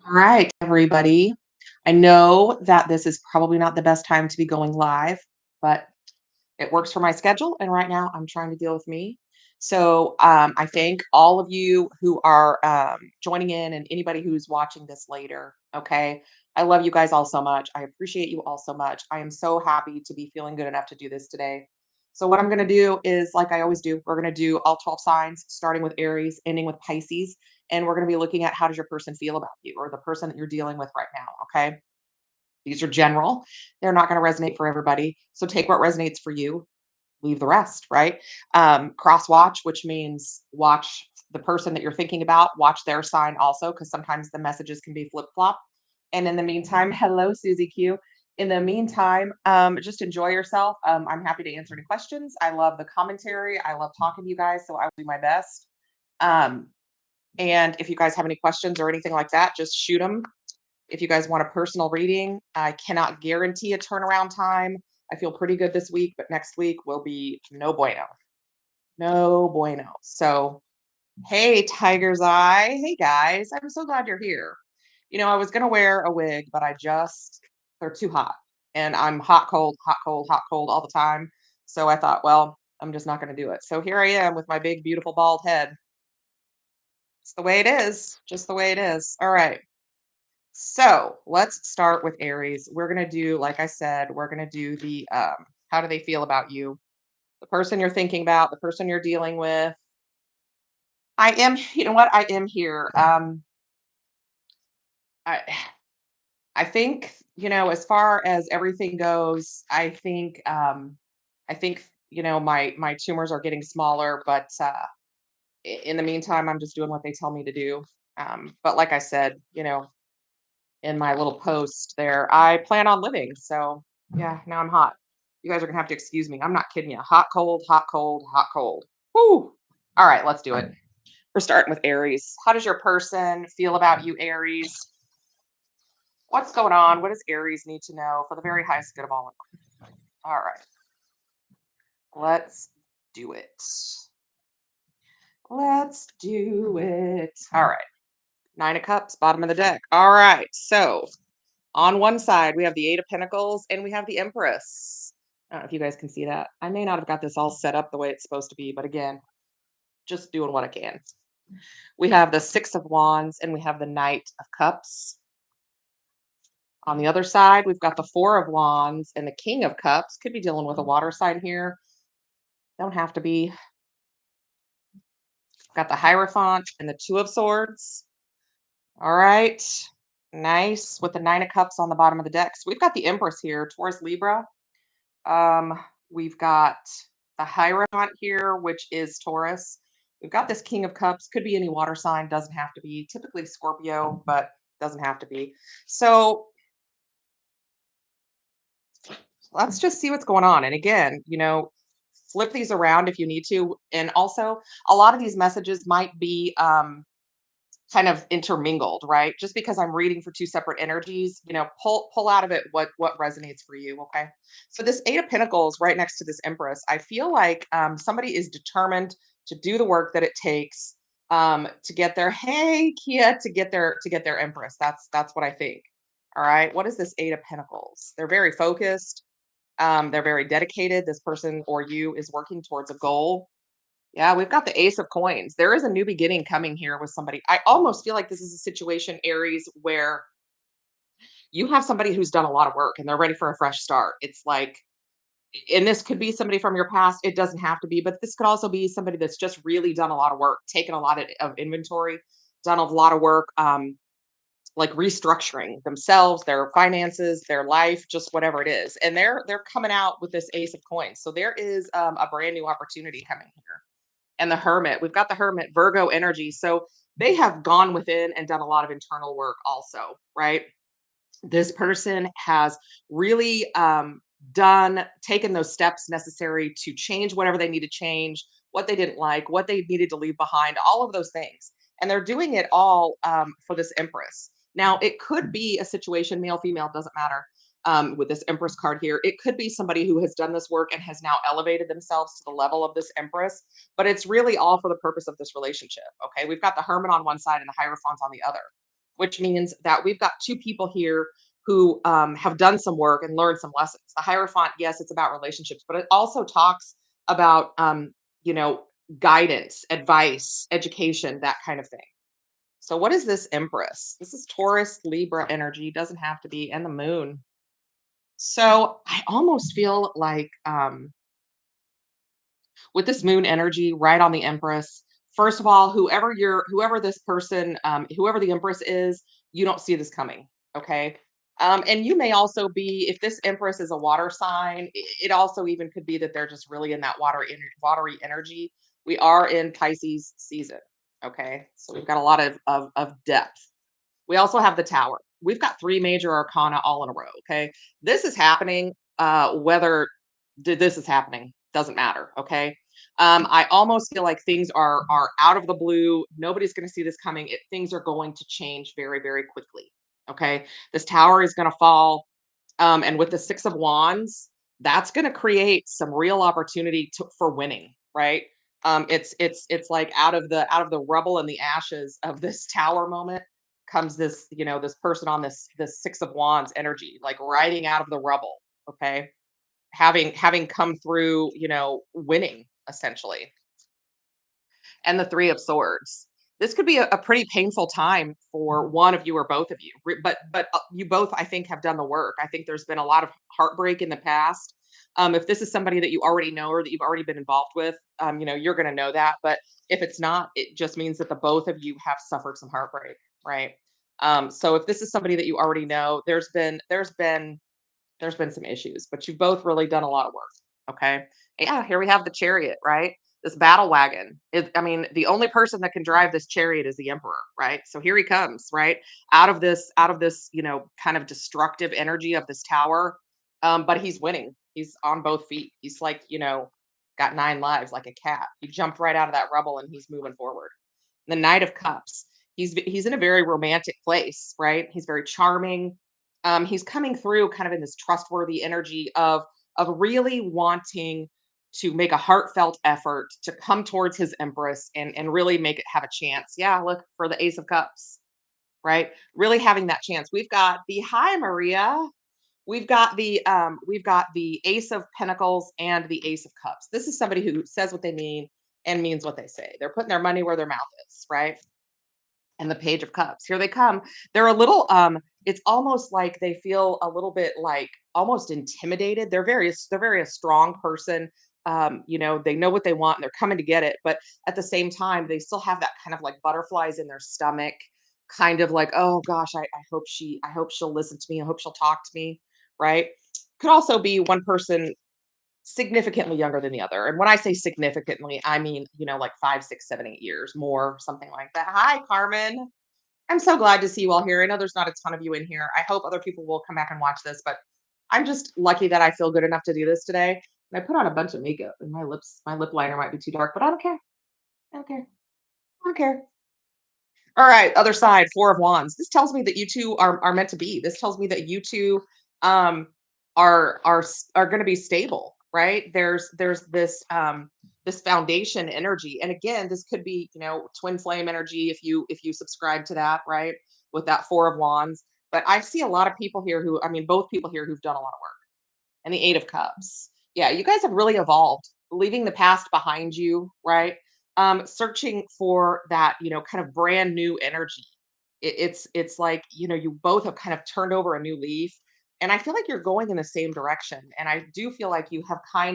All right, everybody. I know that this is probably not the best time to be going live, but it works for my schedule. And right now I'm trying to deal with me. So I thank all of you who are joining in and anybody who's watching this later. Okay. I love you guys all so much. I appreciate you all so much. I am so happy to be feeling good enough to do this today. So, what I'm going to do is, like I always do, we're going to do all 12 signs, starting with Aries, ending with Pisces. And we're going to be looking at how does your person feel about you or the person that you're dealing with right now. Okay. These are general, they're not going to resonate for everybody. So, take what resonates for you, leave the rest, right? Cross watch, which means watch the person that you're thinking about, watch their sign also, because sometimes the messages can be flip flop. And in the meantime, hello, Susie Q. In the meantime, just enjoy yourself. I'm happy to answer any questions. I love the commentary. I love talking to you guys, so I will do my best. Um, and if you guys have any questions or anything like that, just shoot them. If you guys want a personal reading, I cannot guarantee a turnaround time. I feel pretty good this week, but next week will be no bueno. No bueno. So, hey, Tiger's Eye. Hey, guys. I'm so glad you're here. I was going to wear a wig, but they're too hot. And I'm hot, cold, hot, cold, hot, cold all the time. So I thought, well, I'm just not going to do it. So here I am with my big, beautiful, bald head. It's the way it is, just the way it is. All right. So let's start with Aries. We're going to do, like I said, we're going to do the how do they feel about you? The person you're thinking about, the person you're dealing with. I am, you know what? I am here. I, I think, as far as everything goes, I think, my tumors are getting smaller, but in the meantime, I'm just doing what they tell me to do. But like I said, in my little post there, I plan on living. So yeah, now I'm hot. You guys are gonna have to excuse me. I'm not kidding you. Hot, cold, hot, cold, hot, cold. Woo! All right, let's do it. We're starting with Aries. How does your person feel about you, Aries? What's going on? What does Aries need to know for the very highest good of all? All right, let's do it. Let's do it. All right. Nine of Cups, bottom of the deck. All right. So on one side, we have the Eight of Pentacles and we have the Empress. I don't know if you guys can see that. I may not have got this all set up the way it's supposed to be, but again, just doing what I can. We have the Six of Wands and we have the Knight of Cups. On the other side, we've got the Four of Wands and the King of Cups. Could be dealing with a water sign here. Don't have to be. Got the Hierophant and the Two of Swords. All right. Nice. With the Nine of Cups on the bottom of the deck. So we've got the Empress here, Taurus Libra. We've got the Hierophant here, which is Taurus. We've got this King of Cups. Could be any water sign, doesn't have to be. Typically Scorpio, but doesn't have to be. So let's just see what's going on. And again, flip these around if you need to. And also, a lot of these messages might be kind of intermingled, right? Just because I'm reading for two separate energies, pull out of it what resonates for you. Okay. So this Eight of Pentacles right next to this Empress, I feel like somebody is determined to do the work that it takes to get their Kia to get their Empress. That's what I think. All right. What is this Eight of Pentacles? They're very focused. They're very dedicated. This person or you is working towards a goal. Yeah, we've got the Ace of Coins. There is a new beginning coming here with somebody. I almost feel like this is a situation, Aries, where you have somebody who's done a lot of work and they're ready for a fresh start. It's like, and this could be somebody from your past. It doesn't have to be, but this could also be somebody that's just really done a lot of work, taken a lot of inventory, done a lot of work, like restructuring themselves, their finances, their life, just whatever it is. And they're coming out with this Ace of Coins. So there is a brand new opportunity coming here. And the Hermit. We've got the Hermit, Virgo energy. So they have gone within and done a lot of internal work also, right? This person has really taken those steps necessary to change whatever they need to change, what they didn't like, what they needed to leave behind, all of those things. And they're doing it all for this Empress. Now, it could be a situation, male, female, doesn't matter, with this Empress card here. It could be somebody who has done this work and has now elevated themselves to the level of this Empress, but it's really all for the purpose of this relationship. Okay. We've got the Hermit on one side and the Hierophant on the other. which means that we've got two people here who have done some work and learned some lessons. The Hierophant, yes, it's about relationships, but it also talks about, you know, guidance, advice, education, that kind of thing. So, what is this Empress? This is Taurus, Libra energy, doesn't have to be, and the moon. So, I almost feel like, with this moon energy right on the Empress, first of all, whoever this person, whoever the Empress is, you don't see this coming. Okay. And you may also be, if this Empress is a water sign, it also even could be that they're just really in that watery energy. We are in Pisces season. Okay. So we've got a lot of depth. We also have the Tower. We've got 3 major arcana all in a row, okay? This is happening, whether this is happening, doesn't matter, okay? I almost feel like things are out of the blue. Nobody's gonna see this coming. Things are going to change very, very quickly, okay? This tower is gonna fall, and with the 6 of wands, that's gonna create some real opportunity for winning, right? It's like out of the rubble and the ashes of this tower moment comes this, this person on this 6 of wands energy, like riding out of the rubble, okay? Having come through, winning essentially. And the 3 of swords. This could be a pretty painful time for one of you or both of you. But you both, I think, have done the work. I think there's been a lot of heartbreak in the past. If this is somebody that you already know or that you've already been involved with, you're going to know that. But if it's not, it just means that the both of you have suffered some heartbreak, right? So if this is somebody that you already know, there's been some issues, but you've both really done a lot of work. Okay. Yeah, here we have the chariot, right? This battle wagon. I mean, the only person that can drive this chariot is the emperor, right? So here he comes, right? Out of this, kind of destructive energy of this tower. But he's winning. He's on both feet. He's like, got 9 lives like a cat. He jumped right out of that rubble and he's moving forward. The Knight of Cups. He's in a very romantic place, right? He's very charming. He's coming through kind of in this trustworthy energy of really wanting to make a heartfelt effort to come towards his empress and really make it have a chance. Yeah, look for the Ace of Cups, right? Really having that chance. We've got the Hi Maria. We've got the Ace of Pentacles and the Ace of Cups. This is somebody who says what they mean and means what they say. They're putting their money where their mouth is, right? And the Page of Cups. Here they come. They're a little it's almost like they feel a little bit like almost intimidated. They're very a strong person. They know what they want and they're coming to get it, but at the same time they still have that kind of like butterflies in their stomach, kind of like, "Oh gosh, I hope she'll listen to me. I hope she'll talk to me." Right? Could also be one person significantly younger than the other. And when I say significantly, I mean, like 5, 6, 7, 8 years more, something like that. Hi, Carmen. I'm so glad to see you all here. I know there's not a ton of you in here. I hope other people will come back and watch this, but I'm just lucky that I feel good enough to do this today. And I put on a bunch of makeup and my lip liner might be too dark, but I don't care. I don't care. I don't care. All right, other side, 4 of wands. This tells me that you 2 are meant to be. This tells me that you 2, um, are gonna be stable, right? There's this foundation energy, and again, this could be, twin flame energy if you subscribe to that, right? With that 4 of wands. But I see a lot of people here both people here who've done a lot of work. And the 8 of cups. Yeah, you guys have really evolved, leaving the past behind you, right? Searching for that, kind of brand new energy. It's like, you both have kind of turned over a new leaf. And I feel like you're going in the same direction. And I do feel like you have I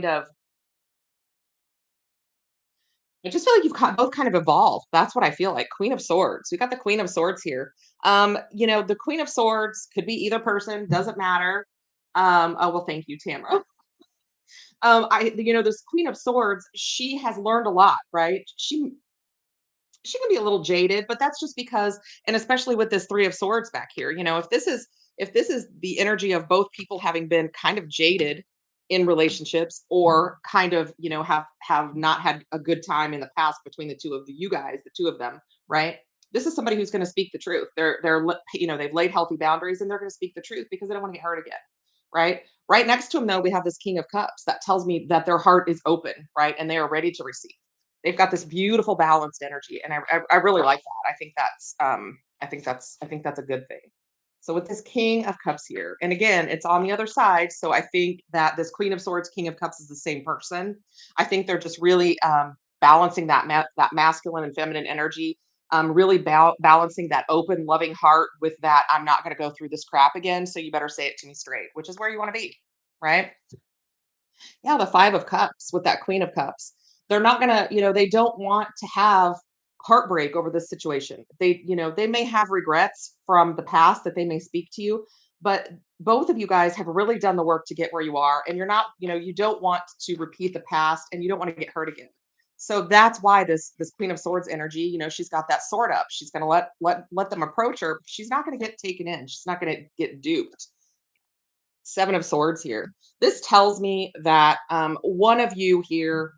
just feel like both kind of evolved. That's what I feel like. Queen of Swords. We got the Queen of Swords here. The Queen of Swords could be either person, doesn't matter. Oh, well, thank you, Tamara. This Queen of Swords, she has learned a lot, right? She can be a little jaded, but that's just because, and especially with this 3 of swords back here, if this is the energy of both people having been kind of jaded in relationships or kind of, have not had a good time in the past between the two of you guys, the two of them, right? This is somebody who's going to speak the truth. They've laid healthy boundaries and they're going to speak the truth because they don't want to get hurt again, right? Right next to him though, we have this King of Cups that tells me that their heart is open, right? And they are ready to receive. They've got this beautiful balanced energy, and I really like that. I think that's a good thing. So with this King of Cups here, and again, it's on the other side. So I think that this Queen of Swords, King of Cups is the same person. I think they're just really balancing that masculine and feminine energy, really balancing that open, loving heart with that. I'm not going to go through this crap again, so you better say it to me straight, which is where you want to be, right? Yeah, the 5 of Cups with that Queen of Cups. They're not gonna, they don't want to have heartbreak over this situation. They may have regrets from the past that they may speak to you, but both of you guys have really done the work to get where you are, and you're not, you don't want to repeat the past, and you don't want to get hurt again. So that's why this Queen of Swords energy, she's got that sword up. She's gonna let them approach her. She's not gonna get taken in. She's not gonna get duped. Seven of Swords here. This tells me that one of you here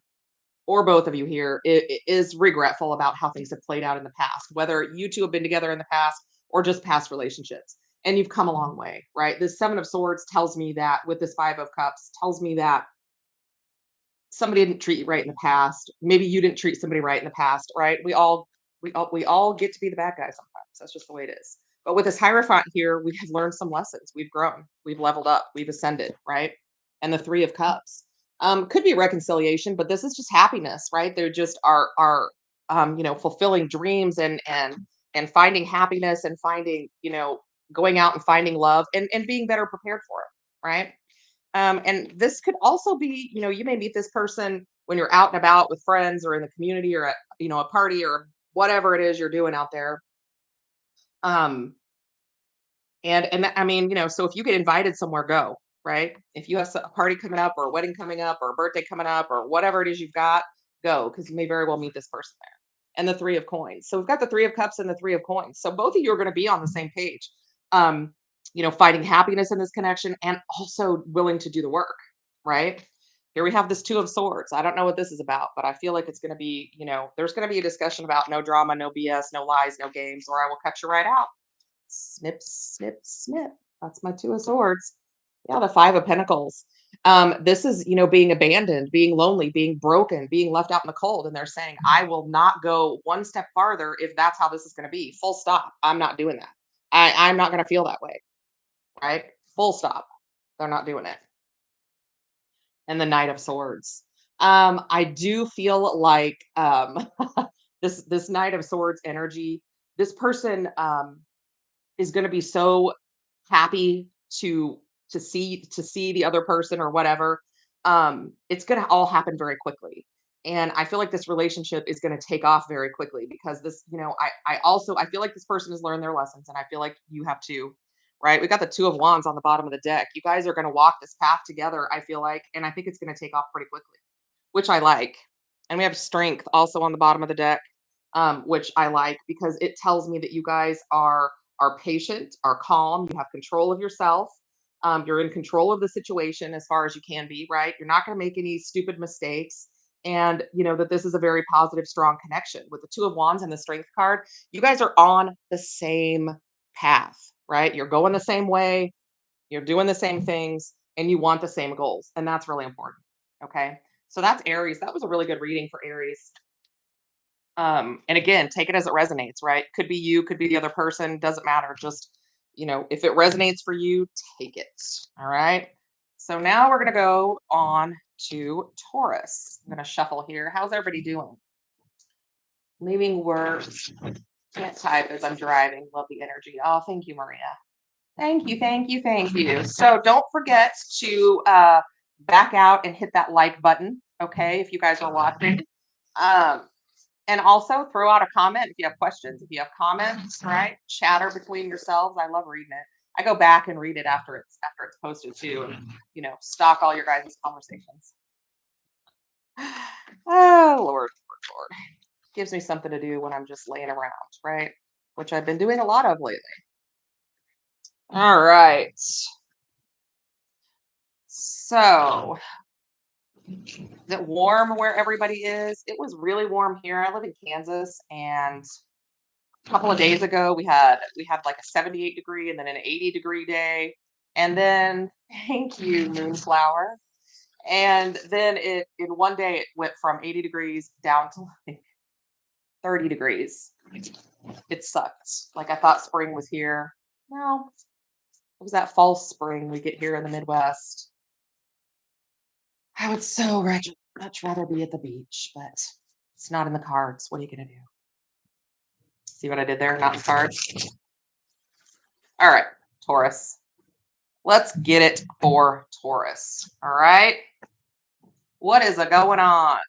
or both of you here is regretful about how things have played out in the past, whether you two have been together in the past or just past relationships. And you've come a long way, right? This Seven of Swords tells me that with this Five of Cups, tells me that somebody didn't treat you right in the past. Maybe you didn't treat somebody right in the past, right? We all get to be the bad guy sometimes. That's just the way it is. But with this Hierophant here, we have learned some lessons. We've grown, we've leveled up, we've ascended, right? And the Three of Cups could be reconciliation, but this is just happiness, right? They're just are fulfilling dreams and finding happiness and finding going out and finding love and being better prepared for it, right? And this could also be, you may meet this person when you're out and about with friends or in the community or at, a party or whatever it is you're doing out there. Um, I mean, so if you get invited somewhere, go, right? If you have a party coming up or a wedding coming up or a birthday coming up or whatever it is you've got, go because you may very well meet this person there. And the Three of Coins. So we've got the Three of Cups and the Three of Coins. So both of you are going to be on the same page. Finding happiness in this connection and also willing to do the work, right? Here we have this Two of Swords. I don't know what this is about, but I feel like it's going to be, there's going to be a discussion about no drama, no BS, no lies, no games, or I will cut you right out. Snip, snip, snip. That's my Two of Swords. Yeah, the Five of Pentacles. This is, being abandoned, being lonely, being broken, being left out in the cold. And they're saying, I will not go one step farther if that's how this is going to be. Full stop. I'm not doing that. I'm not going to feel that way. Right? Full stop. They're not doing it. And the Knight of Swords. I do feel like this Knight of Swords energy, this person is going to be so happy to see the other person or whatever. It's going to all happen very quickly. And I feel like this relationship is going to take off very quickly because this, I feel like this person has learned their lessons and I feel like you have too, right? We got the Two of Wands on the bottom of the deck. You guys are going to walk this path together, I feel like, and I think it's going to take off pretty quickly, which I like. And we have Strength also on the bottom of the deck, which I like because it tells me that you guys are patient, are calm, you have control of yourself. You're in control of the situation as far as you can be, right? You're not going to make any stupid mistakes. And that this is a very positive, strong connection. With the Two of Wands and the Strength card, you guys are on the same path, right? You're going the same way, you're doing the same things, and you want the same goals. And that's really important. Okay. So that's Aries. That was a really good reading for Aries. And again, take it as it resonates, right? Could be you, could be the other person, doesn't matter. Just, if it resonates for you, take it. All right. So now we're going to go on to Taurus. I'm going to shuffle here. How's everybody doing? Leaving work. Can't type as I'm driving. Love the energy. Oh, thank you, Maria. Thank you, thank you, thank you. So don't forget to back out and hit that like button, okay, if you guys are watching. Um, And also throw out a comment if you have questions, if you have comments, right? Chatter between yourselves. I love reading it. I go back and read it after it's posted too, and stock all your guys' conversations. Oh Lord, Lord. Gives me something to do when I'm just laying around, right? Which I've been doing a lot of lately. All right. So is it warm where everybody is? It was really warm here. I live in Kansas and a couple of days ago we had like a 78 degree and then an 80-degree day, and then thank you, Moonflower, And then it in one day it went from 80 degrees down to like 30 degrees. It sucked. Like I thought spring was here. No, it was that false spring we get here in the Midwest. I would so much rather be at the beach, but it's not in the cards. What are you gonna do? See what I did there? Not in the cards. All right, Taurus. Let's get it for Taurus. All right. What is going on?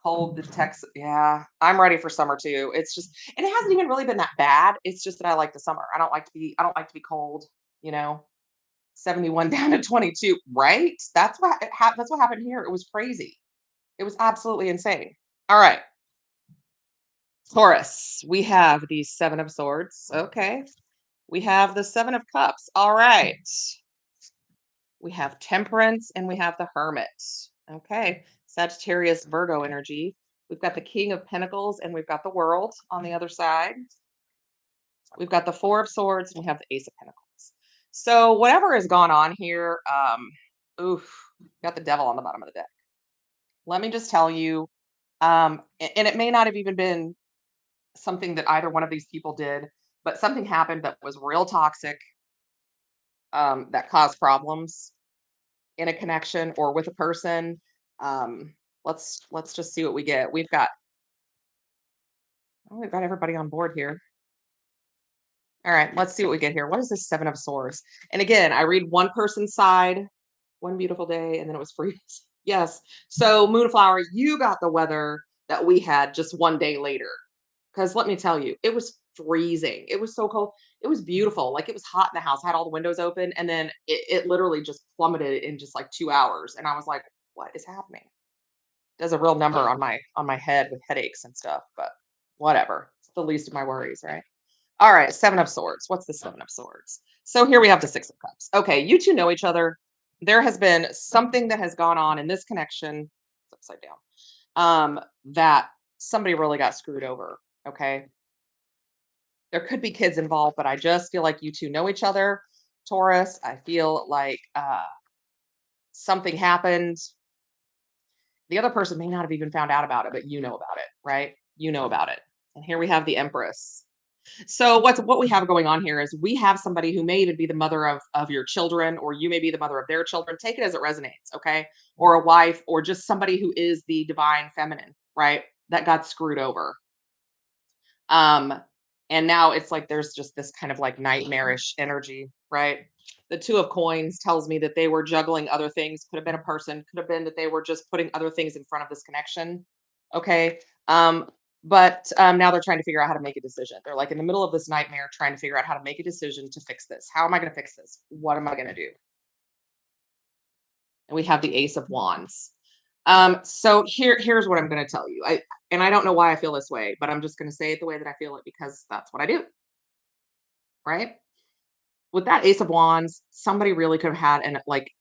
Cold to Texas. Yeah, I'm ready for summer too. It's just, and it hasn't even really been that bad. It's just that I like the summer. I don't like to be cold, you know. 71 down to 22, right? That's what happened here. It was crazy. It was absolutely insane. All right. Taurus, we have the 7 of swords. Okay. We have the 7 of cups. All right. We have temperance and we have the hermit. Okay. Sagittarius, Virgo energy. We've got the king of pentacles and we've got the world on the other side. We've got the 4 of swords and we have the ace of pentacles. So whatever has gone on here, oof, got the devil on the bottom of the deck. Let me just tell you, and it may not have even been something that either one of these people did, but something happened that was real toxic, that caused problems in a connection or with a person. Um, let's just see what we get. We've got everybody on board here. All right, let's see what we get here. What is this 7 of swords? And again, I read one person's side, one beautiful day, and then it was free. Yes. So Moonflower, you got the weather that we had just one day later. Because let me tell you, it was freezing. It was so cold. It was beautiful. Like it was hot in the house. I had all the windows open, and then it literally just plummeted in just like 2 hours. And I was like, what is happening? Does a real number on my head with headaches and stuff, but whatever. It's the least of my worries, right? All right, 7 of swords. What's the 7 of swords? So here we have the 6 of cups. Okay, you two know each other. There has been something that has gone on in this connection. It's upside down. That somebody really got screwed over. Okay. There could be kids involved, but I just feel like you two know each other. Taurus, I feel like something happened. The other person may not have even found out about it, but you know about it, right? You know about it. And here we have the Empress. So what we have going on here is we have somebody who may even be the mother of your children, or you may be the mother of their children. Take it as it resonates, okay? Or a wife, or just somebody who is the divine feminine, right? That got screwed over. Um, and now it's like there's just this kind of like nightmarish energy, right? The 2 of coins tells me that they were juggling other things. Could have been a person, could have been that they were just putting other things in front of this connection. Okay. But now they're trying to figure out how to make a decision. They're like in the middle of this nightmare trying to figure out how to make a decision to fix this. How am I going to fix this? What am I going to do? And we have the Ace of Wands. So here's what I'm going to tell you. I don't know why I feel this way, but I'm just going to say it the way that I feel it because that's what I do, right? With that Ace of Wands, somebody really could have had an like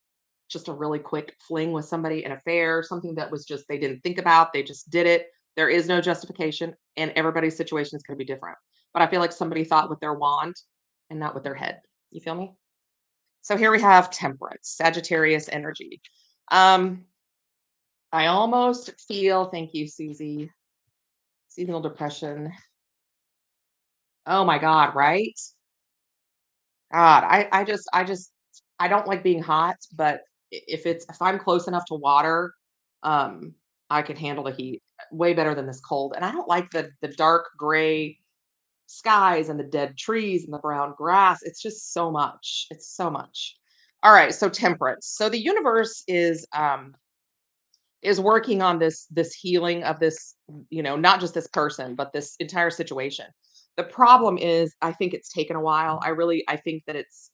just a really quick fling with somebody, an affair, something that was just they didn't think about, they just did it. There is no justification, and everybody's situation is going to be different. But I feel like somebody thought with their wand and not with their head. You feel me? So here we have Temperance, Sagittarius energy. Um, I almost feel, thank you, Susie, seasonal depression. Oh my God, right? God, I don't like being hot, but if I'm close enough to water, um, I can handle the heat way better than this cold. And I don't like the dark gray skies and the dead trees and the brown grass. It's just so much. It's so much. All right, so temperance. So the universe is working on this healing of this, not just this person, but this entire situation. The problem is I think it's taken a while. I think that it's,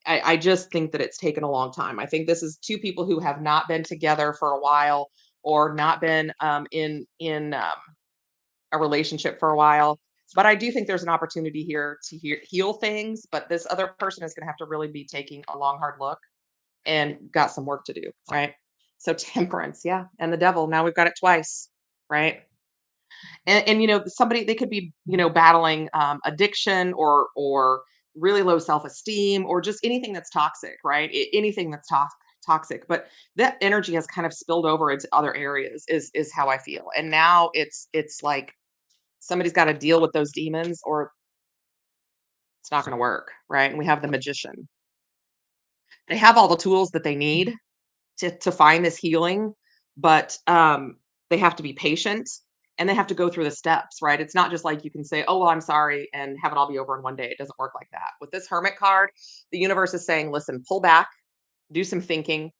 I just think that it's taken a long time. I think this is 2 people who have not been together for a while or not been in a relationship for a while. But I do think there's an opportunity here to heal things. But this other person is going to have to really be taking a long, hard look and got some work to do, right? So temperance, yeah, and the devil. Now we've got it twice, right? And somebody they could be battling addiction or really low self-esteem, or just anything that's toxic, right? Anything that's toxic. But that energy has kind of spilled over into other areas is how I feel. And now it's like somebody's got to deal with those demons or it's not going to work, right? And we have the magician. They have all the tools that they need to find this healing, but they have to be patient and they have to go through the steps, right? It's not just like you can say, "Oh, well, I'm sorry," and have it all be over in one day. It doesn't work like that. With this Hermit card, the universe is saying, "Listen, pull back, do some thinking,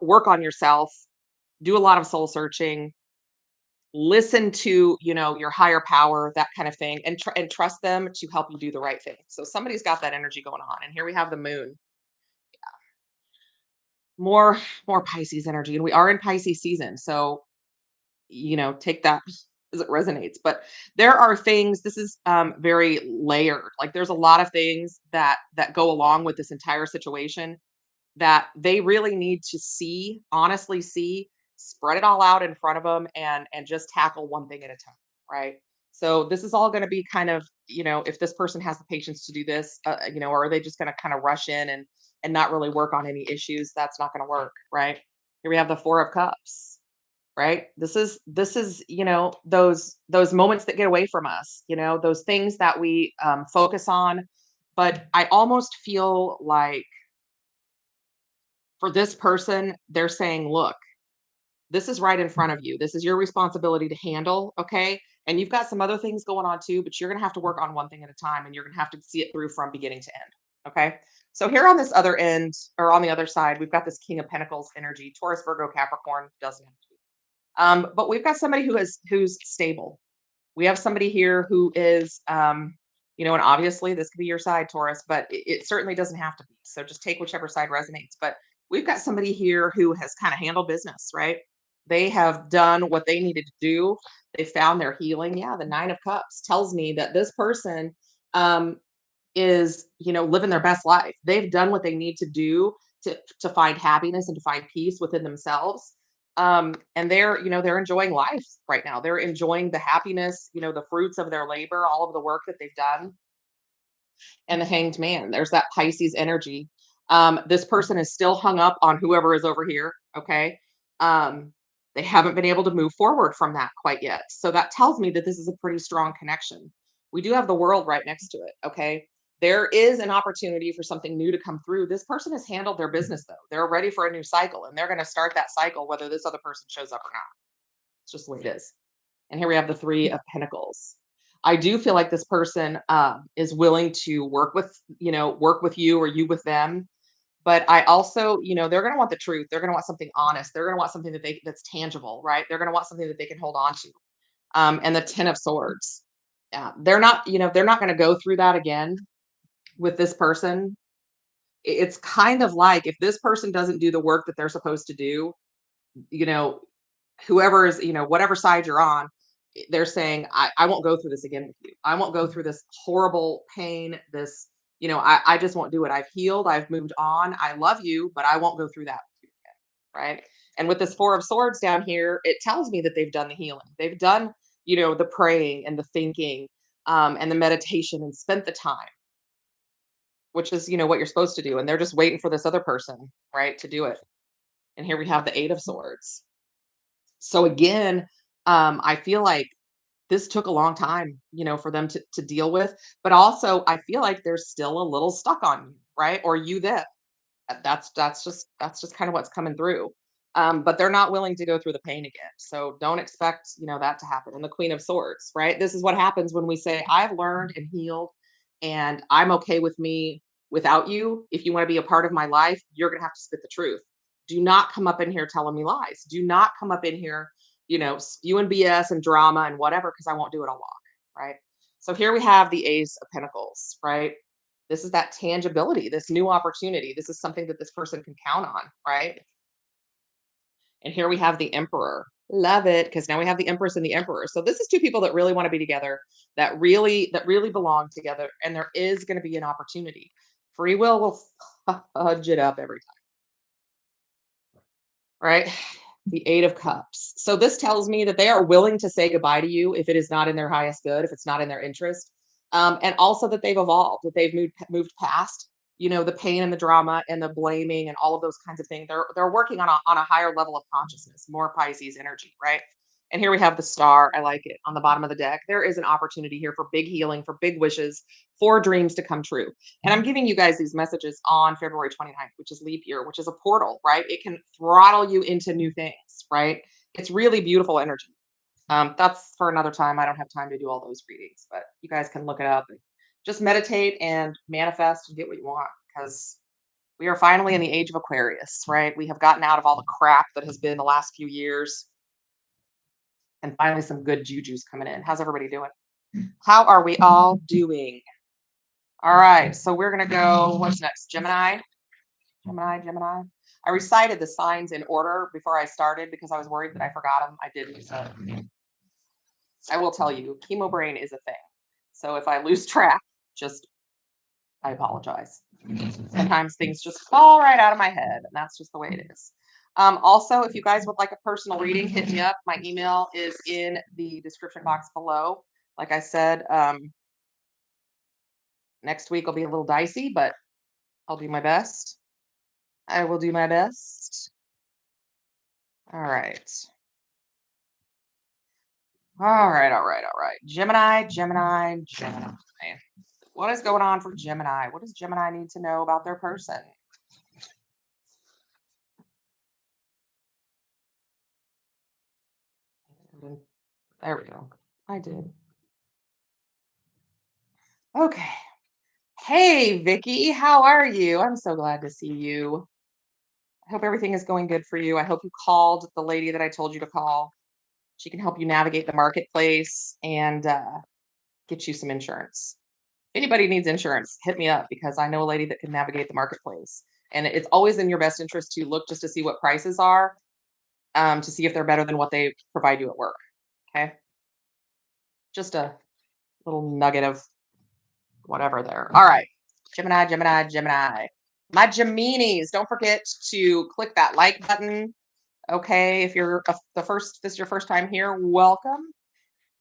work on yourself, do a lot of soul searching, listen to your higher power, that kind of thing, and and trust them to help you do the right thing." So somebody's got that energy going on, and here we have the moon. More Pisces energy, and we are in Pisces season, so, take that as it resonates, but there are things this is, very layered, like, there's a lot of things that go along with this entire situation that they really need to see, honestly see, spread it all out in front of them, and just tackle one thing at a time, right? So this is all gonna be kind of, if this person has the patience to do this, or are they just gonna kinda rush in and not really work on any issues, that's not gonna work, right? Here we have the 4 of Cups, right? This is, those moments that get away from us, those things that we, focus on, but I almost feel like for this person, they're saying, "Look, this is right in front of you. This is your responsibility to handle, okay? And you've got some other things going on too, but you're going to have to work on one thing at a time and you're going to have to see it through from beginning to end." Okay? So here on this other end or on the other side, we've got this King of Pentacles energy, Taurus, Virgo, Capricorn, doesn't have to be. But we've got somebody who's stable. We have somebody here who is, and obviously this could be your side, Taurus, but it certainly doesn't have to be. So just take whichever side resonates. But we've got somebody here who has kind of handled business, right? They have done what they needed to do. They found their healing. Yeah, the Nine of Cups tells me that this person um, is, living their best life. They've done what they need to do to find happiness and to find peace within themselves. And they're enjoying life right now. They're enjoying the happiness, the fruits of their labor, all of the work that they've done. And the Hanged Man, there's that Pisces energy. This person is still hung up on whoever is over here. Okay. Um, they haven't been able to move forward from that quite yet. So that tells me that this is a pretty strong connection. We do have the world right next to it. Okay. There is an opportunity for something new to come through. This person has handled their business though. They're ready for a new cycle and they're going to start that cycle whether this other person shows up or not. It's just the way it is. And here we have the Three of Pentacles. I do feel like this person is willing to work with you or you with them. But I also, they're going to want the truth. They're going to want something honest. They're going to want something that's tangible, right? They're going to want something that they can hold on to. And the Ten of Swords. Yeah, they're not going to go through that again with this person. It's kind of like if this person doesn't do the work that they're supposed to do, you know, whoever is, whatever side you're on, they're saying, I won't go through this again with you. I won't go through this horrible pain, this, I just won't do it. I've healed, I've moved on. I love you, but I won't go through that with you again. Right. And with this Four of Swords down here, it tells me that they've done the healing. They've done, the praying and the thinking and the meditation and spent the time, which is, what you're supposed to do. And they're just waiting for this other person, right, to do it. And here we have the Eight of Swords. So again, I feel like this took a long time, for them to deal with, but also I feel like they're still a little stuck on you, right? Or you them. That's just kind of what's coming through. But they're not willing to go through the pain again. So don't expect, that to happen. And the Queen of Swords, right? This is what happens when we say, I've learned and healed, and I'm okay with me without you. If you want to be a part of my life, you're gonna have to spit the truth. Do not come up in here telling me lies. Do not come up in here, spewing BS and drama and whatever, because I won't do it. I'll walk. Right. So here we have the Ace of Pentacles, right? This is that tangibility, this new opportunity. This is something that this person can count on, right? And here we have the Emperor. Love it, because now we have the Empress and the Emperor. So this is two people that really want to be together, that really belong together, and there is going to be an opportunity. Free will fudge it up every time, right? The Eight of Cups. So this tells me that they are willing to say goodbye to you if it is not in their highest good, if it's not in their interest. And also that they've evolved, that they've moved past, the pain and the drama and the blaming and all of those kinds of things. They're working on a higher level of consciousness, more Pisces energy, right? And here we have the star. I like it on the bottom of the deck. There is an opportunity here for big healing, for big wishes, for dreams to come true. And I'm giving you guys these messages on February 29th, which is leap year, which is a portal, right? It can throttle you into new things, right? It's really beautiful energy. That's for another time. I don't have time to do all those readings, but you guys can look it up and just meditate and manifest and get what you want because we are finally in the age of Aquarius, right? We have gotten out of all the crap that has been the last few years and finally some good juju's coming in. How's everybody doing? How are we all doing? All right. So we're going to go. What's next? Gemini. Gemini. I recited the signs in order before I started because I was worried that I forgot them. I didn't. So I will tell you, chemo brain is a thing. So if I lose track, just I apologize. Sometimes things just fall right out of my head, and that's just the way it is. Also, if you guys would like a personal reading, hit me up. My email is in the description box below. Like I said, next week will be a little dicey, but I'll do my best. I will do my best. All right. All right, all right, all right. Gemini. What is going on for Gemini? What does Gemini need to know about their person? There we go. I did. Okay. Hey, Vicky, how are you? I'm so glad to see you. I hope everything is going good for you. I hope you called the lady that I told you to call. She can help you navigate the marketplace and get you some insurance. If anybody needs insurance, hit me up because I know a lady that can navigate the marketplace. And it's always in your best interest to look just to see what prices are, to see if they're better than what they provide you at work. Okay. Just a little nugget of whatever there. All right. Gemini. My Geminis, don't forget to click that like button. Okay. If you're this is your first time here, welcome.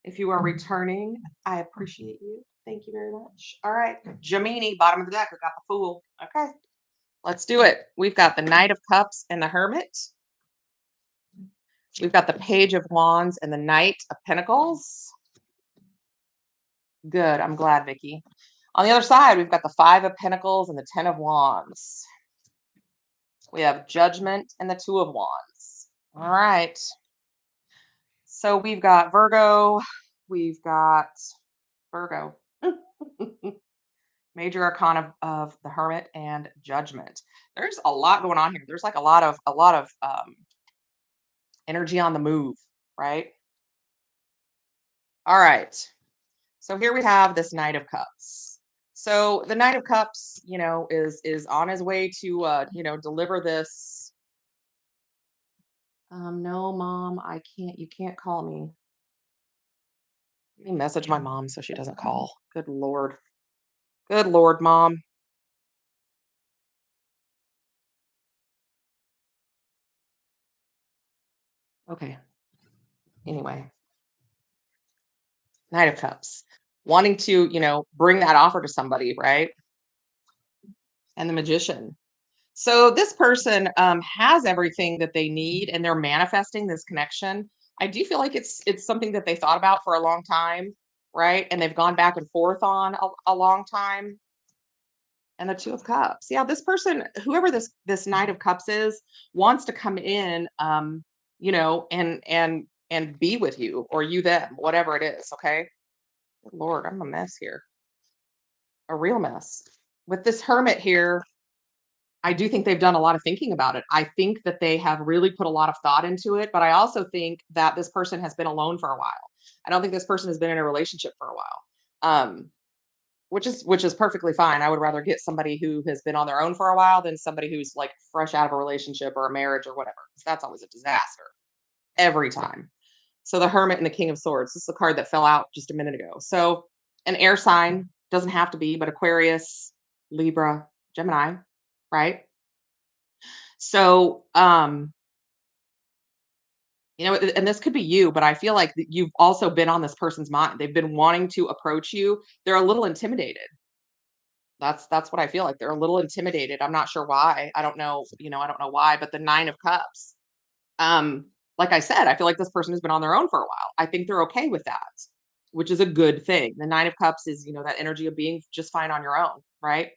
If you are returning, I appreciate you. Thank you very much. All right. Gemini, bottom of the deck. I got the Fool. Okay. Let's do it. We've got the Knight of Cups and the Hermit. We've got the Page of Wands and the Knight of Pentacles. Good. I'm glad, Vicky. On the other side, we've got the Five of Pentacles and the Ten of Wands. We have Judgment and the Two of Wands. All right. So we've got Virgo. We've got Virgo. Major Arcana of the Hermit and Judgment. There's a lot going on here. There's like a lot of energy on the move, right? All right. So here we have this Knight of Cups. So the Knight of Cups, is on his way to deliver this. No, Mom, I can't. You can't call me. Let me message my mom so she doesn't call. Good Lord. Good Lord, Mom. Okay. Anyway, Knight of Cups. Wanting to, bring that offer to somebody, right? And the Magician. So this person has everything that they need, and they're manifesting this connection. I do feel like it's something that they thought about for a long time, right? And they've gone back and forth on a long time. And the Two of Cups. Yeah, this person, whoever this Knight of Cups is, wants to come in, and be with you or you them, whatever it is. Okay. Good Lord, I'm a mess here. A real mess. With this Hermit here, I do think they've done a lot of thinking about it. I think that they have really put a lot of thought into it, but I also think that this person has been alone for a while. I don't think this person has been in a relationship for a while. Which is perfectly fine. I would rather get somebody who has been on their own for a while than somebody who's like fresh out of a relationship or a marriage or whatever. 'Cause that's always a disaster every time. So the Hermit and the King of Swords. This is a card that fell out just a minute ago. So an air sign doesn't have to be, but Aquarius, Libra, Gemini, right? So And this could be you, but I feel like you've also been on this person's mind. They've been wanting to approach you. They're a little intimidated. That's what I feel like. They're a little intimidated. I'm not sure why. I don't know, I don't know why, but the 9 of cups. Um, like I said, I feel like this person has been on their own for a while. I think they're okay with that, which is a good thing. The 9 of cups is, that energy of being just fine on your own, right?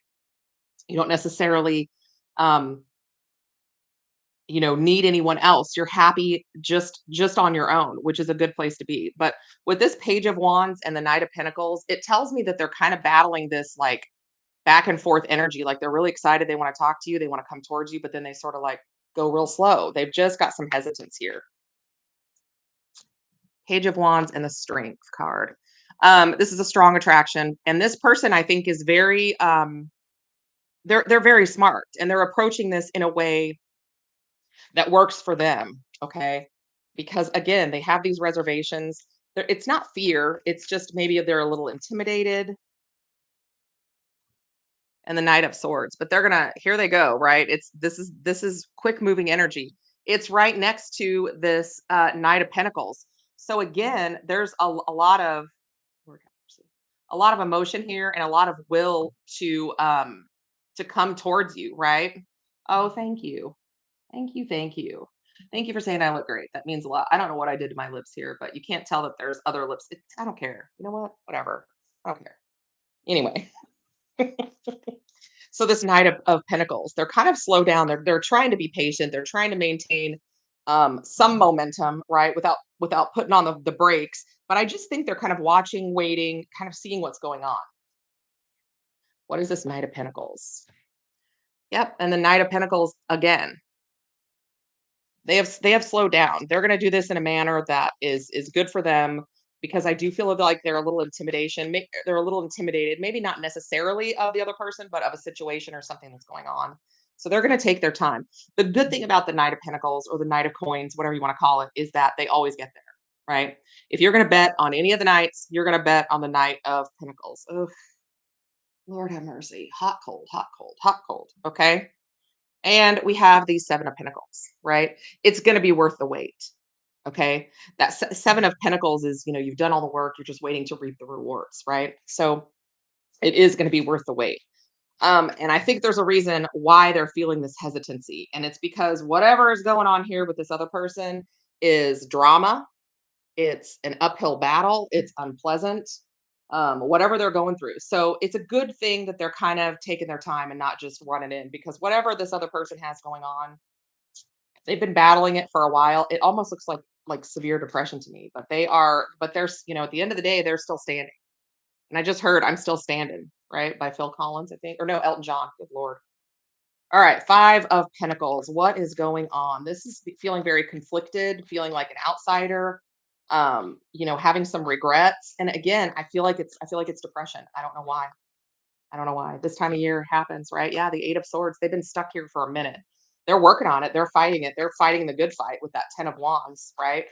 You don't necessarily um, need anyone else. You're happy just on your own, which is a good place to be. But with this page of wands and the knight of pentacles, it tells me that they're kind of battling this like back and forth energy. Like they're really excited, they want to talk to you, they want to come towards you, but then they sort of like go real slow. They've just got some hesitance here. Page of wands and the strength card. This is a strong attraction, and this person I think is very they're very smart, and they're approaching this in a way that works for them, okay? Because again, they have these reservations. It's not fear, it's just maybe they're a little intimidated, and the Knight of Swords, but they're gonna here they go, right? This is quick moving energy. It's right next to this Knight of Pentacles. So again, there's a lot of Lord have mercy, a lot of emotion here and a lot of will to come towards you, right? Oh, thank you. Thank you, thank you. Thank you for saying I look great. That means a lot. I don't know what I did to my lips here, but you can't tell that there's other lips. I don't care. You know what? Whatever. I don't care. Anyway, so this Knight of Pentacles, they're kind of slow down. They're trying to be patient. They're trying to maintain some momentum, right? Without putting on the brakes. But I just think they're kind of watching, waiting, kind of seeing what's going on. What is this Knight of Pentacles? Yep, and the Knight of Pentacles again. They have slowed down. They're gonna do this in a manner that is good for them because I do feel like they're a little they're a little intimidated, maybe not necessarily of the other person, but of a situation or something that's going on. So they're gonna take their time. The good thing about the Knight of Pentacles or the Knight of Coins, whatever you want to call it, is that they always get there, right? If you're gonna bet on any of the knights, you're gonna bet on the Knight of Pentacles. Oh, Lord have mercy. Hot, cold, hot, cold, hot, cold. Okay. And we have the 7 of Pentacles, right? It's gonna be worth the wait, okay? That 7 of Pentacles is, you've done all the work, you're just waiting to reap the rewards, right? So, it is gonna be worth the wait. And I think there's a reason why they're feeling this hesitancy, and it's because whatever is going on here with this other person is drama, it's an uphill battle, it's unpleasant, whatever they're going through. So it's a good thing that they're kind of taking their time and not just running in because whatever this other person has going on, they've been battling it for a while. It almost looks like severe depression to me, but there's, at the end of the day, they're still standing. And I just heard I'm Still Standing, right? By Phil Collins, I think. Or no, Elton John. Good Lord. All right, 5 of Pentacles. What is going on? This is feeling very conflicted, feeling like an outsider, having some regrets. And again, I feel like it's depression. I don't know why. I don't know why. This time of year happens, right? Yeah, the 8 of Swords. They've been stuck here for a minute. They're working on it. They're fighting it. They're fighting the good fight with that 10 of Wands, right?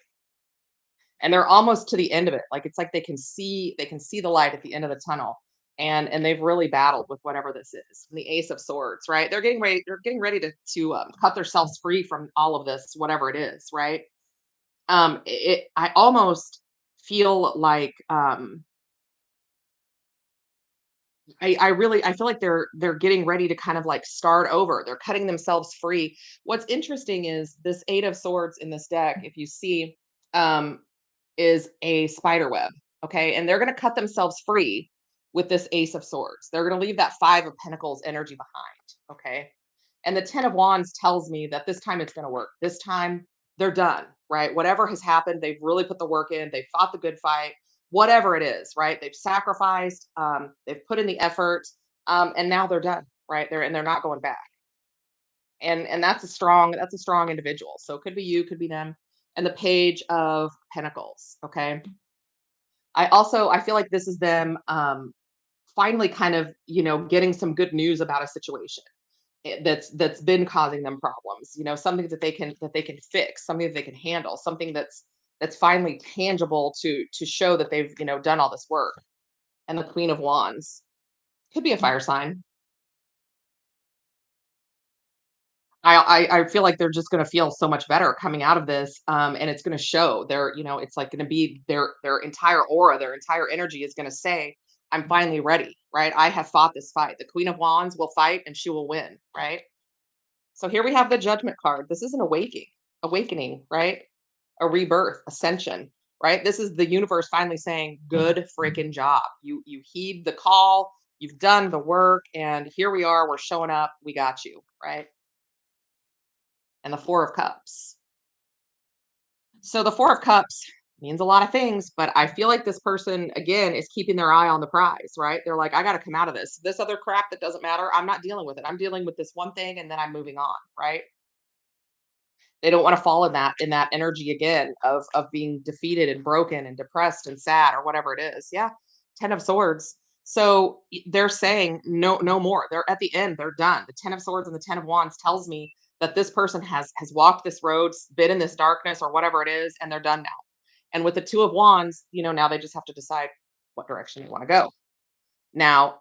And they're almost to the end of it. Like it's like they can see the light at the end of the tunnel. And they've really battled with whatever this is. And the Ace of Swords, right? They're getting ready to cut themselves free from all of this, whatever it is, right? I almost feel like I feel like they're getting ready to kind of like start over. They're cutting themselves free. What's interesting is this 8 of Swords in this deck, if you see, um, is a spider web. Okay. And they're gonna cut themselves free with this Ace of Swords. They're gonna leave that 5 of Pentacles energy behind. Okay. And the 10 of Wands tells me that this time it's gonna work. This time they're done, right? Whatever has happened, they've really put the work in, they've fought the good fight, whatever it is, right? They've sacrificed, they've put in the effort, and now they're done, right? They're not going back. And that's a strong individual. So it could be you, could be them. And the Page of Pentacles. Okay. I feel like this is them finally kind of, getting some good news about a situation that's been causing them problems, something that they can fix, something that they can handle, something that's finally tangible to show that they've, done all this work. And the Queen of Wands could be a fire sign. I feel like they're just gonna feel so much better coming out of this, and it's gonna show. It's like gonna be their entire aura, their entire energy is gonna say, "I'm finally ready," right? "I have fought this fight." The Queen of Wands will fight and she will win, right? So here we have the Judgment card. This is an awakening, right? A rebirth, ascension, right? This is the universe finally saying, "Good freaking job. You heed the call, you've done the work, and here we are, we're showing up, we got you," right? And the Four of Cups. So the Four of Cups means a lot of things, but I feel like this person again is keeping their eye on the prize, right? They're like, I got to come out of this. This other crap that doesn't matter, I'm not dealing with it. I'm dealing with this one thing and then I'm moving on, right? They don't want to fall in that energy again of being defeated and broken and depressed and sad or whatever it is. Yeah. 10 of Swords. So they're saying no more. They're at the end, they're done. The 10 of Swords and the 10 of Wands tells me that this person has walked this road, been in this darkness or whatever it is, and they're done now. And with the 2 of Wands, now they just have to decide what direction they want to go. Now,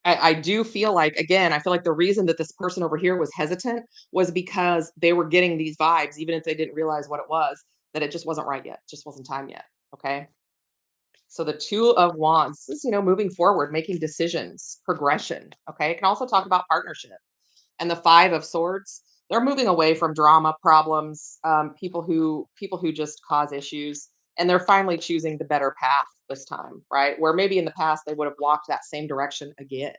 I do feel like, again, I feel like the reason that this person over here was hesitant was because they were getting these vibes, even if they didn't realize what it was, that it just wasn't right yet, just wasn't time yet. Okay. So the 2 of Wands is, moving forward, making decisions, progression. Okay. It can also talk about partnership. And the 5 of Swords, they're moving away from drama, problems, people who just cause issues, and they're finally choosing the better path this time, right? Where maybe in the past they would have walked that same direction again.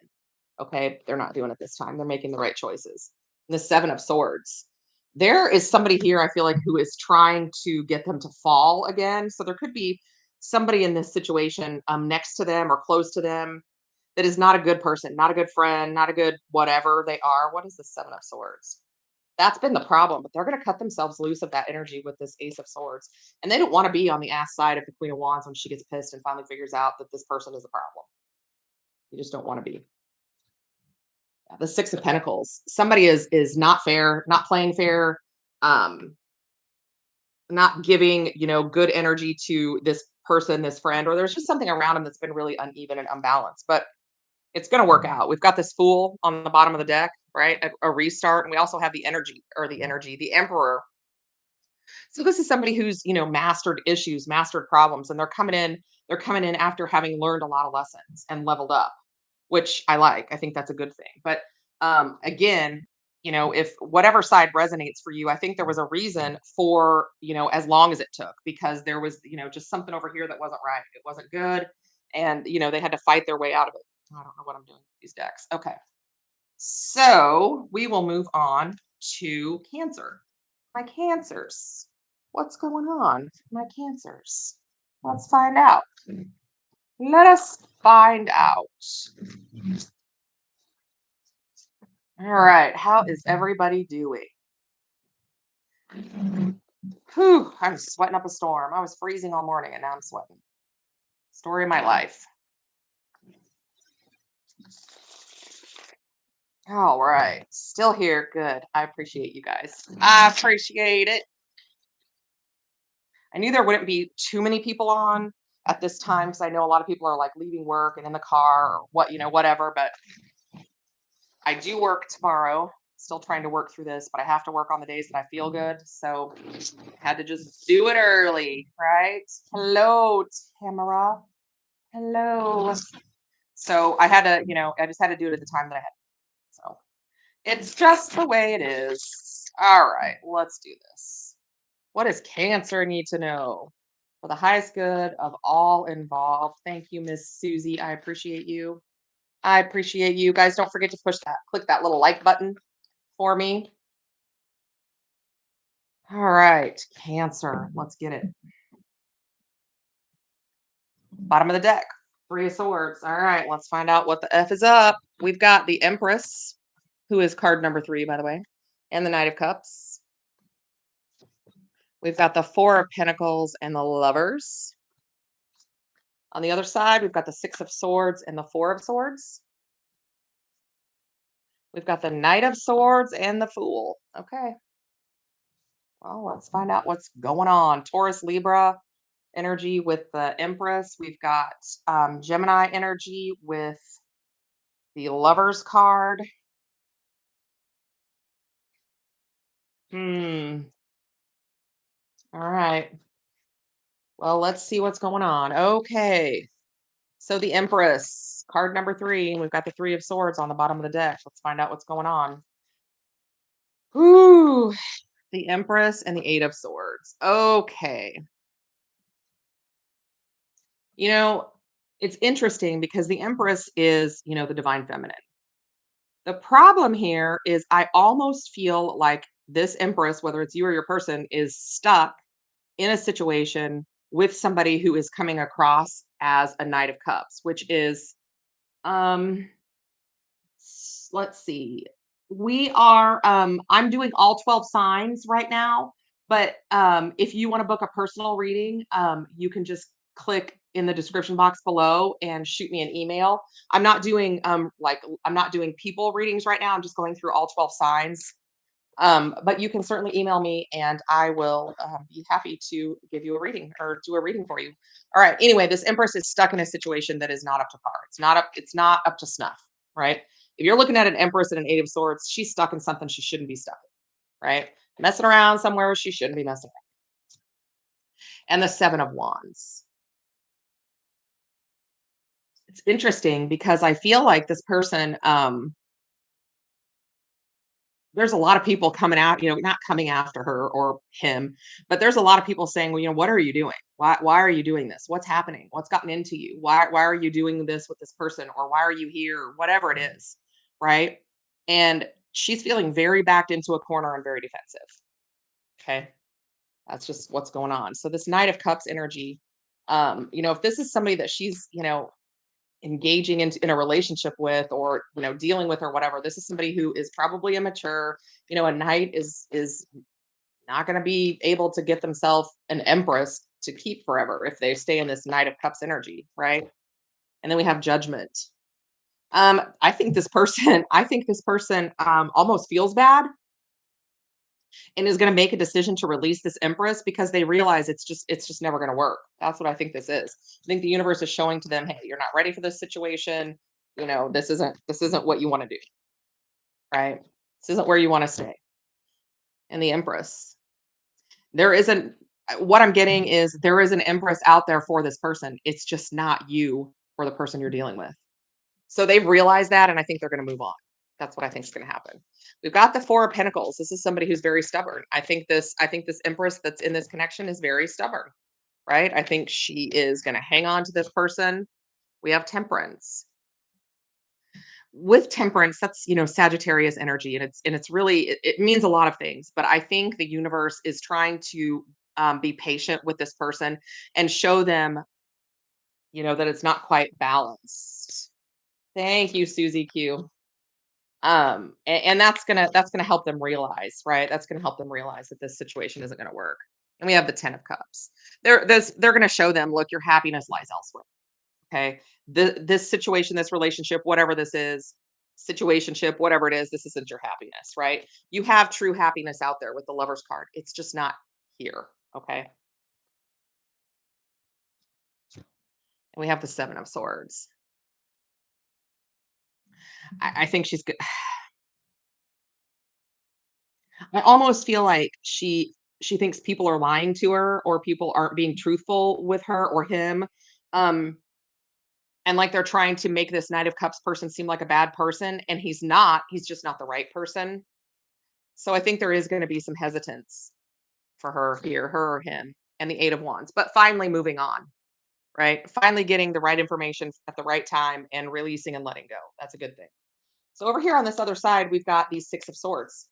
Okay, they're not doing it this time. They're making the right choices. And the 7 of Swords. There is somebody here I feel like who is trying to get them to fall again. So there could be somebody in this situation next to them or close to them that is not a good person, not a good friend, not a good whatever they are. What is the 7 of Swords? That's been the problem, but they're going to cut themselves loose of that energy with this Ace of Swords. And they don't want to be on the ass side of the Queen of Wands when she gets pissed and finally figures out that this person is a problem. You just don't want to be. Yeah, the 6 of Pentacles. Somebody is not fair, not playing fair, um, not giving, good energy to this person, this friend, or there's just something around them that's been really uneven and unbalanced. But it's going to work out. We've got this Fool on the bottom of the deck, right? A restart. And we also have the Emperor. So this is somebody who's, mastered issues, mastered problems, and they're coming in after having learned a lot of lessons and leveled up, which I like. I think that's a good thing. But again, if whatever side resonates for you, I think there was a reason for, as long as it took, because there was, just something over here that wasn't right. It wasn't good. And, they had to fight their way out of it. I don't know what I'm doing with these decks. Okay. So we will move on to Cancer. My Cancers. What's going on? My Cancers. Let's find out. Let us find out. All right. How is everybody doing? Whew, I'm sweating up a storm. I was freezing all morning and now I'm sweating. Story of my life. All right. Still here. Good. I appreciate you guys. I appreciate it. I knew there wouldn't be too many people on at this time because I know a lot of people are like leaving work and in the car or whatever. But I do work tomorrow. Still trying to work through this, but I have to work on the days that I feel good. So had to just do it early, right? Hello, Tamara. Hello. So I had to, I just had to do it at the time that I had. So it's just the way it is. All right, let's do this. What does Cancer need to know? For the highest good of all involved. Thank you, Miss Susie. I appreciate you. I appreciate you. Guys, don't forget to click that little like button for me. All right, Cancer. Let's get it. Bottom of the deck. 3 of Swords. All right, let's find out what the F is up. We've got the Empress, who is card number 3, by the way, and the Knight of Cups. We've got the 4 of Pentacles and the Lovers. On the other side, we've got the 6 of Swords and the 4 of Swords. We've got the Knight of Swords and the Fool. Okay. Well, let's find out what's going on. Taurus, Libra energy with the Empress. We've got Gemini energy with the Lovers card. Hmm. All right. Well, let's see what's going on. Okay. So the Empress, card number 3. We've got the 3 of Swords on the bottom of the deck. Let's find out what's going on. Ooh, the Empress and the 8 of Swords. Okay. You know, it's interesting because the Empress is, the divine feminine. The problem here is I almost feel like this Empress, whether it's you or your person, is stuck in a situation with somebody who is coming across as a Knight of Cups, which is, um, let's see. I'm doing all 12 signs right now, but if you want to book a personal reading, you can just click in the description box below and shoot me an email. I'm not doing people readings right now. I'm just going through all 12 signs. But you can certainly email me and I will be happy to give you a reading or do a reading for you. All right. Anyway, this Empress is stuck in a situation that is not up to par. It's not up to snuff, right? If you're looking at an Empress and an 8 of Swords, she's stuck in something she shouldn't be stuck in, right? Messing around somewhere where she shouldn't be messing around. And the 7 of Wands. It's interesting because I feel like this person, there's a lot of people coming out, not coming after her or him, but there's a lot of people saying, well, what are you doing? Why are you doing this? What's happening? What's gotten into you? Why are you doing this with this person? Or why are you here? Whatever it is. Right. And she's feeling very backed into a corner and very defensive. Okay. That's just what's going on. So this Knight of Cups energy, if this is somebody that she's, engaging in a relationship with or dealing with or whatever, this is somebody who is probably immature. A knight is not going to be able to get themselves an empress to keep forever if they stay in this Knight of Cups energy, right? And then we have Judgment. I think this person almost feels bad and is going to make a decision to release this empress because they realize it's just never going to work. That's what I think this is. I think the universe is showing to them, hey, you're not ready for this situation. This isn't what you want to do, right? This isn't where you want to stay. And the empress, there isn't. What I'm getting is there is an empress out there for this person. It's just not you or the person you're dealing with. So they've realized that, and I think they're going to move on. That's what I think is going to happen. We've got the 4 of Pentacles. This is somebody who's very stubborn. I think this Empress that's in this connection is very stubborn, right? I think she is going to hang on to this person. We have Temperance. With Temperance, that's Sagittarius energy, and it's really it means a lot of things. But I think the universe is trying to be patient with this person and show them, that it's not quite balanced. Thank you, Susie Q. And that's gonna help them realize, right? That's gonna help them realize that this situation isn't gonna work. And we have the 10 of cups. They're gonna show them, look, your happiness lies elsewhere. Okay. This situation, this relationship, whatever this is, situationship, whatever it is, this isn't your happiness, right? You have true happiness out there with the lover's card. It's just not here. Okay. And we have the 7 of swords. I think she's good. I almost feel like she thinks people are lying to her or people aren't being truthful with her or him. Um, and like they're trying to make this Knight of Cups person seem like a bad person, and he's not. He's just not the right person. So I think there is going to be some hesitance for her here, her or him, and the 8 of Wands. But finally moving on, right? Finally getting the right information at the right time and releasing and letting go. That's a good thing. So over here on this other side, we've got these 6 of Swords.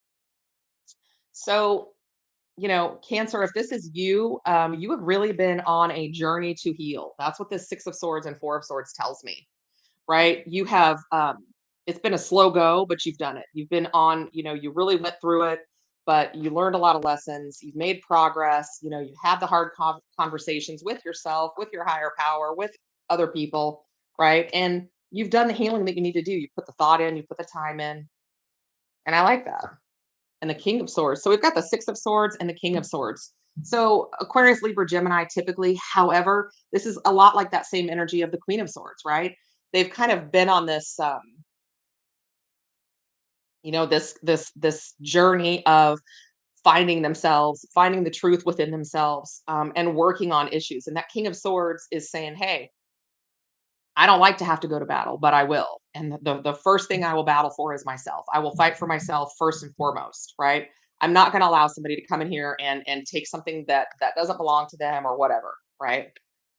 So Cancer, if this is you, you have really been on a journey to heal. That's what this 6 of Swords and 4 of Swords tells me, right? It's been a slow go, but you've done it. You've been on, you really went through it, but you learned a lot of lessons. You've made progress. You had the hard conversations with yourself, with your higher power, with other people, right? And you've done the healing that you need to do. You put the thought in, you put the time in. And I like that. And the King of Swords. So we've got the 6 of Swords and the King of Swords. So Aquarius, Libra, Gemini typically, however, this is a lot like that same energy of the Queen of Swords, right? They've kind of been on this this journey of finding themselves, finding the truth within themselves, and working on issues. And that King of Swords is saying, "Hey, I don't like to have to go to battle, but I will. And the first thing I will battle for is myself. I will fight for myself first and foremost, right? I'm not going to allow somebody to come in here and take something that doesn't belong to them or whatever, right?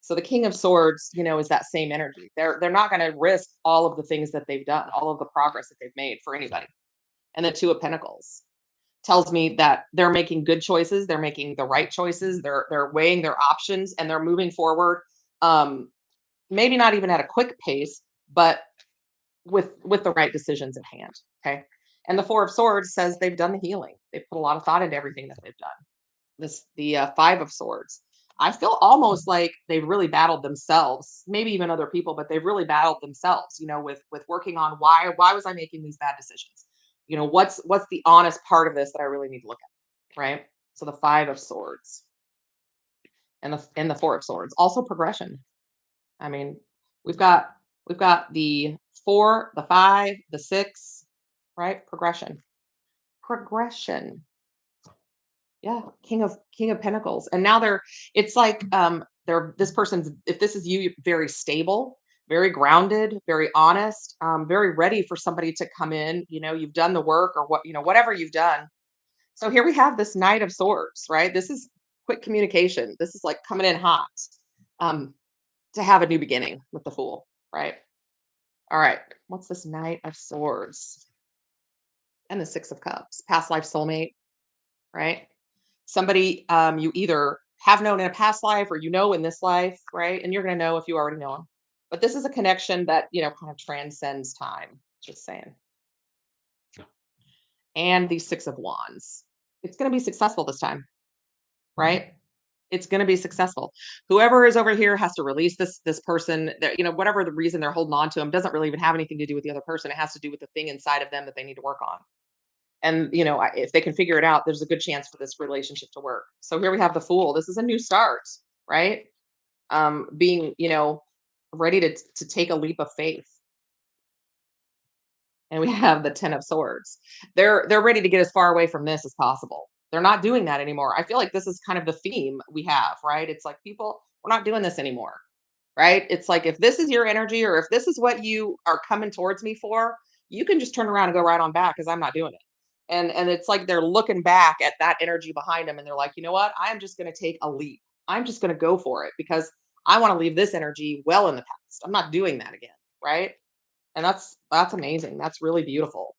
So the King of Swords, is that same energy. They're not going to risk all of the things that they've done, all of the progress that they've made for anybody. And the Two of Pentacles tells me that they're making good choices, they're making the right choices, they're weighing their options and they're moving forward. Um, Maybe not even at a quick pace, but with the right decisions at hand. Okay. And the Four of Swords says they've done the healing. They've put a lot of thought into everything that they've done. The Five of Swords. I feel almost like they've really battled themselves, maybe even other people, but they've really battled themselves. With working on why was I making these bad decisions? What's the honest part of this that I really need to look at, right? So the Five of Swords and the Four of Swords, also progression. I mean, we've got we've got the 4, the 5, the 6, right? Progression. Progression. Yeah, King of Pentacles. And now it's like they're this person's, if this is you, very stable, very grounded, very honest, very ready for somebody to come in, you've done the work or whatever you've done. So here we have this Knight of Swords, right? This is quick communication. This is like coming in hot. Um to have a new beginning with the Fool, right? All right. What's this Knight of Swords? And the Six of Cups. Past life soulmate, right? Somebody you either have known in a past life or in this life, right? And you're going to know if you already know them. But this is a connection that, kind of transcends time. Just saying. And the Six of Wands. It's going to be successful this time, right? It's going to be successful. Whoever is over here has to release this person. That, whatever the reason they're holding on to them doesn't really even have anything to do with the other person. It has to do with the thing inside of them that they need to work on. And if they can figure it out, there's a good chance for this relationship to work. So here we have the Fool. This is a new start, right? Being ready to take a leap of faith. And we have the Ten of Swords. They're ready to get as far away from this as possible. They're not doing that anymore. I feel like this is kind of the theme we have, right? It's like, people, we're not doing this anymore, right? It's like, if this is your energy or if this is what you are coming towards me for, you can just turn around and go right on back because I'm not doing it. And it's like they're looking back at that energy behind them and they're like, you know what? I'm just going to take a leap. I'm just going to go for it because I want to leave this energy well in the past. I'm not doing that again, right? And that's amazing. That's really beautiful.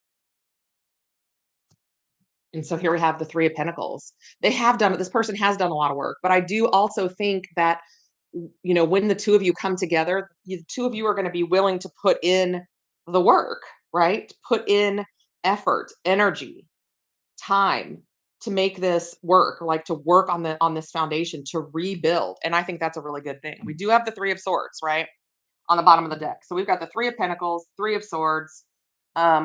And so here we have the Three of Pentacles. This person has done a lot of work, but I do also think that, when the two of you come together, the two of you are going to be willing to put in the work, right? Put in effort, energy, time to make this work, like to work on this foundation to rebuild. And I think that's a really good thing. We do have the Three of Swords, right? On the bottom of the deck. So we've got the Three of Pentacles, Three of Swords.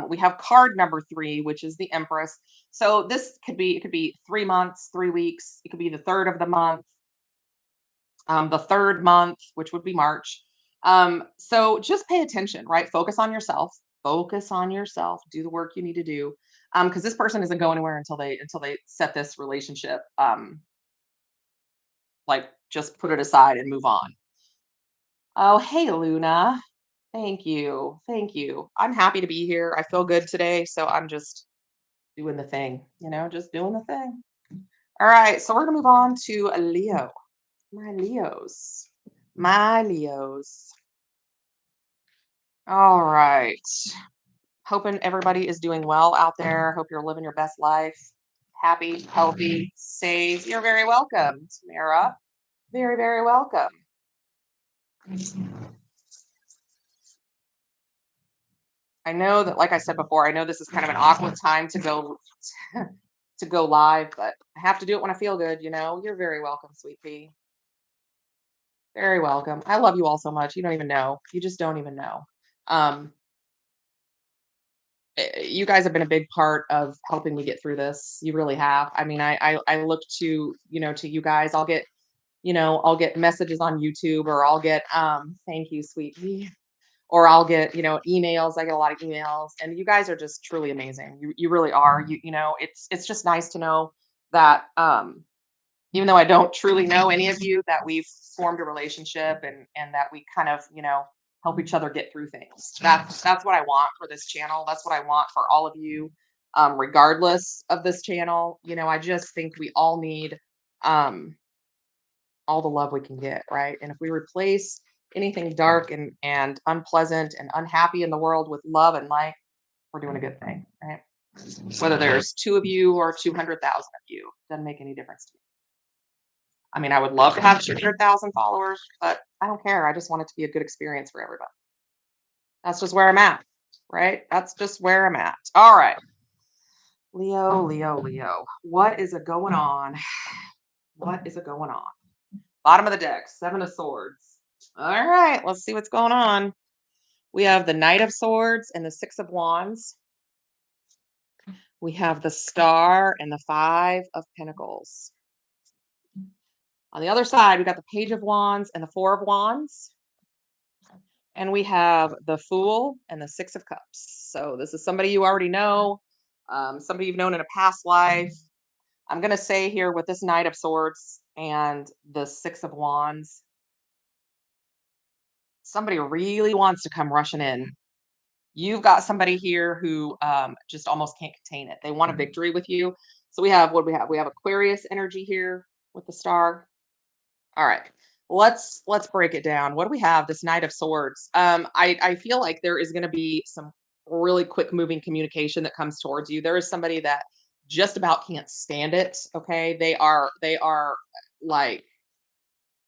We have card number 3, which is the Empress. So it could be 3 months, 3 weeks. It could be the third of the month, the third month, which would be March. So just pay attention, right? Focus on yourself. Focus on yourself. Do the work you need to do. Because this person isn't going anywhere until they set this relationship. Like, just put it aside and move on. Oh, hey, Luna. Thank you. Thank you. I'm happy to be here. I feel good today. So I'm just doing the thing, just doing the thing. All right. So we're going to move on to a Leo. My Leos. My Leos. All right. Hoping everybody is doing well out there. Hope you're living your best life. Happy, healthy, safe. You're very welcome, Tamara. Very, very welcome. I know that, like I said before, I know this is kind of an awkward time to go to go live, but I have to do it when I feel good, You're very welcome, sweet pea. Very welcome. I love you all so much. You don't even know. You just don't even know. Um, you guys have been a big part of helping me get through this. You really have. I mean, I look to, to you guys. I'll get messages on YouTube, or I'll get thank you, sweet pea, or I'll get, emails. I get a lot of emails, and you guys are just truly amazing. You really are. It's just nice to know that even though I don't truly know any of you, that we've formed a relationship and that we kind of, help each other get through things. That's what I want for this channel. That's what I want for all of you, regardless of this channel. I just think we all need um, all the love we can get, right? And if we replace anything dark and unpleasant and unhappy in the world with love and light, we're doing a good thing, right? Whether there's two of you or 200,000 of you, doesn't make any difference to me. I mean, I would love to have 200,000 followers, but I don't care. I just want it to be a good experience for everybody. That's just where I'm at, right? That's just where I'm at. All right. Leo, Leo, Leo. What is it going on? What is it going on? Bottom of the deck, Seven of Swords. All right, let's see what's going on. We have the Knight of Swords and the Six of Wands. We have the Star and the Five of Pentacles. On the other side, we got the Page of Wands and the Four of Wands. And we have the Fool and the Six of Cups. So this is somebody you already know, somebody you've known in a past life. I'm going to say here with this Knight of Swords and the Six of Wands, somebody really wants to come rushing in. You've got somebody here who just almost can't contain it. They want a victory with you. So we have what we have. We have Aquarius energy here with the Star. All right. Let's break it down. What do we have? This Knight of Swords. I feel like there is going to be some really quick moving communication that comes towards you. There is somebody that just about can't stand it. Okay. They are like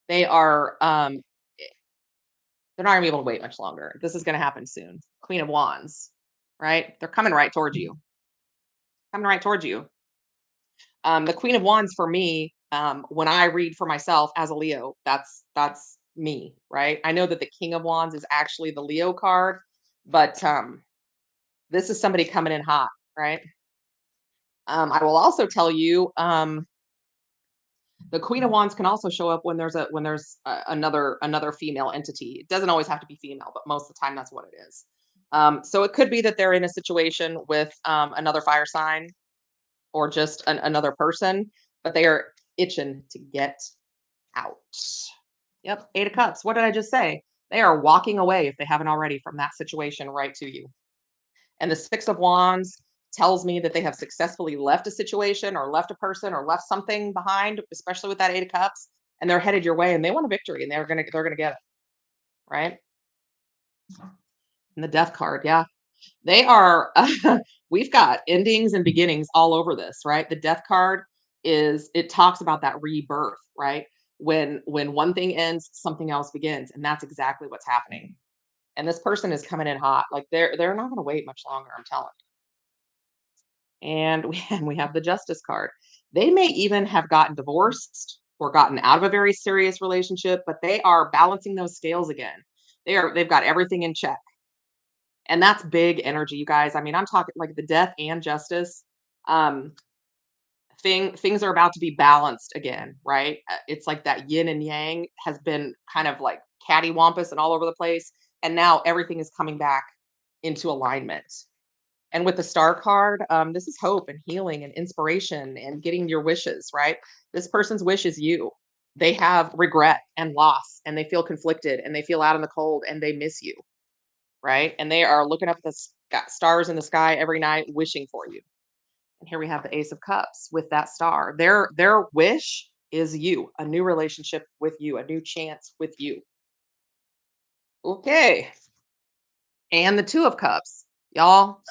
they are they're not gonna be able to wait much longer. This is gonna happen soon. Queen of Wands, right? They're coming right towards you. Coming right towards you. The Queen of Wands for me, when I read for myself as a Leo, that's me, right? I know that the King of Wands is actually the Leo card, but this is somebody coming in hot, right? I will also tell you, the Queen of Wands can also show up when another female entity. It doesn't always have to be female, but most of the time that's what it is. So it could be that they're in a situation with another fire sign or just another person, but they are itching to get out. Yep, Eight of Cups. What did I just say? They are walking away if they haven't already from that situation right to you. And the Six of Wands tells me that they have successfully left a situation or left a person or left something behind, especially with that Eight of Cups, and they're headed your way and they want a victory and they're gonna get it, right? And the Death card, yeah. They are we've got endings and beginnings all over this, right? The Death card it talks about that rebirth, right? When one thing ends, something else begins, and that's exactly what's happening. And this person is coming in hot. Like they're not going to wait much longer, I'm telling you. And we have the Justice card. They may even have gotten divorced or gotten out of a very serious relationship, but they are balancing those scales again. They've got everything in check. And that's big energy, you guys. I mean, I'm talking like the Death and Justice. Um, things are about to be balanced again, right? It's like that yin and yang has been kind of like cattywampus and all over the place, and now everything is coming back into alignment. And with the Star card, this is hope and healing and inspiration and getting your wishes, right? This person's wish is you. They have regret and loss, and they feel conflicted, and they feel out in the cold, and they miss you, right? And they are looking up at the stars in the sky every night, wishing for you. And here we have the Ace of Cups with that star. Their wish is you, a new relationship with you, a new chance with you. Okay. And the Two of Cups, y'all.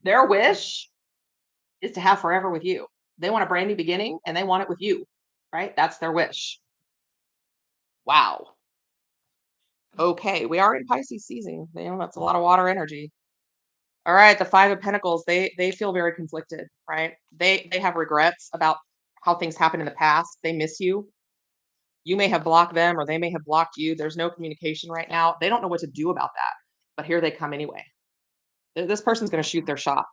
Their wish is to have forever with you. They want a brand new beginning and they want it with you, right? That's their wish. Wow. Okay, we are in Pisces season. That's a lot of water energy. All right, the Five of Pentacles, they feel very conflicted, right? They have regrets about how things happened in the past. They miss you. You may have blocked them or they may have blocked you. There's no communication right now. They don't know what to do about that. But here they come anyway. This person's going to shoot their shot.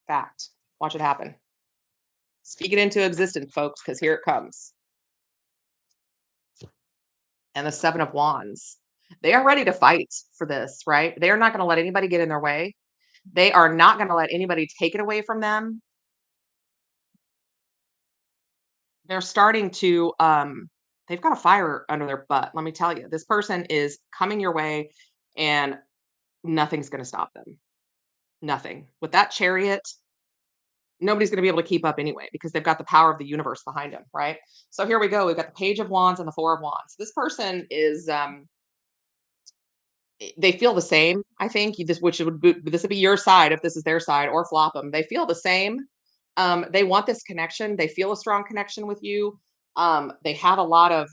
Fact. Watch it happen. Speak it into existence, folks, because here it comes. And the Seven of Wands. They are ready to fight for this, right? They are not going to let anybody get in their way. They are not going to let anybody take it away from them. they're starting to, they've got a fire under their butt. Let me tell you, this person is coming your way and nothing's going to stop them. Nothing. With that chariot, nobody's going to be able to keep up anyway because they've got the power of the universe behind them, right? So here we go. We've got the Page of Wands and the Four of Wands. This person is they feel the same, I think. Which would be, this would be your side if this is their side, or flop them. They feel the same. They want this connection. They feel a strong connection with you. They have a lot of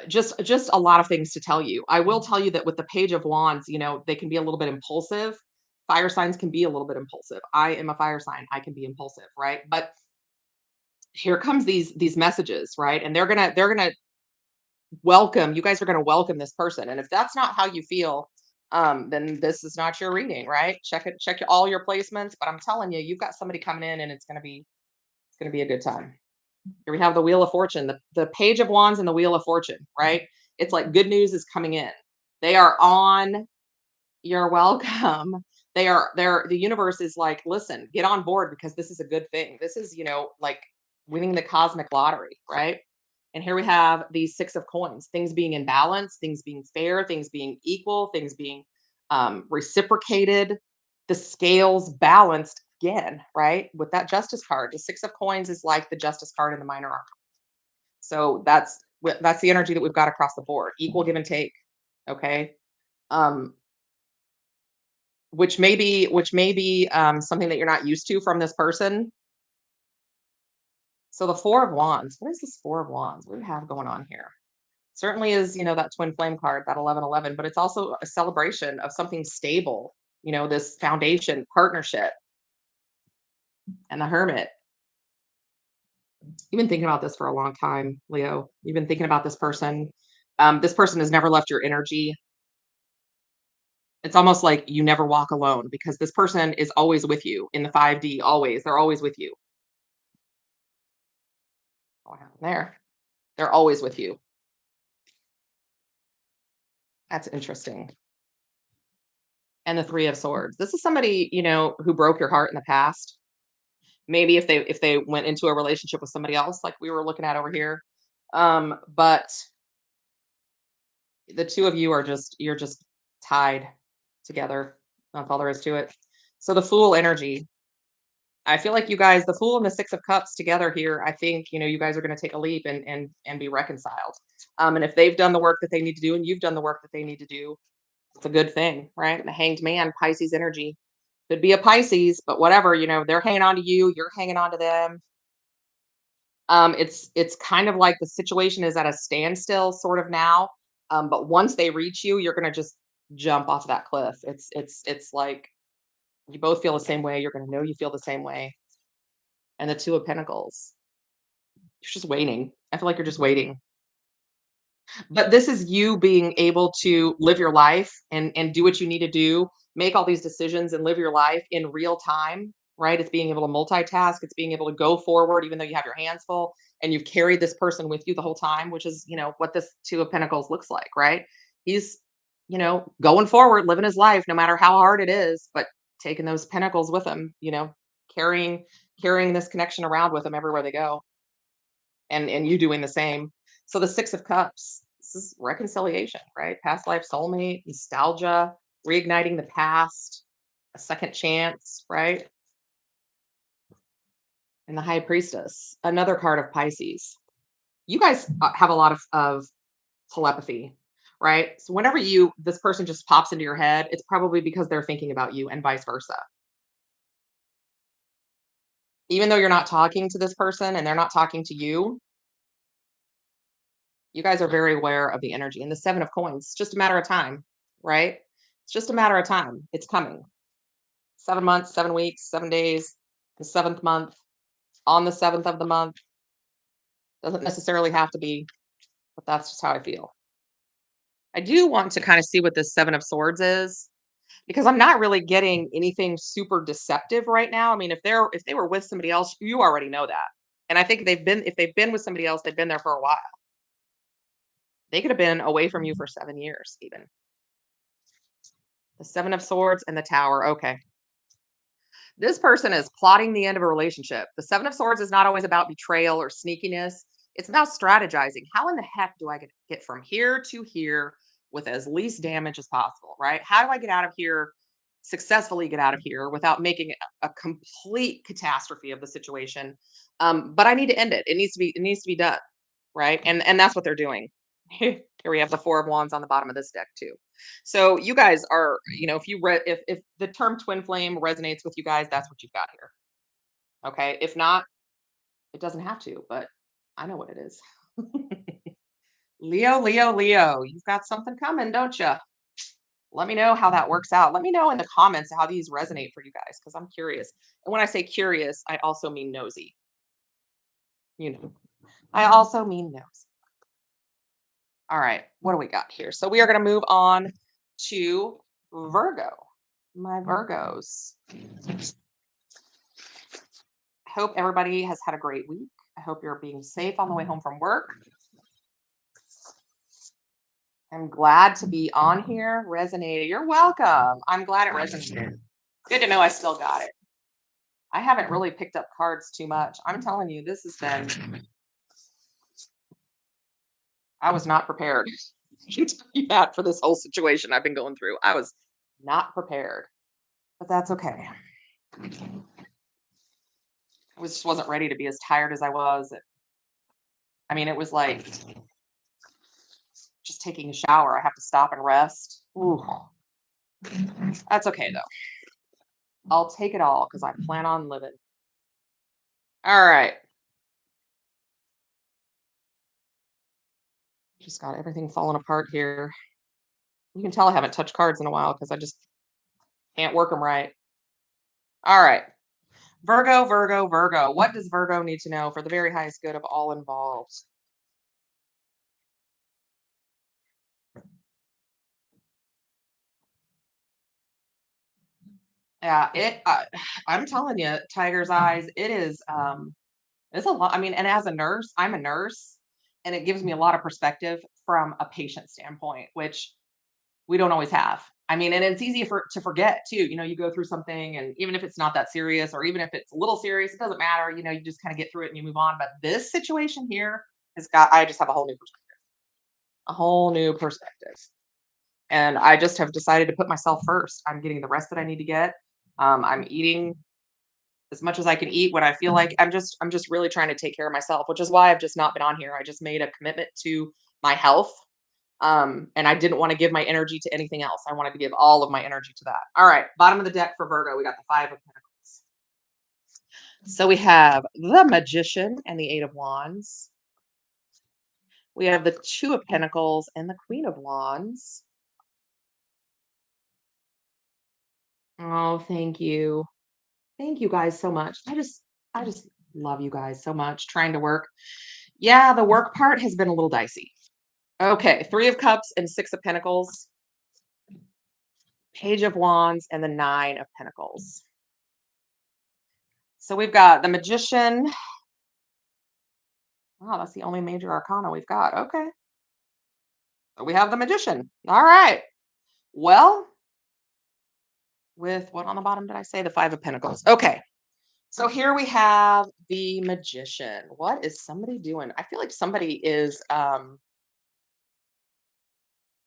just a lot of things to tell you. I will tell you that with the Page of Wands, they can be a little bit impulsive. Fire signs can be a little bit impulsive. I am a fire sign. I can be impulsive, right? But here comes these messages, right? And they're gonna welcome. You guys are gonna welcome this person. And if that's not how you feel, then this is not your reading, right? Check it, check all your placements. But I'm telling you, you've got somebody coming in, and it's gonna be a good time. Here we have the Wheel of Fortune, the Page of Wands and the Wheel of Fortune, right? It's like good news is coming in. They are on. You're welcome. The universe is like, listen, get on board because this is a good thing. This is, like winning the cosmic lottery, right? And here we have the Six of Coins, things being in balance, things being fair, things being equal, things being reciprocated, the scales balanced again, right? With that Justice card, the Six of Coins is like the Justice card in the minor arcana. So that's the energy that we've got across the board, equal give and take. Okay. Um, which may be something that you're not used to from this person. So the Four of Wands, what is this Four of Wands? What do we have going on here? Certainly is, that twin flame card, that 1111, but it's also a celebration of something stable, this foundation, partnership, and the Hermit. You've been thinking about this for a long time, Leo. You've been thinking about this person. This person has never left your energy. It's almost like you never walk alone because this person is always with you in the 5D, always. They're always with you. What happened there? They're always with you. That's interesting. And the Three of Swords. This is somebody, who broke your heart in the past. Maybe if they went into a relationship with somebody else, like we were looking at over here. But the two of you you're just tied together. That's all there is to it. So the Fool energy. I feel like you guys, the Fool and the Six of Cups together here, I think, you guys are going to take a leap and be reconciled. And if they've done the work that they need to do and you've done the work that they need to do, it's a good thing, right? And the Hanged Man, Pisces energy. Could be a Pisces, but whatever, they're hanging on to you, you're hanging on to them. It's kind of like the situation is at a standstill sort of now. But once they reach you, you're gonna just jump off that cliff. It's like you both feel the same way. You're gonna know you feel the same way. And the Two of Pentacles. You're just waiting. I feel like you're just waiting. But this is you being able to live your life and do what you need to do, make all these decisions and live your life in real time, right? It's being able to multitask, it's being able to go forward even though you have your hands full and you've carried this person with you the whole time, which is, what this Two of Pentacles looks like, right? He's, going forward, living his life no matter how hard it is, but taking those pentacles with him, carrying carrying this connection around with them everywhere they go and you doing the same. So the Six of Cups, this is reconciliation, right? Past life soulmate, nostalgia, reigniting the past, a second chance, right? And the High Priestess, another card of Pisces. You guys have a lot of telepathy, right? So whenever this person just pops into your head, it's probably because they're thinking about you and vice versa. Even though you're not talking to this person and they're not talking to you, you guys are very aware of the energy. And the Seven of Coins, it's just a matter of time, right? It's just a matter of time. It's coming. 7 months, 7 weeks, 7 days, the seventh month, on the seventh of the month. Doesn't necessarily have to be, but that's just how I feel. I do want to kind of see what this Seven of Swords is because I'm not really getting anything super deceptive right now. I mean, if they were with somebody else, you already know that. And I think if they've been with somebody else, they've been there for a while. They could have been away from you for 7 years, even. The Seven of Swords and the Tower. Okay. This person is plotting the end of a relationship. The Seven of Swords is not always about betrayal or sneakiness. It's about strategizing. How in the heck do I get from here to here with as least damage as possible, right? How do I get out of here, successfully get out of here without making it a complete catastrophe of the situation? But I need to end it. It needs to be done, right? And that's what they're doing. Here we have the Four of Wands on the bottom of this deck too. So you guys are, if if the term twin flame resonates with you guys, that's what you've got here. Okay. If not, it doesn't have to, but I know what it is. Leo, Leo, Leo, you've got something coming, don't you? Let me know how that works out. Let me know in the comments how these resonate for you guys because I'm curious. And when I say curious, I also mean nosy. You know, I also mean nosy. All right, what do we got here? So we are going to move on to Virgo. My Virgos. I hope everybody has had a great week. I hope you're being safe on the way home from work. I'm glad to be on here. Resonated. You're welcome. I'm glad it resonated. Good to know I still got it. I haven't really picked up cards too much. I'm telling you, this has been, I was not prepared. I can tell you that for this whole situation I've been going through. I was not prepared, but that's okay. I just wasn't ready to be as tired as I was. I mean, it was like just taking a shower. I have to stop and rest. Ooh. That's okay though. I'll take it all because I plan on living. All right. Just got everything falling apart here. You can tell I haven't touched cards in a while because I just can't work them right. All right. Virgo, Virgo, Virgo. What does Virgo need to know for the very highest good of all involved? Yeah, I'm telling you, Tiger's eyes, it's a lot. I mean, and as a nurse, I'm a nurse, and it gives me a lot of perspective from a patient standpoint, which we don't always have. I mean, and it's easy to forget too. You go through something, and even if it's not that serious, or even if it's a little serious, it doesn't matter. You just kind of get through it and you move on. But this situation here I just have a whole new perspective. And I just have decided to put myself first. I'm getting the rest that I need to get. I'm eating as much as I can eat when I feel like I'm just really trying to take care of myself, which is why I've just not been on here. I just made a commitment to my health. And I didn't want to give my energy to anything else. I wanted to give all of my energy to that. All right, bottom of the deck for Virgo, we got the Five of Pentacles. So we have the Magician and the Eight of Wands. We have the Two of Pentacles and the Queen of Wands. Oh, thank you. Thank you guys so much. I just love you guys so much trying to work. Yeah, the work part has been a little dicey. Okay, Three of Cups and Six of Pentacles, Page of Wands, and the Nine of Pentacles. So we've got the Magician. Wow, that's the only major arcana we've got. Okay. So we have the Magician. All right. Well, with what on the bottom did I say? The Five of Pentacles. Okay. So here we have the Magician. What is somebody doing? I feel like somebody is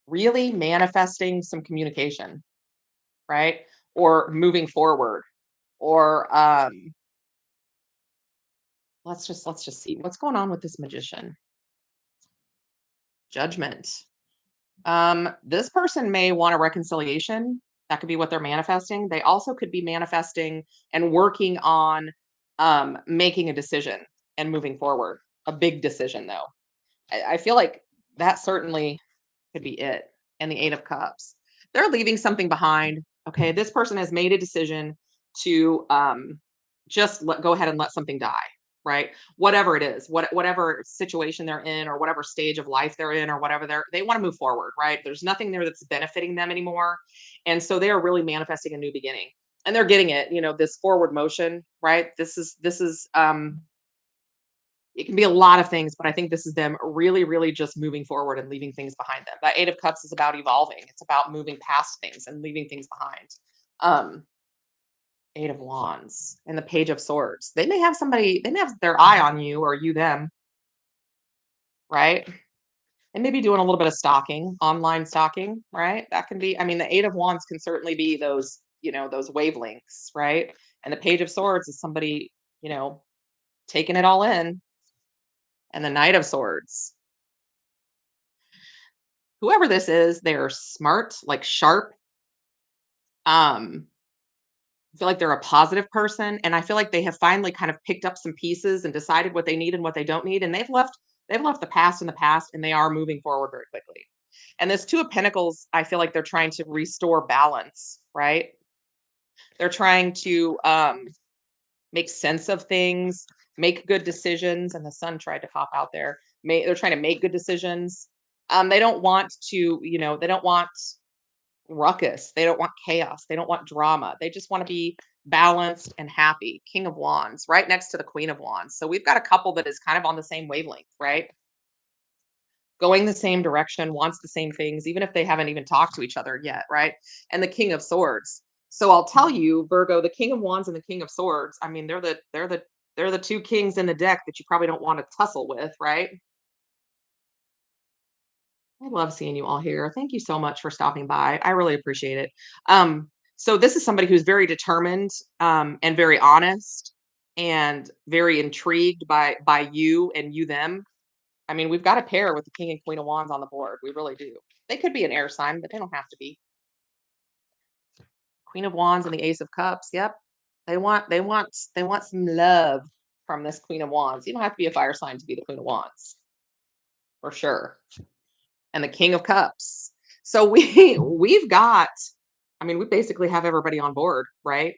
really manifesting some communication, right? Or moving forward. Or let's just see what's going on with this Magician. Judgment. This person may want a reconciliation. That could be what they're manifesting. They also could be manifesting and working on making a decision and moving forward. A big decision, though. I feel like that certainly could be it. And the Eight of Cups. They're leaving something behind. Okay. This person has made a decision to just go ahead and let something die. Right. Whatever it is, whatever situation they're in or whatever stage of life they're in or whatever they want to move forward. Right. There's nothing there that's benefiting them anymore. And so they are really manifesting a new beginning and they're getting it, this forward motion. Right. This is it can be a lot of things, but I think this is them really, really just moving forward and leaving things behind them. That Eight of Cups is about evolving. It's about moving past things and leaving things behind. Um, Eight of Wands and the Page of Swords. They may have their eye on you or you them, right? And maybe doing a little bit of stalking, online stalking, right? That can be, I mean, the Eight of Wands can certainly be those, those wavelengths, right? And the Page of Swords is somebody, you know, taking it all in. And the Knight of Swords. Whoever this is, they're smart, like sharp. I feel like they're a positive person, and I feel like they have finally kind of picked up some pieces and decided what they need and what they don't need, and they've left the past in the past, and they are moving forward very quickly. And this Two of Pentacles, I feel like they're trying to restore balance, right? They're trying to make sense of things, make good decisions, and the sun tried to pop out there. They're trying to make good decisions. They don't want to, they don't want ruckus. They don't want chaos. They don't want drama. They just want to be balanced and happy. King of Wands, right next to the Queen of Wands. So we've got a couple that is kind of on the same wavelength, right? Going the same direction, wants the same things, even if they haven't even talked to each other yet, right? And the King of Swords. So I'll tell you, Virgo, the King of Wands and the King of Swords. I mean, they're the two kings in the deck that you probably don't want to tussle with, right? I love seeing you all here. Thank you so much for stopping by. I really appreciate it. So this is somebody who's very determined, and very honest and very intrigued by you and you them. I mean, we've got a pair with the King and Queen of Wands on the board. We really do. They could be an air sign, but they don't have to be. Queen of Wands and the Ace of Cups. Yep. They want some love from this Queen of Wands. You don't have to be a fire sign to be the Queen of Wands, for sure. And the King of Cups. So we've got, I mean, we basically have everybody on board, right?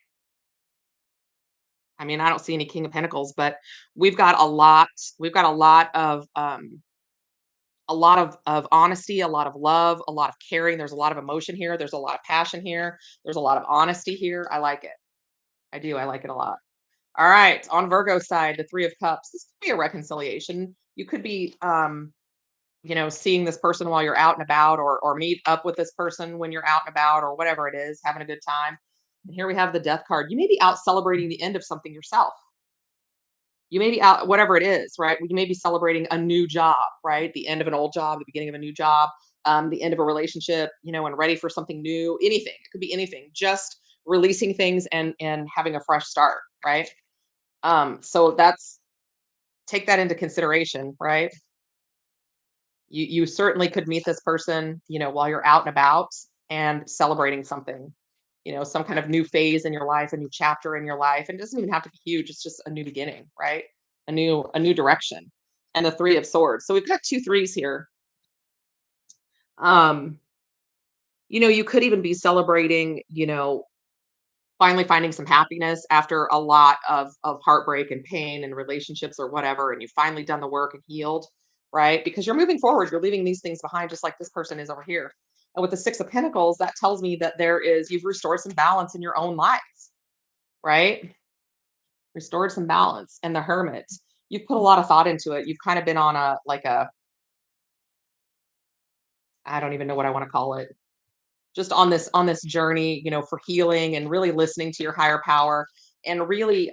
I mean, I don't see any King of Pentacles, but we've got a lot, we've got a lot of honesty, a lot of love, a lot of caring. There's a lot of emotion here. There's a lot of passion here. There's a lot of honesty here. I like it. I do. I like it a lot. All right. On Virgo side, the Three of Cups. This could be a reconciliation. You could be seeing this person while you're out and about, or meet up with this person when you're out and about, or whatever it is, having a good time. And here we have the Death card. You may be out celebrating the end of something yourself. You may be out, whatever it is, right? You may be celebrating a new job, right? The end of an old job, the beginning of a new job, the end of a relationship, and ready for something new. Anything. It could be anything. Just releasing things and having a fresh start, right? So that's, take that into consideration, right? You certainly could meet this person, while you're out and about and celebrating something, some kind of new phase in your life, a new chapter in your life. And it doesn't even have to be huge. It's just a new beginning, right? A new direction. And the Three of Swords. So we've got two threes here. Um, you could even be celebrating, finally finding some happiness after a lot of heartbreak and pain and relationships or whatever, and you've finally done the work and healed, right? Because you're moving forward, you're leaving these things behind, just like this person is over here. And with the Six of Pentacles, that tells me that you've restored some balance in your own life, right? Restored some balance. And the Hermit, you've put a lot of thought into it. You've kind of been on I don't even know what I want to call it, just on this journey, for healing and really listening to your higher power, and really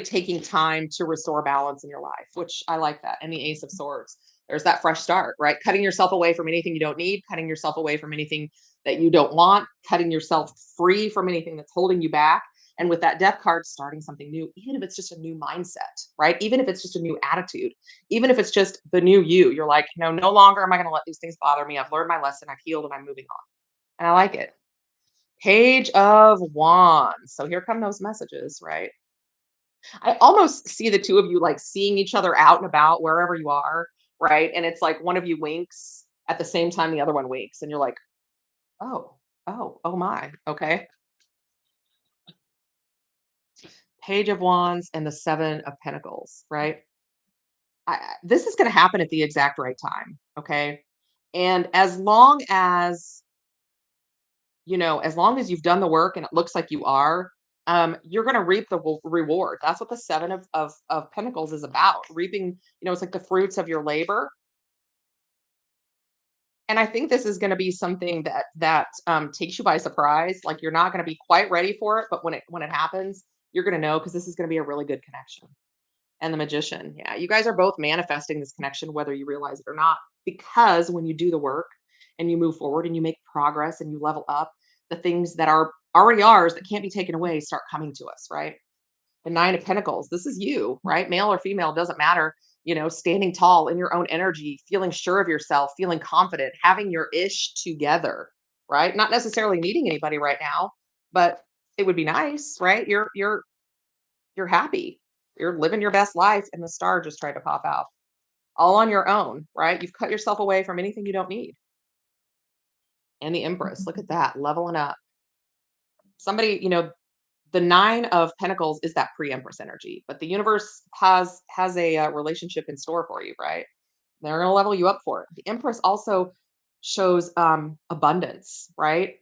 taking time to restore balance in your life, which I like that. And the Ace of Swords, there's that fresh start, right? Cutting yourself away from anything you don't need, cutting yourself away from anything that you don't want, cutting yourself free from anything that's holding you back. And with that Death card, starting something new, even if it's just a new mindset, right? Even if it's just a new attitude, even if it's just the new you, you're like, no longer am I going to let these things bother me. I've learned my lesson. I've healed, and I'm moving on. And I like it. Page of Wands. So here come those messages, right? I almost see the two of you like seeing each other out and about wherever you are, right? And it's like one of you winks at the same time the other one winks, and you're like, oh, oh my, okay. Page of Wands and the Seven of Pentacles, right? This is going to happen at the exact right time, okay? And as long as you've done the work and it looks like you are, you're going to reap the reward. That's what the Seven of Pentacles is about. Reaping, it's like the fruits of your labor. And I think this is gonna be something that takes you by surprise, like, you're not gonna be quite ready for it, but when it happens, you're gonna know because this is gonna be a really good connection. And the Magician, yeah, you guys are both manifesting this connection whether you realize it or not, because when you do the work and you move forward and you make progress and you level up, the things that are already ours that can't be taken away start coming to us, right? The 9 of Pentacles, this is you, right? Male or female, doesn't matter, standing tall in your own energy, feeling sure of yourself, feeling confident, having your ish together, right? Not necessarily needing anybody right now, but it would be nice, right? You're happy. You're living your best life and the star just tried to pop out. All on your own, right? You've cut yourself away from anything you don't need. And the Empress, look at that, leveling up. Somebody, the 9 of Pentacles is that pre-Empress energy, but the universe has a relationship in store for you, right? They're going to level you up for it. The Empress also shows abundance, right?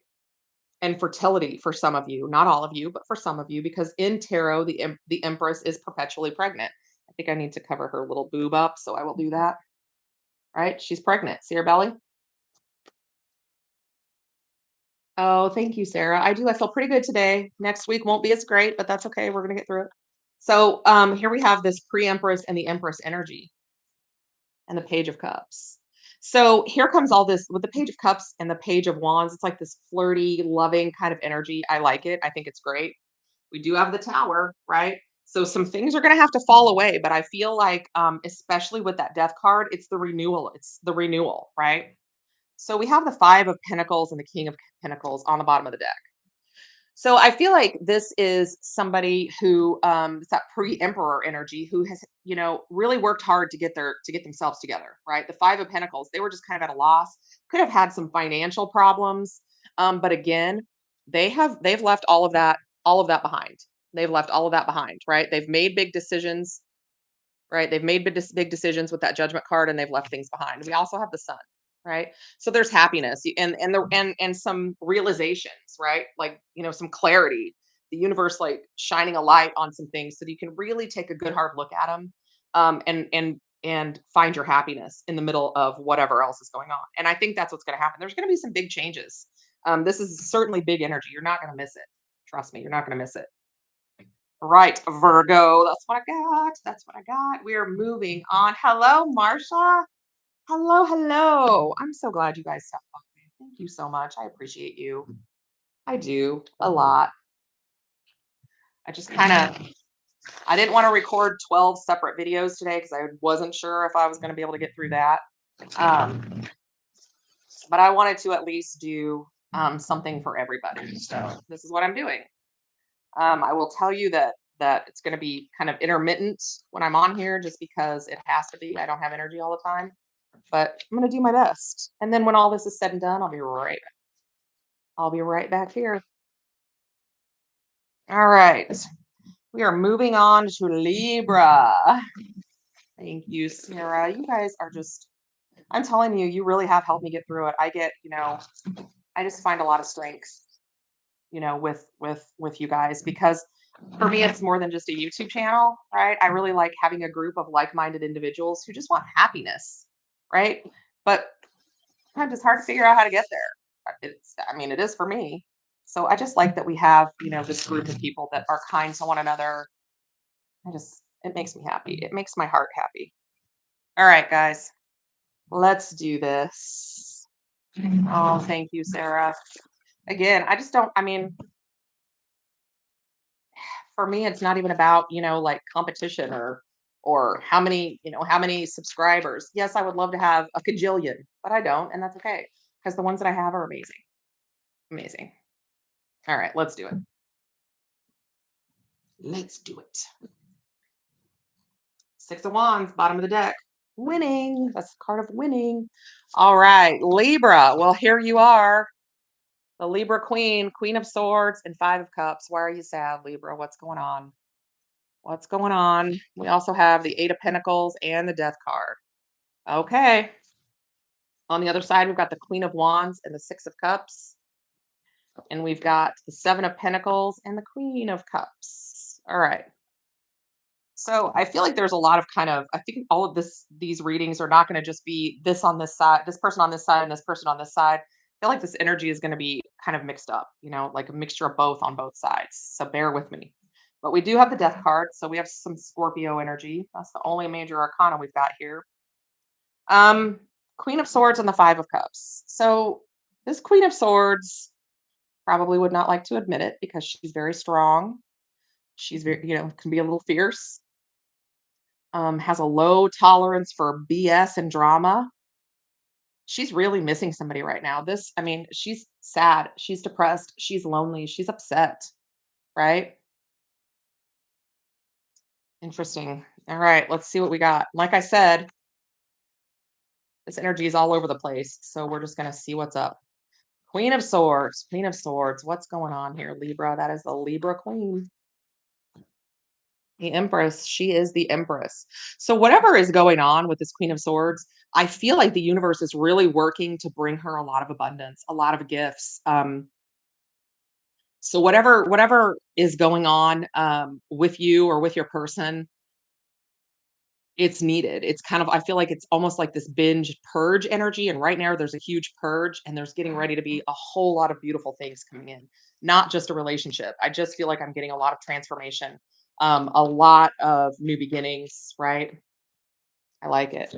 And fertility for some of you, not all of you, but for some of you, because in tarot, the Empress is perpetually pregnant. I think I need to cover her little boob up, so I will do that. Right? She's pregnant. See her belly? Oh, thank you, Sarah. I do. I feel pretty good today. Next week won't be as great, but that's okay. We're gonna get through it. So here we have this pre-Empress and the Empress energy and the Page of Cups. So here comes all this with the Page of Cups and the Page of Wands. It's like this flirty, loving kind of energy. I like it. I think it's great. We do have the Tower, right? So some things are going to have to fall away, but I feel like, especially with that Death card, it's the renewal. It's the renewal, right? So we have the Five of Pentacles and the King of Pentacles on the bottom of the deck. So I feel like this is somebody who it's that pre-emperor energy who has, really worked hard to get themselves together, right? The Five of Pentacles, they were just kind of at a loss, could have had some financial problems. But again, they've left all of that behind. They've left all of that behind, right? They've made big decisions, right? They've made big decisions with that Judgment card and they've left things behind. We also have the Sun, right? So there's happiness and some realizations, right? Like, some clarity, the universe like shining a light on some things so that you can really take a good hard look at them, and find your happiness in the middle of whatever else is going on. And I think that's what's going to happen. There's going to be some big changes. This is certainly big energy. You're not going to miss it. Trust me, you're not going to miss it. Right, Virgo. That's what I got. That's what I got. We are moving on. Hello, Marsha. Hello, hello. I'm so glad you guys stopped by. Thank you so much. I appreciate you. I do a lot. I just kind of I didn't want to record 12 separate videos today because I wasn't sure if I was going to be able to get through that. Um, but I wanted to at least do something for everybody. So this is what I'm doing. I will tell you that it's going to be kind of intermittent when I'm on here, just because it has to be. I don't have energy all the time, but I'm going to do my best. And then when all this is said and done, I'll be right back here. All right, we are moving on to Libra. Thank you, Sarah. You guys are just. I'm telling you, you really have helped me get through it. I just find a lot of strength, with you guys, because for me it's more than just a YouTube channel, right? I really like having a group of like-minded individuals who just want happiness, right? But sometimes it's hard to figure out how to get there. It is for me. So I just like that we have, this group of people that are kind to one another. It makes me happy. It makes my heart happy. All right, guys, let's do this. Oh, thank you, Sarah. Again, I just don't, for me, it's not even about, like competition or how many subscribers. Yes, I would love to have a cajillion, but I don't, and that's okay because the ones that I have are amazing. Amazing. All right, let's do it. Let's do it. Six of Wands, bottom of the deck. Winning. That's the card of winning. All right, Libra. Well, here you are. The Libra Queen, Queen of Swords, and Five of Cups. Why are you sad, Libra? What's going on? What's going on? We also have the Eight of Pentacles and the Death card. Okay. On the other side, we've got the Queen of Wands and the Six of Cups. And we've got the Seven of Pentacles and the Queen of Cups. All right. So I feel like there's a lot of kind of, I think all of these readings are not going to just be this on this side, this person on this side, and this person on this side. I feel like this energy is going to be kind of mixed up, like a mixture of both on both sides. So bear with me. But we do have the death card. So we have some Scorpio energy. That's the only major arcana we've got here. Um, Queen of Swords and the Five of Cups. So this Queen of Swords probably would not like to admit it because she's very strong. She's very, can be a little fierce, has a low tolerance for BS and drama. She's really missing somebody right now. I mean, she's sad, she's depressed, she's lonely, she's upset, right? Interesting. All right, let's see what we got. Like I said, this energy is all over the place. So we're just going to see what's up. Queen of Swords, Queen of Swords. What's going on here, Libra? That is the Libra Queen. The Empress, she is the Empress. So whatever is going on with this Queen of Swords, I feel like the universe is really working to bring her a lot of abundance, a lot of gifts. So whatever is going on with you or with your person, it's needed. It's kind of, I feel like it's almost like this binge purge energy. And right now there's a huge purge and there's getting ready to be a whole lot of beautiful things coming in, not just a relationship. I just feel like I'm getting a lot of transformation, a lot of new beginnings, right? I like it.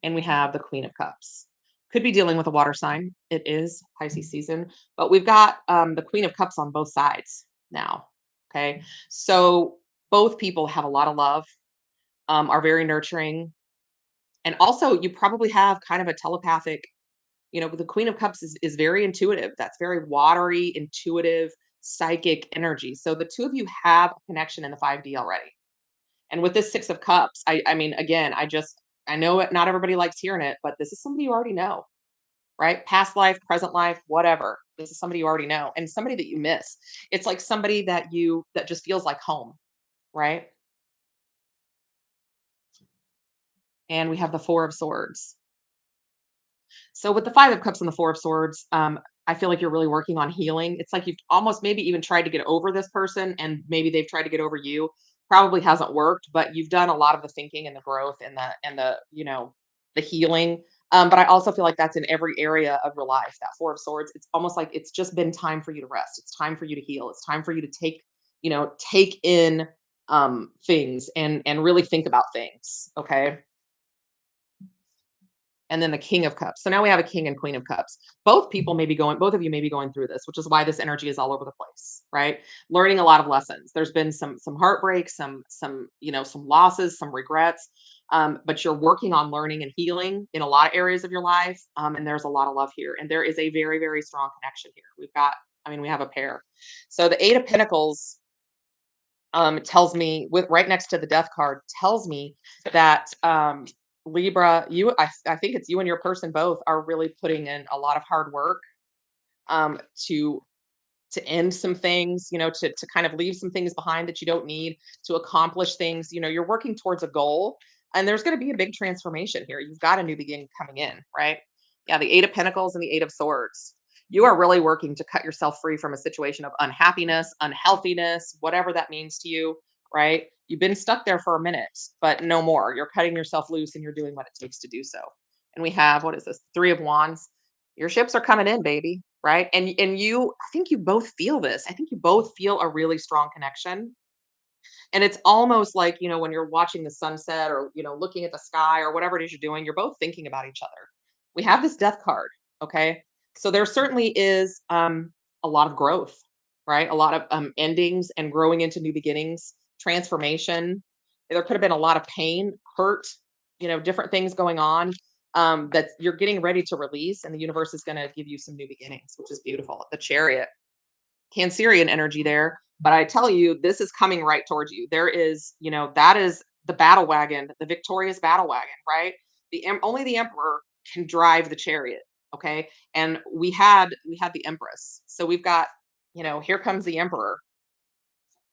And we have the Queen of Cups. Could be dealing with a water sign. It is Pisces season, but we've got the Queen of Cups on both sides now. Okay. So both people have a lot of love, are very nurturing. And also, you probably have kind of a telepathic, the Queen of Cups is very intuitive. That's very watery, intuitive, psychic energy. So the two of you have a connection in the 5D already. And with this Six of Cups, I mean, again, I know it, not everybody likes hearing it, but this is somebody you already know, right? Past life, present life, whatever. This is somebody you already know and somebody that you miss. It's like somebody that just feels like home, right? And we have the Four of Swords. So with the Five of Cups and the Four of Swords, I feel like you're really working on healing. It's like you've almost maybe even tried to get over this person and maybe they've tried to get over you. Probably hasn't worked, but you've done a lot of the thinking and the growth and the healing. But I also feel like that's in every area of your life. That Four of Swords, it's almost like it's just been time for you to rest. It's time for you to heal. It's time for you to take in things and really think about things. Okay. And then the King of Cups. So now we have a King and Queen of Cups. Both of you may be going through this, which is why this energy is all over the place, right? Learning a lot of lessons. There's been some heartbreak, some losses, some regrets. But you're working on learning and healing in a lot of areas of your life. And there's a lot of love here. And there is a very, very strong connection here. We have a pair. So the Eight of Pentacles tells me, with right next to the Death card, tells me that Libra, I think it's you and your person both are really putting in a lot of hard work um, to to end some things, to kind of leave some things behind that you don't need, to accomplish things. You're working towards a goal, and there's going to be a big transformation here. You've got a new beginning coming in, right? Yeah, the Eight of Pentacles and the Eight of Swords. You are really working to cut yourself free from a situation of unhappiness, unhealthiness, whatever that means to you, right? You've been stuck there for a minute, but no more. You're cutting yourself loose and you're doing what it takes to do so. And we have, what is this? Three of Wands. Your ships are coming in, baby, right? And I think you both feel this. I think you both feel a really strong connection. And it's almost like, when you're watching the sunset or, looking at the sky or whatever it is you're doing, you're both thinking about each other. We have this Death card, okay? So there certainly is a lot of growth, right? A lot of endings and growing into new beginnings, transformation. There could have been a lot of pain, hurt, different things going on that you're getting ready to release, and the universe is going to give you some new beginnings, which is beautiful. The Chariot, Cancerian energy there, but I tell you, this is coming right towards you. There is, that is the battle wagon, the victorious battle wagon, right? Only the Emperor can drive the chariot, okay? And we had the Empress, so we've got, here comes the Emperor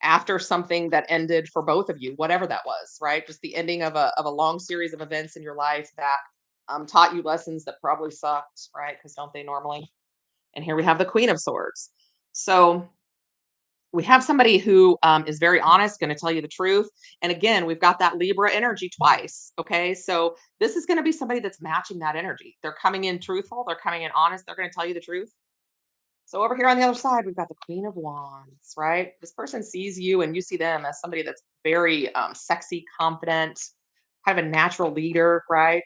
after something that ended for both of you, whatever that was, right? Just the ending of a long series of events in your life that taught you lessons that probably sucked, right? Because don't they normally? And here we have the Queen of Swords. So We have somebody who is very honest, going to tell you the truth. And again, we've got that Libra energy twice. Okay. So this is going to be somebody that's matching that energy. They're coming in truthful. They're coming in honest. They're going to tell you the truth. So over here on the other side, we've got the Queen of Wands, right? This person sees you and you see them as somebody that's very sexy, confident, kind of a natural leader, right?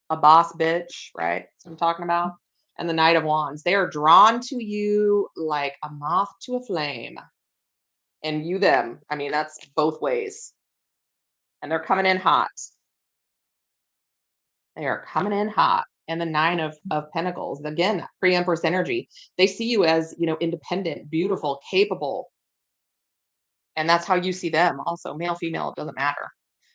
A boss bitch, right? That's what I'm talking about. And the Knight of Wands, they are drawn to you like a moth to a flame. And you them. I mean, that's both ways. And they're coming in hot. They are coming in hot. And the Nine of Pentacles, again, that pre-Empress energy. They see you as, independent, beautiful, capable. And that's how you see them. Also, male, female, it doesn't matter.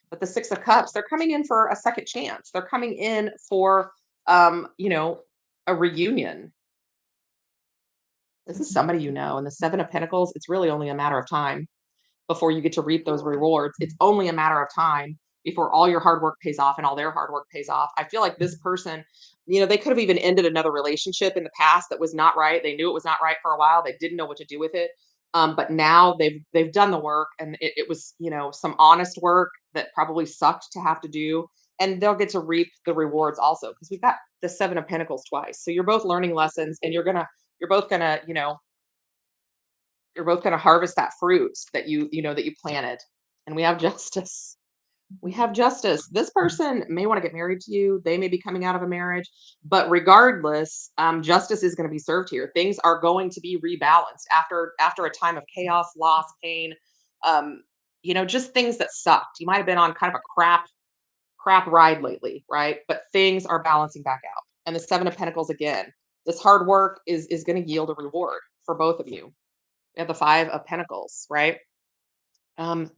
But the Six of Cups, they're coming in for a second chance. They're coming in for a reunion. This is somebody you know. And the Seven of Pentacles, it's really only a matter of time before you get to reap those rewards. It's only a matter of time before all your hard work pays off and all their hard work pays off. I feel like this person, they could have even ended another relationship in the past that was not right. They knew it was not right for a while. They didn't know what to do with it. But now they've done the work, and it was, some honest work that probably sucked to have to do. And they'll get to reap the rewards also, because we've got the Seven of Pentacles twice. So you're both learning lessons, and you're both gonna, you're both going to harvest that fruit that that you planted. And we have justice. We have justice. This person may want to get married to you. They may be coming out of a marriage, but regardless, justice is going to be served here. Things are going to be rebalanced after a time of chaos, loss, pain. Just things that sucked. You might have been on kind of a crap ride lately, right? But things are balancing back out. And the Seven of Pentacles again. This hard work is going to yield a reward for both of you. We have the Five of Pentacles, right? Um,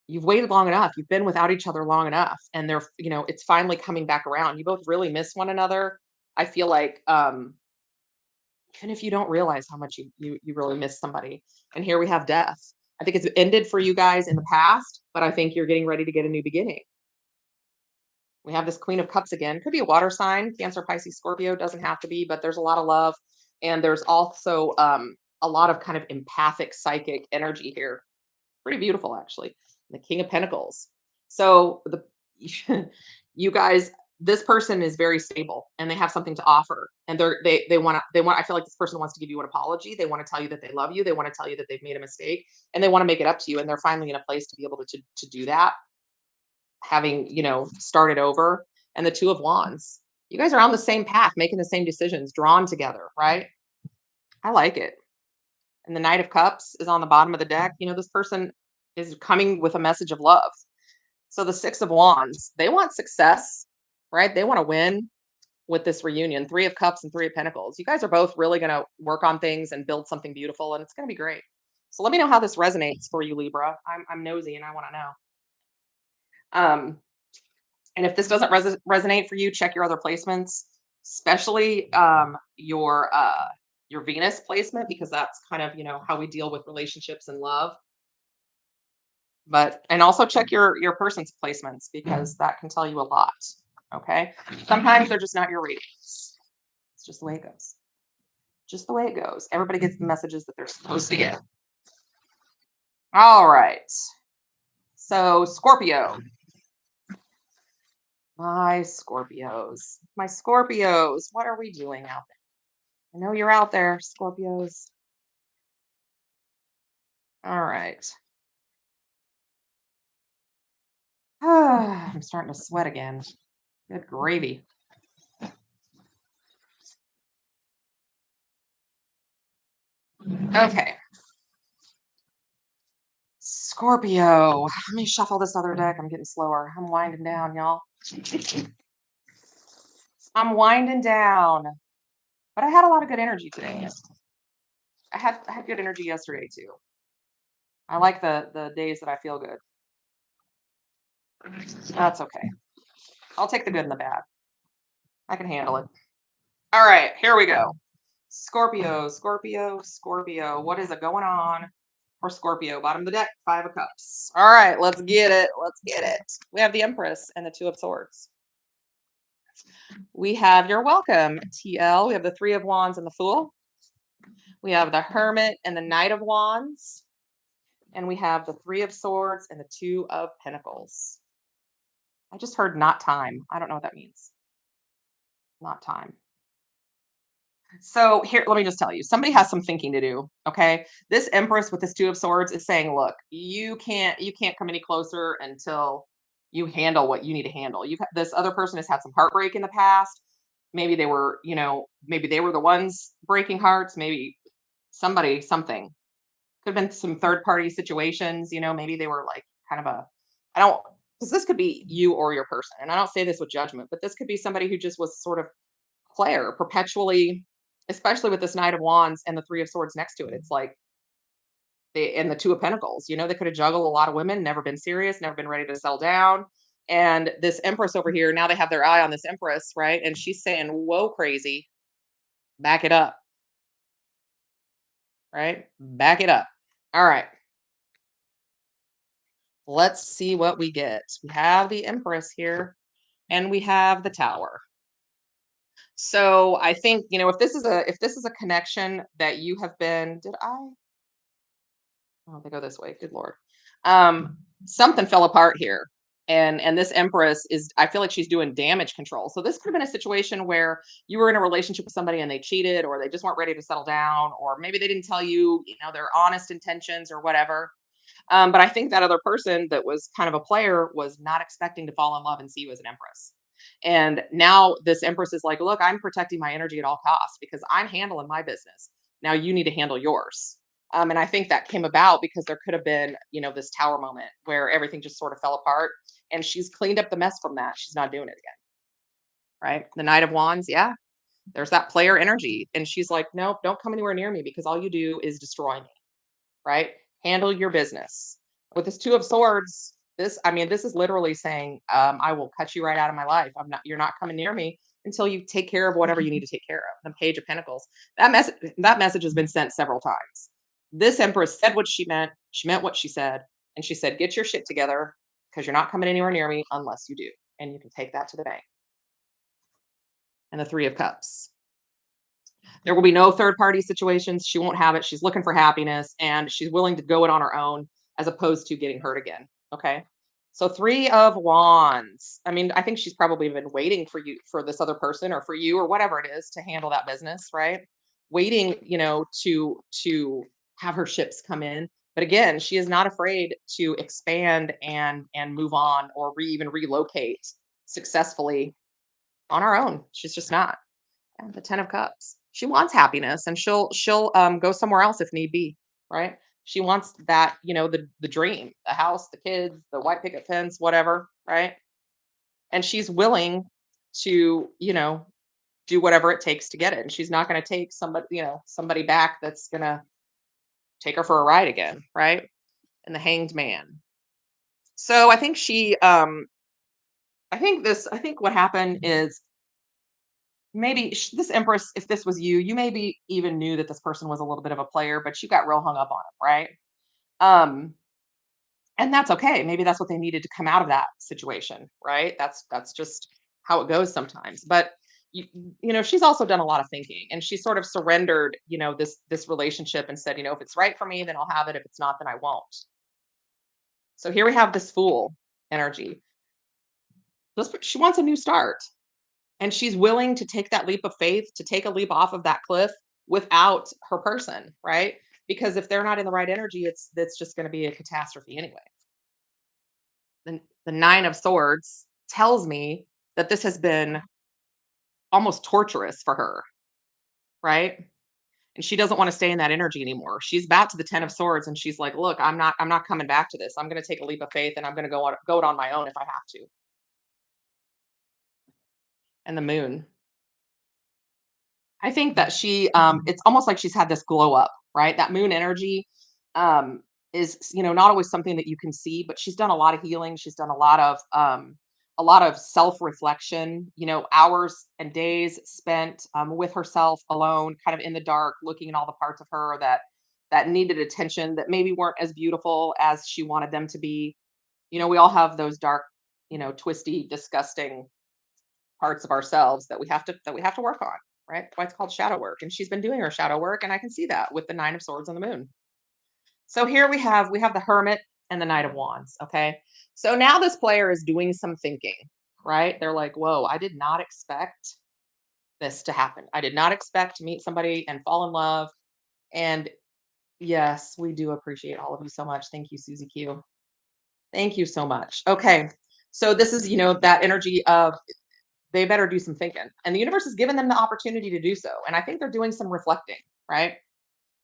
you've waited long enough. You've been without each other long enough, and it's finally coming back around. You both really miss one another. I feel like, even if you don't realize how much you really miss somebody. And here we have death. I think it's ended for you guys in the past, but I think you're getting ready to get a new beginning. We have this Queen of Cups again. Could be a water sign, Cancer, Pisces, Scorpio. Doesn't have to be, but there's a lot of love, and there's also a lot of kind of empathic, psychic energy here. Pretty beautiful, actually. The King of Pentacles. So you guys, this person is very stable, and they have something to offer, and they want. I feel like this person wants to give you an apology. They want to tell you that they love you. They want to tell you that they've made a mistake, and they want to make it up to you. And they're finally in a place to be able to do that, having started over. And the Two of Wands. You guys are on the same path, making the same decisions, drawn together, right? I like it. And the Knight of Cups is on the bottom of the deck. This person is coming with a message of love. So the Six of Wands, they want success, right? They want to win with this reunion. Three of Cups and Three of Pentacles. You guys are both really going to work on things and build something beautiful, and it's going to be great. So let me know how this resonates for you, Libra. I'm nosy and I want to know. And if this doesn't resonate for you, check your other placements, especially your Venus placement, because that's kind of how we deal with relationships and love. And also check your person's placements, because that can tell you a lot. Okay, sometimes they're just not your readings. It's just the way it goes. Just the way it goes. Everybody gets the messages that they're supposed to get. All right. So Scorpio. My Scorpios. My Scorpios. What are we doing out there? I know you're out there, Scorpios. All right. I'm starting to sweat again. Good gravy. Okay. Scorpio. Let me shuffle this other deck. I'm getting slower. I'm winding down, y'all. I'm winding down. But I had a lot of good energy today. I had good energy yesterday too. I like the days that I feel good. That's okay. I'll take the good and the bad. I can handle it. All right, here we go. Scorpio, Scorpio, Scorpio. What is it going on for Scorpio? Bottom of the deck, Five of Cups. All right, let's get it. Let's get it. We have the Empress and the Two of Swords. We have You're welcome, TL. We have the Three of Wands and the Fool. We have the Hermit and the Knight of Wands, and we have the Three of Swords and the Two of Pentacles. I just heard not time. I don't know what that means. Not time. So here, let me just tell you, somebody has some thinking to do. Okay. This Empress with this Two of Swords is saying, look, you can't come any closer until you handle what you need to handle. This other person has had some heartbreak in the past. Maybe they were, maybe they were the ones breaking hearts. Maybe somebody, something could have been some third party situations. Maybe they were like kind of I don't, because this could be you or your person. And I don't say this with judgment, but this could be somebody who just was sort of player perpetually, especially with this Knight of Wands and the Three of Swords next to it. It's like they and the Two of Pentacles. They could have juggled a lot of women, never been serious, never been ready to settle down. And this Empress over here, now they have their eye on this Empress, right? And she's saying, "Whoa, crazy, back it up, right? Back it up." All right, let's see what we get. We have the Empress here, and we have the Tower. So I think if this is a connection that you have been, did I? Oh, they go this way. Good Lord. Something fell apart here. And this Empress is, I feel like she's doing damage control. So this could have been a situation where you were in a relationship with somebody and they cheated, or they just weren't ready to settle down, or maybe they didn't tell you, their honest intentions or whatever. But I think that other person that was kind of a player was not expecting to fall in love and see you as an Empress. And now this Empress is like, look, I'm protecting my energy at all costs because I'm handling my business. Now you need to handle yours. And I think that came about because there could have been, this tower moment where everything just sort of fell apart. And she's cleaned up the mess from that. She's not doing it again. Right. The Knight of Wands. Yeah. There's that player energy. And she's like, nope, don't come anywhere near me because all you do is destroy me. Right? Handle your business. With this Two of Swords, this is literally saying, I will cut you right out of my life. You're not coming near me until you take care of whatever you need to take care of. The Page of Pentacles. That message has been sent several times. This Empress said what she meant what she said, and she said, get your shit together because you're not coming anywhere near me unless you do. And you can take that to the bank. And the Three of Cups. There will be no third party situations. She won't have it. She's looking for happiness and she's willing to go it on her own as opposed to getting hurt again. Okay. So Three of Wands. I think she's probably been waiting for this other person or for you or whatever it is to handle that business, right? Waiting, to have her ships come in. But again, she is not afraid to expand and move on or even relocate successfully on her own. She's just not. And the 10 of Cups. She wants happiness and she'll go somewhere else if need be, right? She wants that, the dream, the house, the kids, the white picket fence, whatever, right? And she's willing to, do whatever it takes to get it. And she's not going to take somebody back that's going to take her for a ride again, right? And the Hanged Man. So I think what happened is maybe this Empress, if this was you, you maybe even knew that this person was a little bit of a player, but you got real hung up on him, right? Um, and that's okay. Maybe that's what they needed to come out of that situation, right? That's just how it goes sometimes. But you, she's also done a lot of thinking, and she sort of surrendered, this relationship and said, if it's right for me, then I'll have it. If it's not, then I won't. So here we have this Fool energy. She wants a new start. And she's willing to take that leap of faith, to take a leap off of that cliff without her person, right? Because if they're not in the right energy, that's just going to be a catastrophe anyway. The Nine of Swords tells me that this has been almost torturous for her, right? And she doesn't want to stay in that energy anymore. She's back to the 10 of Swords and she's like, look, I'm not coming back to this. I'm going to take a leap of faith and I'm going to go it on my own if I have to. And the Moon. I think that it's almost like she's had this glow up, right? That moon energy is, not always something that you can see, but she's done a lot of healing. She's done a lot of self-reflection, hours and days spent with herself alone, kind of in the dark, looking at all the parts of her that needed attention, that maybe weren't as beautiful as she wanted them to be. We all have those dark, twisty, disgusting parts of ourselves that we have to work on, right? That's why it's called shadow work. And she's been doing her shadow work, and I can see that with the Nine of Swords and the Moon. So here we have the Hermit and the Knight of Wands. Okay. So now this player is doing some thinking, right? They're like, whoa, I did not expect this to happen. I did not expect to meet somebody and fall in love. And yes, we do appreciate all of you so much. Thank you, Susie Q. Thank you so much. Okay. So this is, that energy of they better do some thinking. And the universe has given them the opportunity to do so. And I think they're doing some reflecting, right?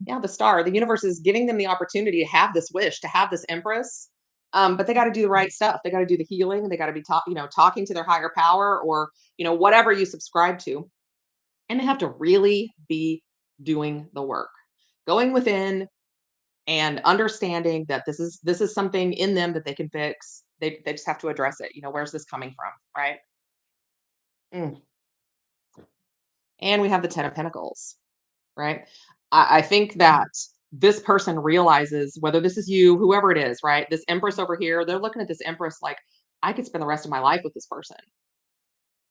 Yeah, the star, the universe is giving them the opportunity to have this wish, to have this empress. But they got to do the right stuff. They got to do the healing. They got to be talking to their higher power, or, whatever you subscribe to. And they have to really be doing the work, going within and understanding that this is something in them that they can fix. They just have to address it. Where's this coming from? Right. Mm. And we have the 10 of Pentacles, right? I think that this person realizes, whether this is you, whoever it is, right? This Empress over here, they're looking at this Empress like, I could spend the rest of my life with this person.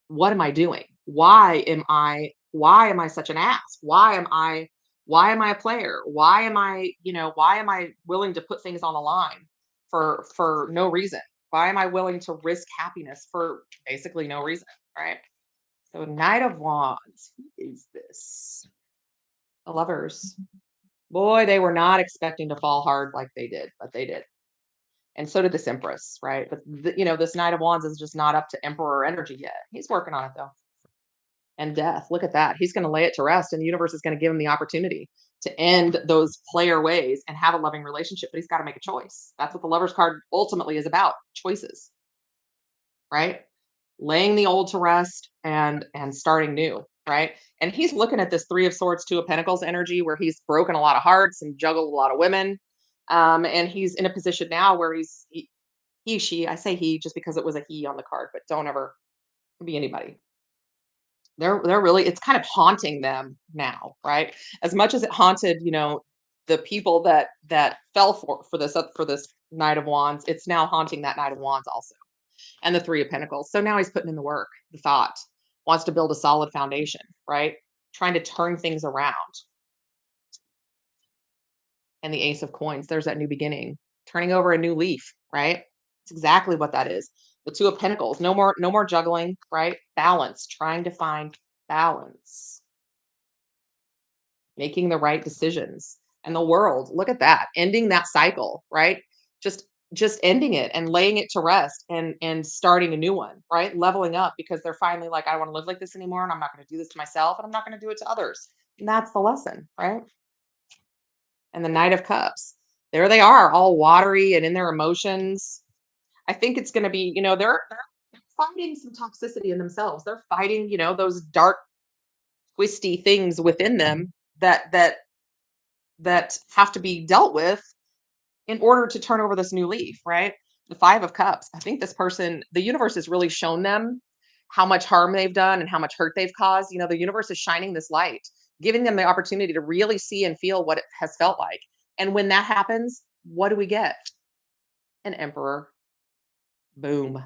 What am I doing? Why am I such an ass? Why am I a player? Why am I willing to put things on the line for no reason? Why am I willing to risk happiness for basically no reason, right? So Knight of Wands, who is this? The Lovers. Boy, they were not expecting to fall hard like they did, but they did. And so did this Empress, right? But this Knight of Wands is just not up to Emperor energy yet. He's working on it though. And Death, look at that. He's going to lay it to rest, and the universe is going to give him the opportunity to end those player ways and have a loving relationship. But he's got to make a choice. That's what the Lovers card ultimately is about: choices, right? Laying the old to rest and starting new, right? And he's looking at this Three of Swords, Two of Pentacles energy, where he's broken a lot of hearts and juggled a lot of women. And he's in a position now where she, I say he just because it was a he on the card, but don't ever be anybody. They're really, it's kind of haunting them now, right? As much as it haunted, the people that fell for this Knight of Wands, it's now haunting that Knight of Wands also, and the Three of Pentacles. So now he's putting in the work, the thought, wants to build a solid foundation, right? Trying to turn things around. And the Ace of Coins, there's that new beginning, turning over a new leaf, right? It's exactly what that is. The Two of Pentacles, no more juggling, right? Balance, trying to find balance, making the right decisions. And the World, look at that, ending that cycle, right? Just ending it and laying it to rest and starting a new one, right? Leveling up, because they're finally like, I don't want to live like this anymore, and I'm not going to do this to myself, and I'm not going to do it to others. And that's the lesson, right? And the Knight of Cups, there they are, all watery and in their emotions. I think it's going to be, they're fighting some toxicity in themselves. They're fighting, those dark, twisty things within them that have to be dealt with in order to turn over this new leaf, right? The Five of Cups. I think this person, the universe has really shown them how much harm they've done and how much hurt they've caused. The universe is shining this light, giving them the opportunity to really see and feel what it has felt like. And when that happens, what do we get? An Emperor. Boom.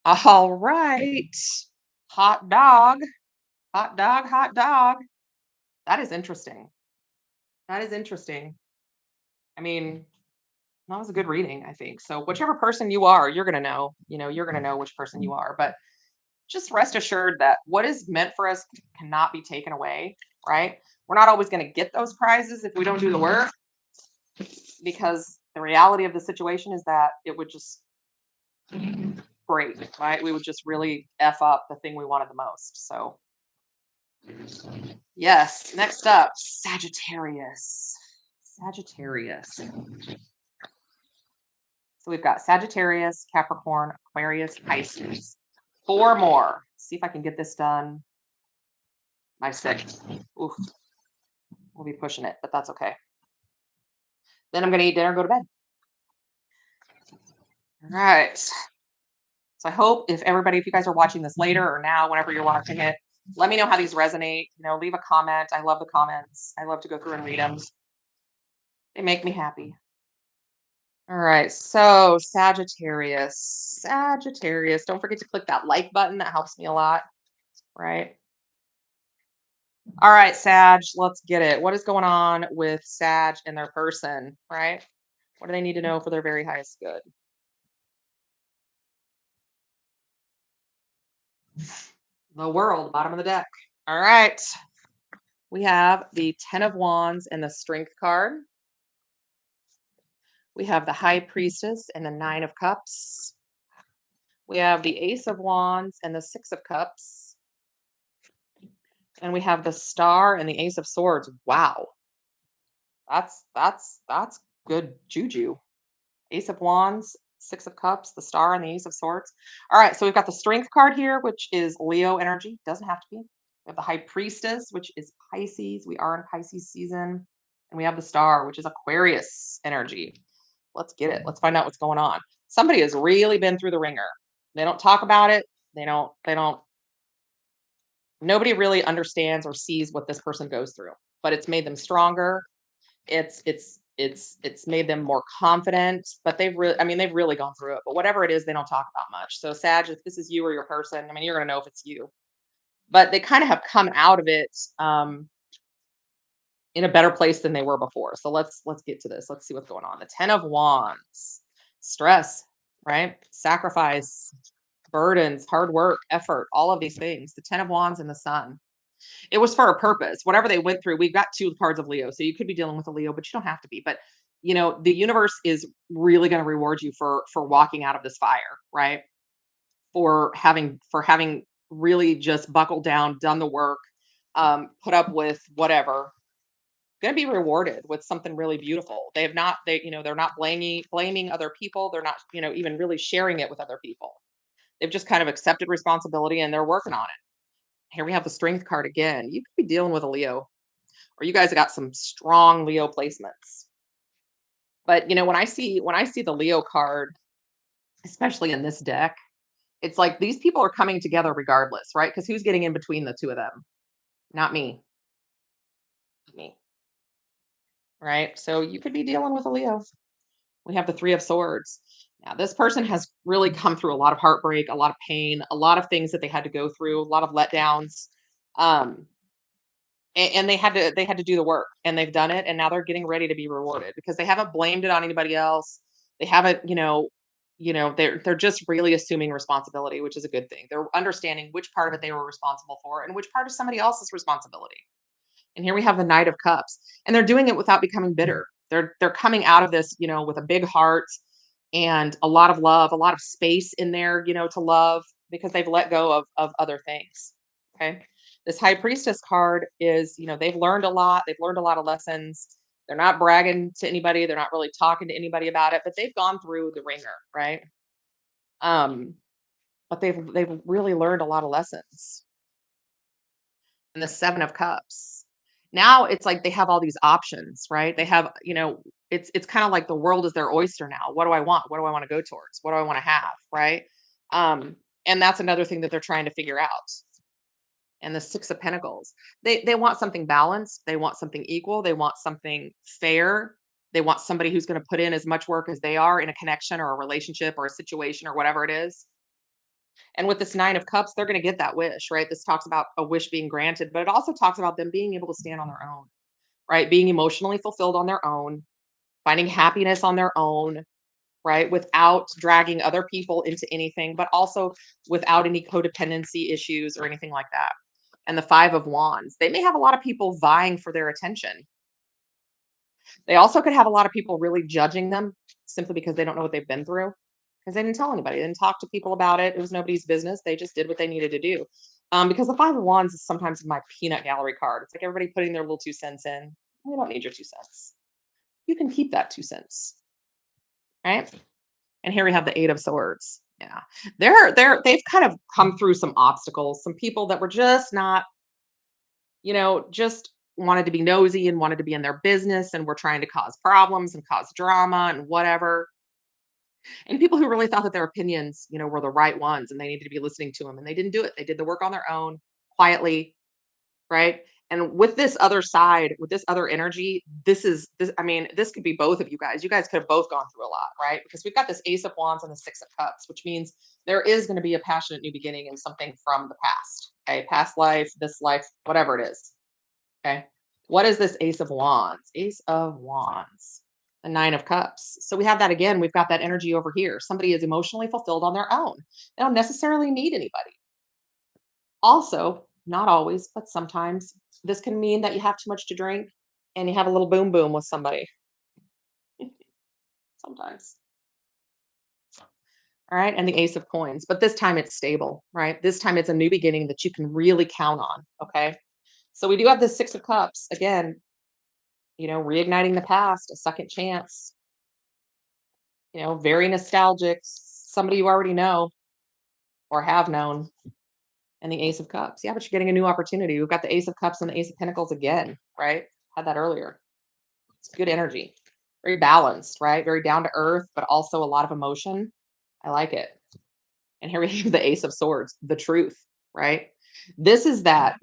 All right. Hot dog. Hot dog. Hot dog. That is interesting. That is interesting. I mean, that was a good reading, I think. So whichever person you are, you're gonna know. You're gonna know which person you are. But just rest assured that what is meant for us cannot be taken away, right? We're not always gonna get those prizes if we don't do the work, because the reality of the situation is that it would just break, right? We would just really F up the thing we wanted the most. So yes, next up, Sagittarius. Sagittarius. So we've got Sagittarius, Capricorn, Aquarius, Pisces. Four more. See if I can get this done by 6. Oof. We'll be pushing it, but that's okay. Then I'm going to eat dinner and go to bed. All right. So I hope if you guys are watching this later or now, whenever you're watching it, let me know how these resonate. Leave a comment. I love the comments. I love to go through and read them. They make me happy. All right. So Sagittarius. Sagittarius. Don't forget to click that like button. That helps me a lot. Right. All right, Sag, let's get it. What is going on with Sag and their person, right? What do they need to know for their very highest good? The world, bottom of the deck. All right. We have the 10 of Wands and the Strength card. We have the High Priestess and the 9 of Cups. We have the Ace of Wands and the 6 of Cups. And we have the Star and the Ace of Swords. Wow. That's good juju. Ace of Wands, 6 of Cups, the Star, and the Ace of Swords. All right, so we've got the Strength card here, which is Leo energy. Doesn't have to be. We have the High Priestess, which is Pisces. We are in Pisces season. And we have the Star, which is Aquarius energy. Let's get it. Let's find out what's going on. Somebody has really been through the ringer. They don't talk about it. They don't, nobody really understands or sees what this person goes through, but it's made them stronger. It's made them more confident, but they've really gone through it. But whatever it is, they don't talk about much. So Sag, if this is you or your person, I mean, you're gonna know if it's you. But they kind of have come out of it in a better place than they were before. So let's get to this. Let's see what's going on. The 10 of Wands, stress, right? Sacrifice, burdens, hard work, effort, all of these things. The 10 of Wands and the Sun. It was for a purpose. Whatever they went through, we've got 2 cards of Leo, so you could be dealing with a Leo, but you don't have to be. But, the universe is really gonna reward you for walking out of this fire, right? For having really just buckled down, done the work, put up with whatever. Gonna be rewarded with something really beautiful. They have not they're not blaming other people. They're not, even really sharing it with other people. They've just kind of accepted responsibility and they're working on it. Here we have the Strength card again. You could be dealing with a Leo, or you guys have got some strong Leo placements. But when I see the Leo card, especially in this deck, it's like these people are coming together regardless, right? Because who's getting in between the two of them? Not me. Not me. Right. So you could be dealing with a Leo. We have the 3 of Swords. Now, this person has really come through a lot of heartbreak, a lot of pain, a lot of things that they had to go through, a lot of letdowns. Um, and they had to do the work, and they've done it, and now they're getting ready to be rewarded because they haven't blamed it on anybody else. They haven't, they're just really assuming responsibility, which is a good thing. They're understanding which part of it they were responsible for and which part is somebody else's responsibility. And here we have the Knight of Cups, and they're doing it without becoming bitter. They're coming out of this, with a big heart and a lot of love, a lot of space in there, to love because they've let go of other things. Okay. This High Priestess card is, they've learned a lot. They've learned a lot of lessons. They're not bragging to anybody. They're not really talking to anybody about it, but they've gone through the ringer, right? Um, but they've really learned a lot of lessons. And the 7 of Cups. Now it's like they have all these options, right? They have, it's kind of like the world is their oyster now. What do I want? What do I want to go towards? What do I want to have, right? Um, and that's another thing that they're trying to figure out. And the 6 of Pentacles. They want something balanced, they want something equal, they want something fair. They want somebody who's going to put in as much work as they are in a connection or a relationship or a situation or whatever it is. And with this 9 of Cups, they're going to get that wish, right? This talks about a wish being granted, but it also talks about them being able to stand on their own, right? Being emotionally fulfilled on their own, finding happiness on their own, right? Without dragging other people into anything, but also without any codependency issues or anything like that. And the 5 of Wands, they may have a lot of people vying for their attention. They also could have a lot of people really judging them simply because they don't know what they've been through because they didn't tell anybody. They didn't talk to people about it. It was nobody's business. They just did what they needed to do. Because the 5 of Wands is sometimes my peanut gallery card. It's like everybody putting their little 2 cents in. You don't need your 2 cents. You can keep that 2 cents, right? And here we have the 8 of Swords. Yeah, they've kind of come through some obstacles. Some people that were just not, just wanted to be nosy and wanted to be in their business and were trying to cause problems and cause drama and whatever. And people who really thought that their opinions, were the right ones and they needed to be listening to them and they didn't do it. They did the work on their own quietly, right? And with this other side, with this other energy, I mean, this could be both of you guys. You guys could have both gone through a lot, right? Because we've got this Ace of Wands and the 6 of Cups, which means there is going to be a passionate new beginning in something from the past. Okay. Past life, this life, whatever it is. Okay. What is this Ace of Wands? Ace of Wands. The Nine of Cups. So we have that again. We've got that energy over here. Somebody is emotionally fulfilled on their own. They don't necessarily need anybody. Also, not always, but sometimes this can mean that you have too much to drink and you have a little boom boom with somebody. Sometimes. All right. And the Ace of Coins. But this time it's stable, right? This time it's a new beginning that you can really count on. Okay. So we do have the Six of Cups. Again, reigniting the past, a second chance, very nostalgic, somebody you already know or have known, and the Ace of Cups. Yeah, but you're getting a new opportunity. We've got the Ace of Cups and the Ace of Pentacles again, right? Had that earlier. It's good energy, very balanced, right? Very down to earth, but also a lot of emotion. I like it. And here we have the Ace of Swords, the truth, right? This is that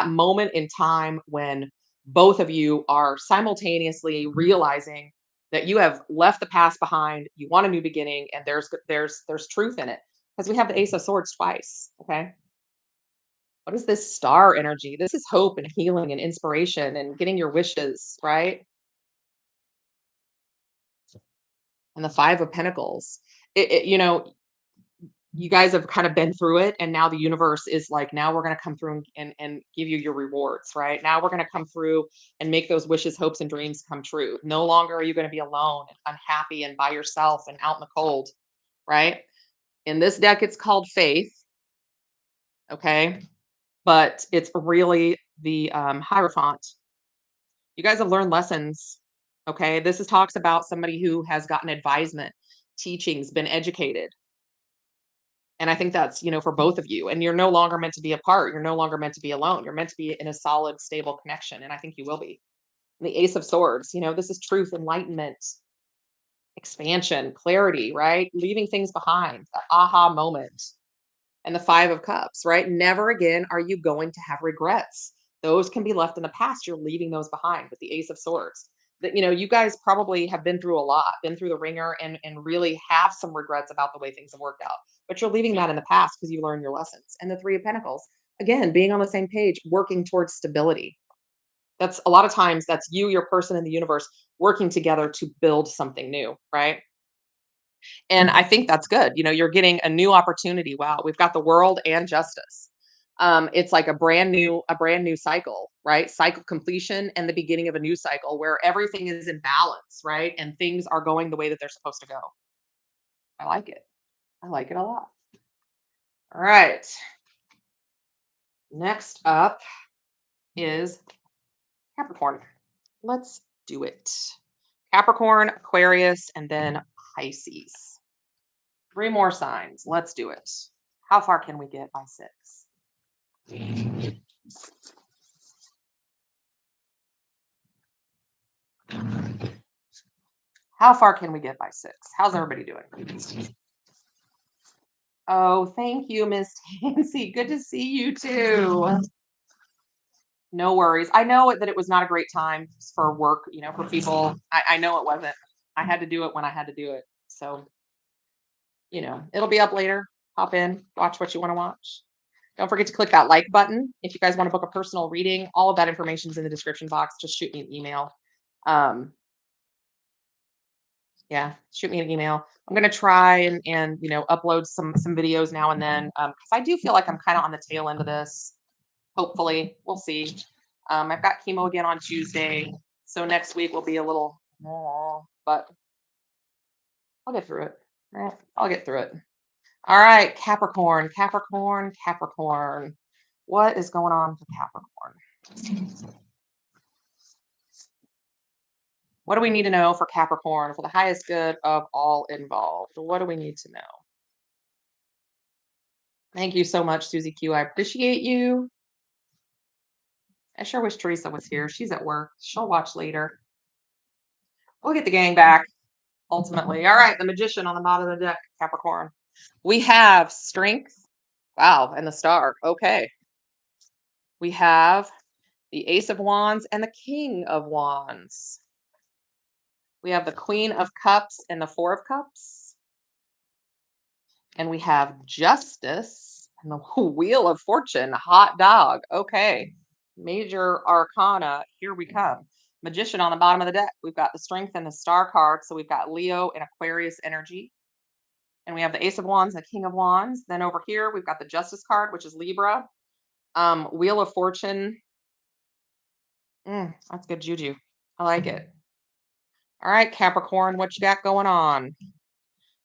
moment in time when both of you are simultaneously realizing that you have left the past behind, you want a new beginning, and there's truth in it. Because we have the Ace of Swords twice, okay? What is this star energy? This is hope and healing and inspiration and getting your wishes, right? And the Five of Pentacles. You guys have kind of been through it, and now the universe is like, now we're going to come through and give you your rewards, right? Now we're going to come through and make those wishes, hopes, and dreams come true. No longer are you going to be alone and unhappy and by yourself and out in the cold, right? In this deck, it's called Faith, okay? But it's really the Hierophant. You guys have learned lessons, okay? This is talks about somebody who has gotten advisement, teachings, been educated. And I think that's, for both of you. And you're no longer meant to be apart. You're no longer meant to be alone. You're meant to be in a solid, stable connection. And I think you will be. And the Ace of Swords, this is truth, enlightenment, expansion, clarity, right? Leaving things behind, the aha moment. And the Five of Cups, right? Never again are you going to have regrets. Those can be left in the past. You're leaving those behind with the Ace of Swords. That you guys probably have been through a lot, been through the ringer, and really have some regrets about the way things have worked out. But you're leaving that in the past because you learned your lessons. And the Three of Pentacles, again, being on the same page, working towards stability. That's a lot of times that's you, your person, and the universe working together to build something new, right? And I think that's good. You're getting a new opportunity. Wow, we've got the World and Justice. It's like a brand new cycle, right? Cycle completion and the beginning of a new cycle where everything is in balance, right? And things are going the way that they're supposed to go. I like it. I like it a lot. All right. Next up is Capricorn. Let's do it. Capricorn, Aquarius, and then Pisces. Three more signs. Let's do it. How far can we get by six? How far can we get by six? How's everybody doing? Oh, thank you, Miss Tansy. Good to see you too. No worries. I know that it was not a great time for work, for people. I know it wasn't. I had to do it when I had to do it. So, it'll be up later. Hop in, watch what you want to watch. Don't forget to click that like button. If you guys want to book a personal reading, all of that information is in the description box. Just shoot me an email. Um, Yeah, shoot me an email. I'm gonna try and upload some videos now and then because I do feel like I'm kind of on the tail end of this. Hopefully, we'll see. I've got chemo again on Tuesday, so next week will be a little, but I'll get through it. All right, I'll get through it. All right, Capricorn, Capricorn, Capricorn. What is going on for Capricorn? What do we need to know for Capricorn for the highest good of all involved? What do we need to know? Thank you so much, Susie Q. I appreciate you. I sure wish Teresa was here. She's at work. She'll watch later. We'll get the gang back ultimately. All right, the magician on the bottom of the deck, Capricorn. We have strength. Wow, and the star. Okay. We have the Ace of Wands and the King of Wands. We have the Queen of Cups and the Four of Cups. And we have Justice and the Wheel of Fortune. Hot dog. Okay. Major arcana, here we come. Magician on the bottom of the deck. We've got the strength and the star card. So we've got Leo and Aquarius energy. And we have the Ace of Wands and the King of Wands. Then over here, we've got the Justice card, which is Libra. Wheel of Fortune. That's good juju. I like it. All right, Capricorn, what you got going on?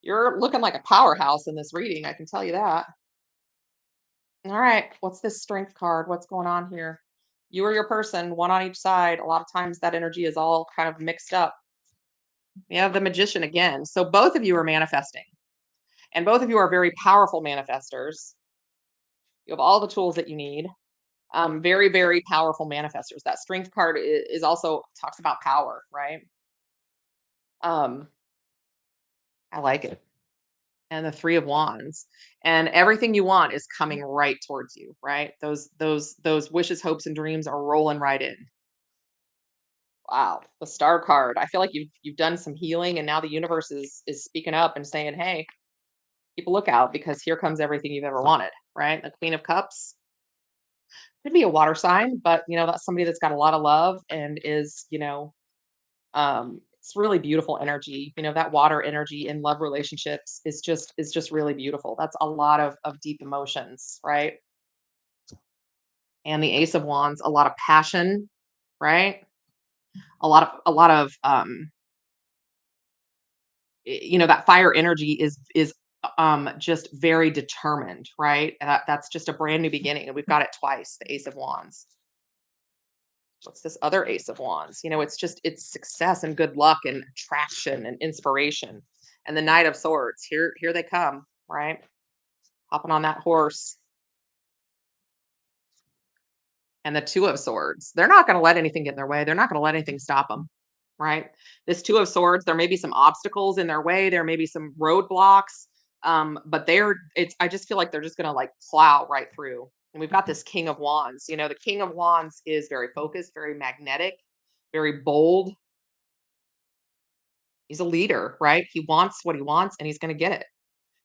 You're looking like a powerhouse in this reading, I can tell you that. All right, what's this strength card? What's going on here? You or your person, one on each side. A lot of times that energy is all kind of mixed up. You have the Magician again. So both of you are manifesting, and both of you are very powerful manifestors. You have all the tools that you need. Very, very powerful manifestors. That strength card is also talks about power, right? Um, I like it. And the Three of Wands, and everything you want is coming right towards you, right? Those wishes, hopes, and dreams are rolling right in. Wow, the Star card. I feel like you've done some healing, and now the universe is speaking up and saying, "Hey, keep a lookout because here comes everything you've ever wanted." Right? The Queen of Cups could be a water sign, but that's somebody that's got a lot of love and is it's really beautiful energy. That water energy in love relationships is just really beautiful. That's a lot of deep emotions, right? And the Ace of Wands, a lot of passion, right? A lot of that fire energy is just very determined, right? And that's just a brand new beginning, and we've got it twice, the Ace of Wands. What's this other Ace of Wands? It's success and good luck and attraction and inspiration. And the Knight of Swords, here they come, right? Hopping on that horse. And the Two of Swords. They're not going to let anything get in their way. They're not going to let anything stop them, right? This Two of Swords, there may be some obstacles in their way. There may be some roadblocks. But I just feel like they're just going to like plow right through. And we've got this King of Wands. The King of Wands is very focused, very magnetic, very bold. He's a leader, right? He wants what he wants and he's going to get it.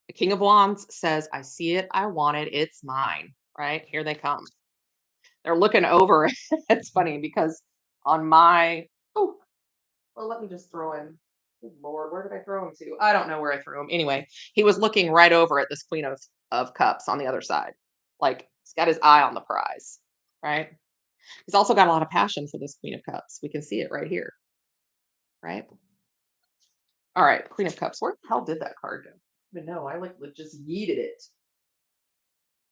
The King of Wands says, I see it, I want it, it's mine, right? Here they come. They're looking over. It's funny because on my oh, well, let me just throw in. Good Lord, where did I throw him to? I don't know where I threw him. Anyway, he was looking right over at this Queen of Cups on the other side. Like he's got his eye on the prize, right? He's also got a lot of passion for this Queen of Cups. We can see it right here, right? All right, Queen of Cups. Where the hell did that card go? I don't even know. I like just yeeted it.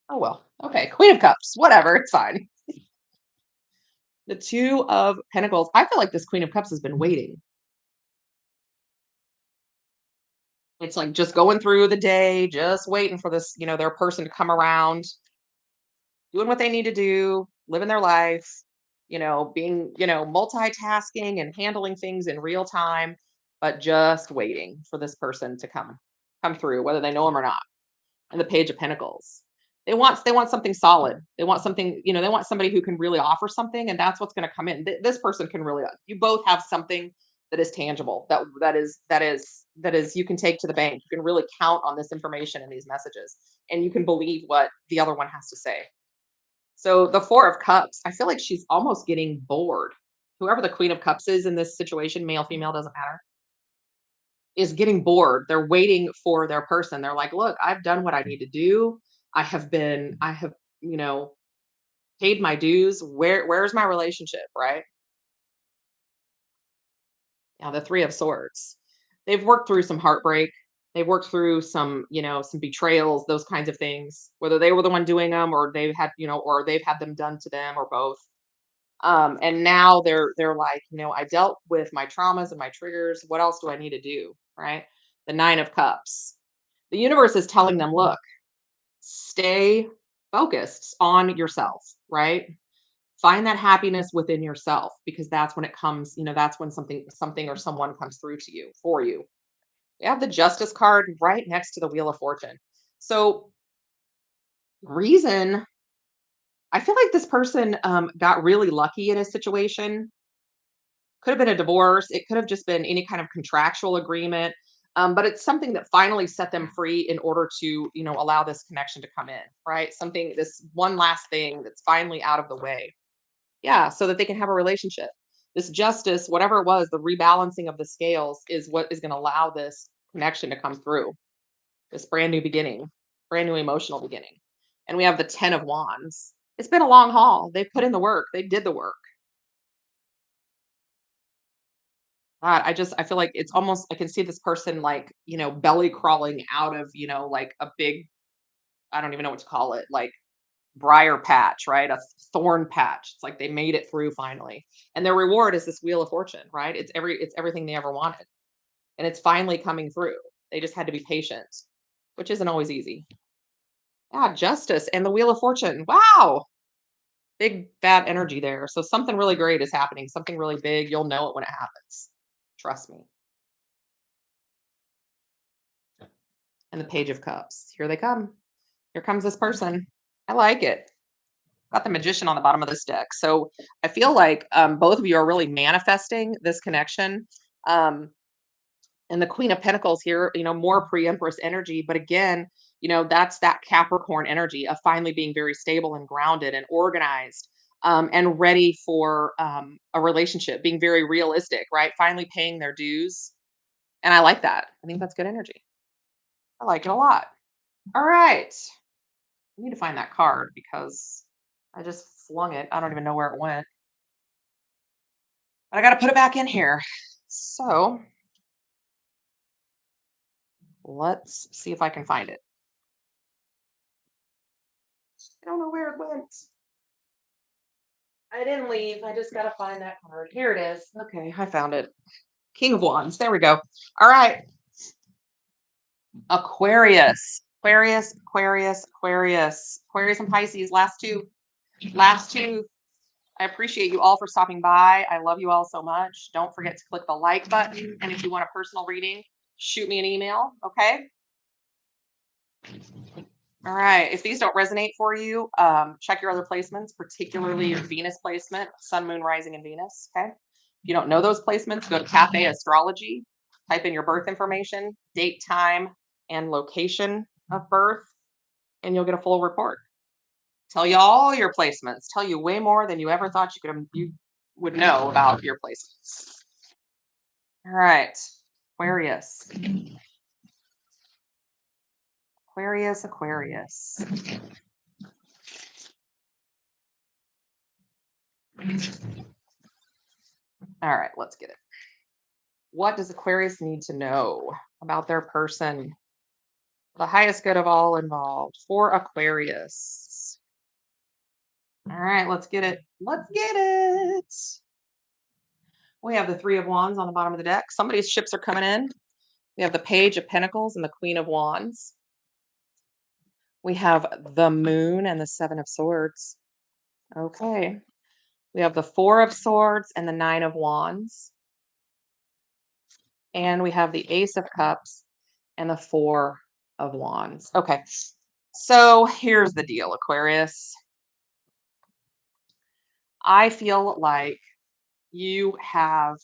Oh well. Okay, Queen of Cups. Whatever. It's fine. The Two of Pentacles. I feel like this Queen of Cups has been waiting. It's like just going through the day, just waiting for their person to come around, doing what they need to do, living their life, being, multitasking and handling things in real time, but just waiting for this person to come through, whether they know them or not. And the Page of Pentacles. They want something solid. They want something, they want somebody who can really offer something, and that's what's going to come in. This person can really. You both have something that is tangible. That is you can take to the bank. You can really count on this information and these messages, and you can believe what the other one has to say. So the Four of Cups, I feel like she's almost getting bored. Whoever the Queen of Cups is in this situation, male, female, doesn't matter, is getting bored. They're waiting for their person. They're like, look, I've done what I need to do. I have, you know, paid my dues. Where's my relationship, right? Now the Three of Swords. They've worked through some heartbreak. They've worked through some betrayals, those kinds of things, whether they were the one doing them or they've had them done to them or both. And now they're like, I dealt with my traumas and my triggers. What else do I need to do? Right? The Nine of Cups. The universe is telling them, look, stay focused on yourself, right? Find that happiness within yourself because that's when it comes, that's when something or someone comes through to you for you. We have the Justice card right next to the Wheel of Fortune. So, reason I feel like this person got really lucky in a situation. Could have been a divorce. It could have just been any kind of contractual agreement. But it's something that finally set them free in order to, allow this connection to come in, right? This one last thing that's finally out of the way. Yeah, so that they can have a relationship. This justice, whatever it was, the rebalancing of the scales is what is going to allow this connection to come through. This brand new beginning, brand new emotional beginning. And we have the 10 of wands. It's been a long haul. They put in the work. They did the work. God, I feel like it's almost I can see this person like, belly crawling out of, like a big, I don't even know what to call it, like briar patch, right? A thorn patch. It's like they made it through finally. And their reward is this wheel of fortune, right? It's everything they ever wanted. And it's finally coming through. They just had to be patient, which isn't always easy. Yeah, justice and the wheel of fortune. Wow. Big bad energy there. So something really great is happening. Something really big. You'll know it when it happens. Trust me. And the page of cups. Here they come. Here comes this person. I like it. Got the magician on the bottom of this deck. So I feel like both of you are really manifesting this connection. Um, and the Queen of Pentacles here, more pre-Empress energy. But again, that's that Capricorn energy of finally being very stable and grounded and organized, and ready for a relationship, being very realistic, right? Finally paying their dues. And I like that. I think that's good energy. I like it a lot. All right. I need to find that card because I just flung it. I don't even know where it went. But I got to put it back in here. So let's see if I can find it. I don't know where it went. I didn't leave. I just got to find that card. Here it is. Okay, I found it. King of Wands. There we go. All right. Aquarius. Aquarius, Aquarius, Aquarius. Aquarius and Pisces. Last two. Last two. I appreciate you all for stopping by. I love you all so much. Don't forget to click the like button. And if you want a personal reading, shoot me an email. Okay. All right. If these don't resonate for you, check your other placements, particularly your Venus placement, Sun, Moon, Rising, and Venus. Okay. If you don't know those placements, go to Cafe Astrology, type in your birth information, date, time, and location of birth, and you'll get a full report. Tell you all your placements. Tell you way more than you ever thought you would know about your placements. All right. Aquarius. Aquarius, Aquarius. All right, let's get it. What does Aquarius need to know about their person? The highest good of all involved for Aquarius. All right, let's get it. Let's get it. We have the Three of Wands on the bottom of the deck. Somebody's ships are coming in. We have the Page of Pentacles and the Queen of Wands. We have the Moon and the Seven of Swords. Okay. We have the Four of Swords and the Nine of Wands. And we have the Ace of Cups and the Four of Wands. Okay. So here's the deal, Aquarius. I feel like you have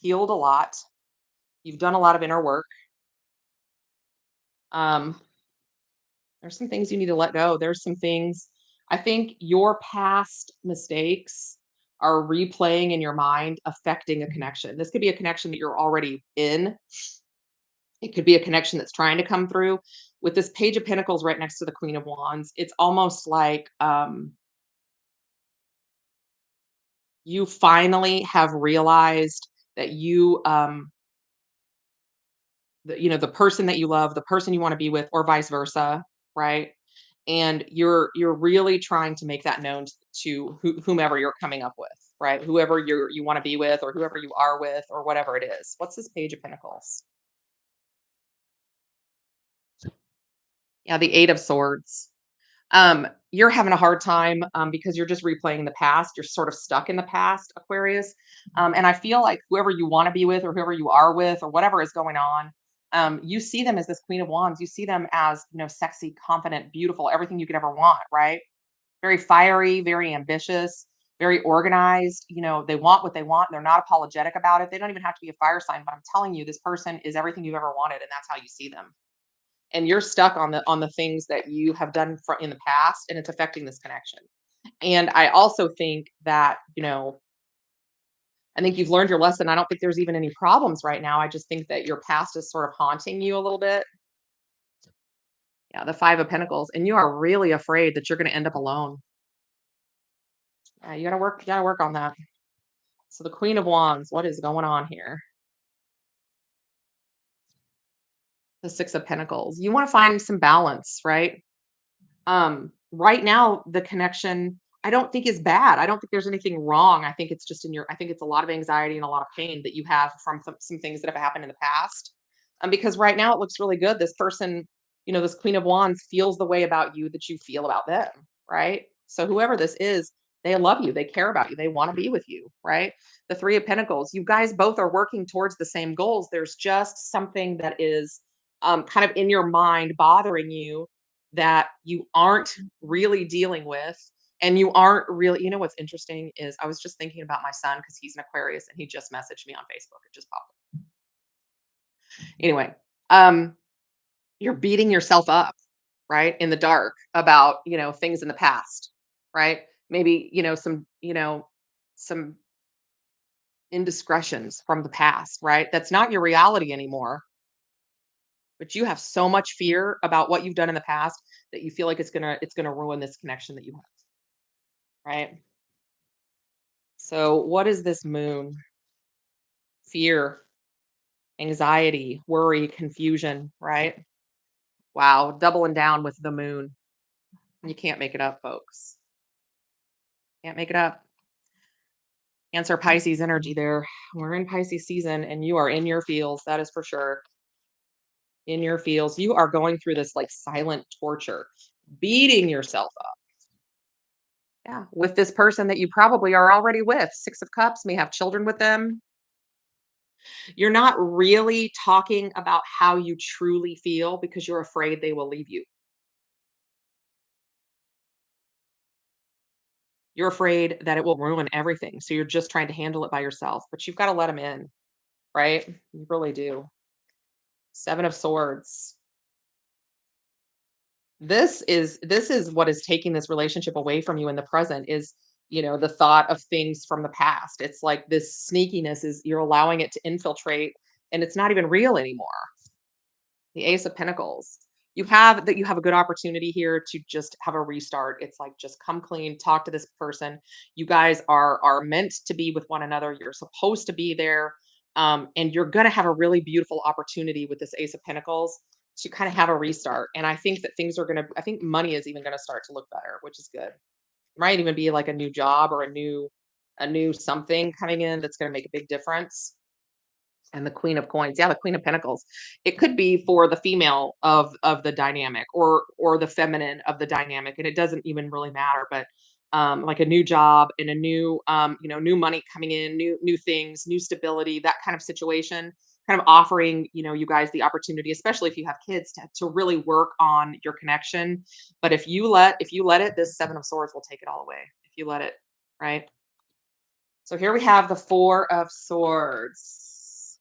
healed a lot. You've done a lot of inner work. Um, there's some things you need to let go. There's some things I think your past mistakes are replaying in your mind, affecting a connection. This could be a connection that you're already in. It could be a connection that's trying to come through. With this Page of Pentacles right next to the Queen of Wands, it's almost like you finally have realized that the person that you love, the person you want to be with, or vice versa, right? And you're really trying to make that known to whomever you're coming up with, right? Whoever you want to be with, or whoever you are with, or whatever it is. What's this Page of Pentacles? Yeah, the Eight of Swords. You're having a hard time because you're just replaying the past. You're sort of stuck in the past, Aquarius. And I feel like whoever you want to be with, or whoever you are with, or whatever is going on, you see them as this Queen of Wands. You see them as, sexy, confident, beautiful, everything you could ever want, right? Very fiery, very ambitious, very organized. They want what they want. They're not apologetic about it. They don't even have to be a fire sign, but I'm telling you, this person is everything you've ever wanted, and that's how you see them. And you're stuck on the things that you have done in the past, and it's affecting this connection. And I also think that, I think you've learned your lesson. I don't think there's even any problems right now. I just think that your past is sort of haunting you a little bit. Yeah, the 5 of Pentacles, and you are really afraid that you're gonna end up alone. Yeah, you gotta work on that. So the Queen of Wands, what is going on here? The 6 of Pentacles. You wanna find some balance, right? Right now, the connection, I don't think is bad. I don't think there's anything wrong. I think it's just I think it's a lot of anxiety and a lot of pain that you have from some things that have happened in the past. Because right now it looks really good. This person, this Queen of Wands feels the way about you that you feel about them, right? So whoever this is, they love you, they care about you, they want to be with you, right? The 3 of Pentacles, you guys both are working towards the same goals. There's just something that is kind of in your mind bothering you that you aren't really dealing with, and you aren't really, what's interesting is I was just thinking about my son because he's an Aquarius and he just messaged me on Facebook. It just popped up. Anyway, um, you're beating yourself up, right, in the dark about, things in the past, right? Maybe, some indiscretions from the past, right? That's not your reality anymore. But you have so much fear about what you've done in the past that you feel like it's gonna ruin this connection that you have, right? So, what is this moon? Fear, anxiety, worry, confusion, right? Wow, doubling down with the moon. You can't make it up, folks. Can't make it up. Cancer Pisces energy there. We're in Pisces season and you are in your feels. That is for sure. In your feels. You are going through this like silent torture, beating yourself up. Yeah. With this person that you probably are already with. 6 of Cups, may have children with them. You're not really talking about how you truly feel because you're afraid they will leave you. You're afraid that it will ruin everything. So you're just trying to handle it by yourself, but you've got to let them in, right? You really do. 7 of Swords. This is what is taking this relationship away from you in the present is, the thought of things from the past. It's like this sneakiness is you're allowing it to infiltrate and it's not even real anymore. The Ace of Pentacles. You have a good opportunity here to just have a restart. It's like just come clean, talk to this person. You guys are meant to be with one another. You're supposed to be there. And you're gonna have a really beautiful opportunity with this Ace of Pentacles to kind of have a restart. And I think that I think money is even gonna start to look better, which is good. Might even be like a new job or a new something coming in that's gonna make a big difference. And the Queen of Coins. Yeah, the Queen of Pentacles. It could be for the female of the dynamic or the feminine of the dynamic, and it doesn't even really matter, but, like a new job and a new, new money coming in, new things, new stability, that kind of situation, kind of offering, you guys the opportunity, especially if you have kids, to really work on your connection. But if you let it, this 7 of Swords will take it all away. If you let it, right? So here we have the 4 of Swords.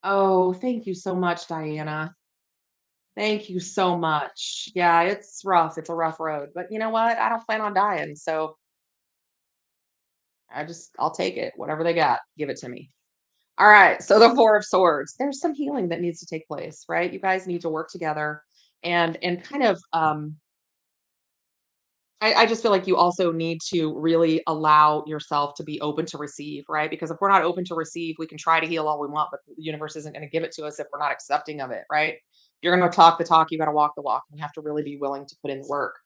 Oh, thank you so much, Diana. Thank you so much. Yeah, it's rough. It's a rough road, but you know what? I don't plan on dying, so I'll take it. Whatever they got, give it to me. All right. So the 4 of Swords. There's some healing that needs to take place, right? You guys need to work together and kind of I just feel like you also need to really allow yourself to be open to receive, right? Because if we're not open to receive, we can try to heal all we want, but the universe isn't going to give it to us if we're not accepting of it, right? You're going to talk the talk, you got to walk the walk. You have to really be willing to put in the work.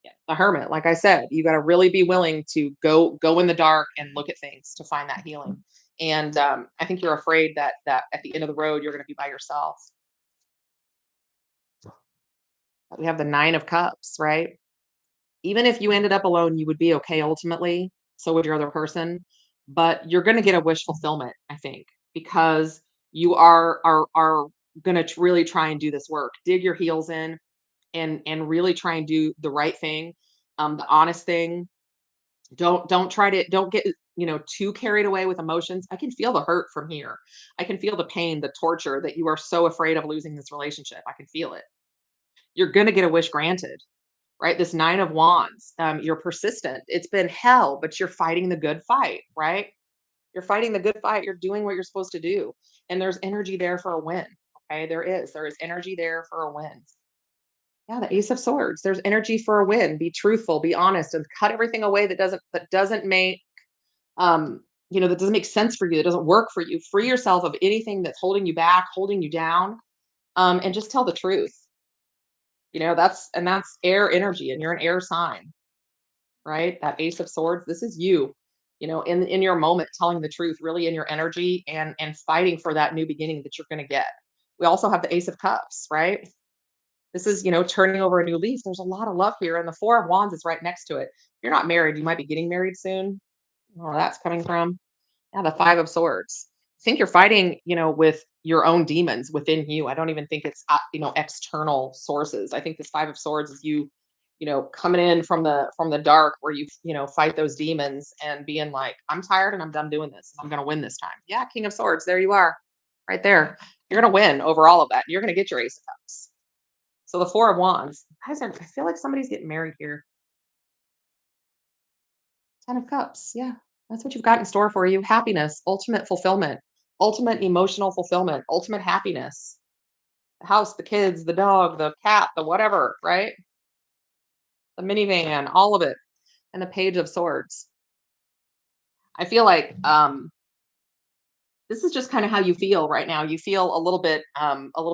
Yeah. The hermit, like I said, you got to really be willing to go in the dark and look at things to find that healing. And I think you're afraid that at the end of the road you're going to be by yourself. We have the 9 of Cups, right? Even if you ended up alone, you would be okay ultimately. So would your other person, but you're going to get a wish fulfillment, I think, because you are going to really try and do this work. Dig your heels in and really try and do the right thing, the honest thing. Don't get too carried away with emotions. I can feel the hurt from here. I can feel the pain, the torture that you are so afraid of losing this relationship. I can feel it. You're going to get a wish granted, right? This 9 of Wands, you're persistent. It's been hell, but you're fighting the good fight, right? You're fighting the good fight. You're doing what you're supposed to do. And there's energy there for a win. Okay. There is energy there for a win. Yeah, the Ace of Swords. There's energy for a win. Be truthful, be honest, and cut everything away that doesn't make that doesn't make sense for you, that doesn't work for you. Free yourself of anything that's holding you back, holding you down, and just tell the truth. That's air energy, and you're an air sign, right? That Ace of Swords. This is you. In your moment, telling the truth, really in your energy, and fighting for that new beginning that you're going to get. We also have the Ace of Cups, right? This is, turning over a new leaf. There's a lot of love here, and the Four of Wands is right next to it. If you're not married, you might be getting married soon. Where that's coming from. Yeah, the Five of Swords. I think you're fighting, with your own demons within you. I don't even think it's, external sources. I think this Five of Swords is you, coming in from the dark, where you fight those demons and being like, I'm tired and I'm done doing this. I'm going to win this time. Yeah, King of Swords. There you are, right there. You're going to win over all of that. You're going to get your Ace of Cups. So the Four of Wands. I feel like somebody's getting married here. 10 of Cups. Yeah. That's what you've got in store for you. Happiness, ultimate fulfillment, ultimate emotional fulfillment, ultimate happiness. The house, the kids, the dog, the cat, the whatever, right? The minivan, all of it. And the Page of Swords. I feel like this is just kind of how you feel right now. You feel a little bit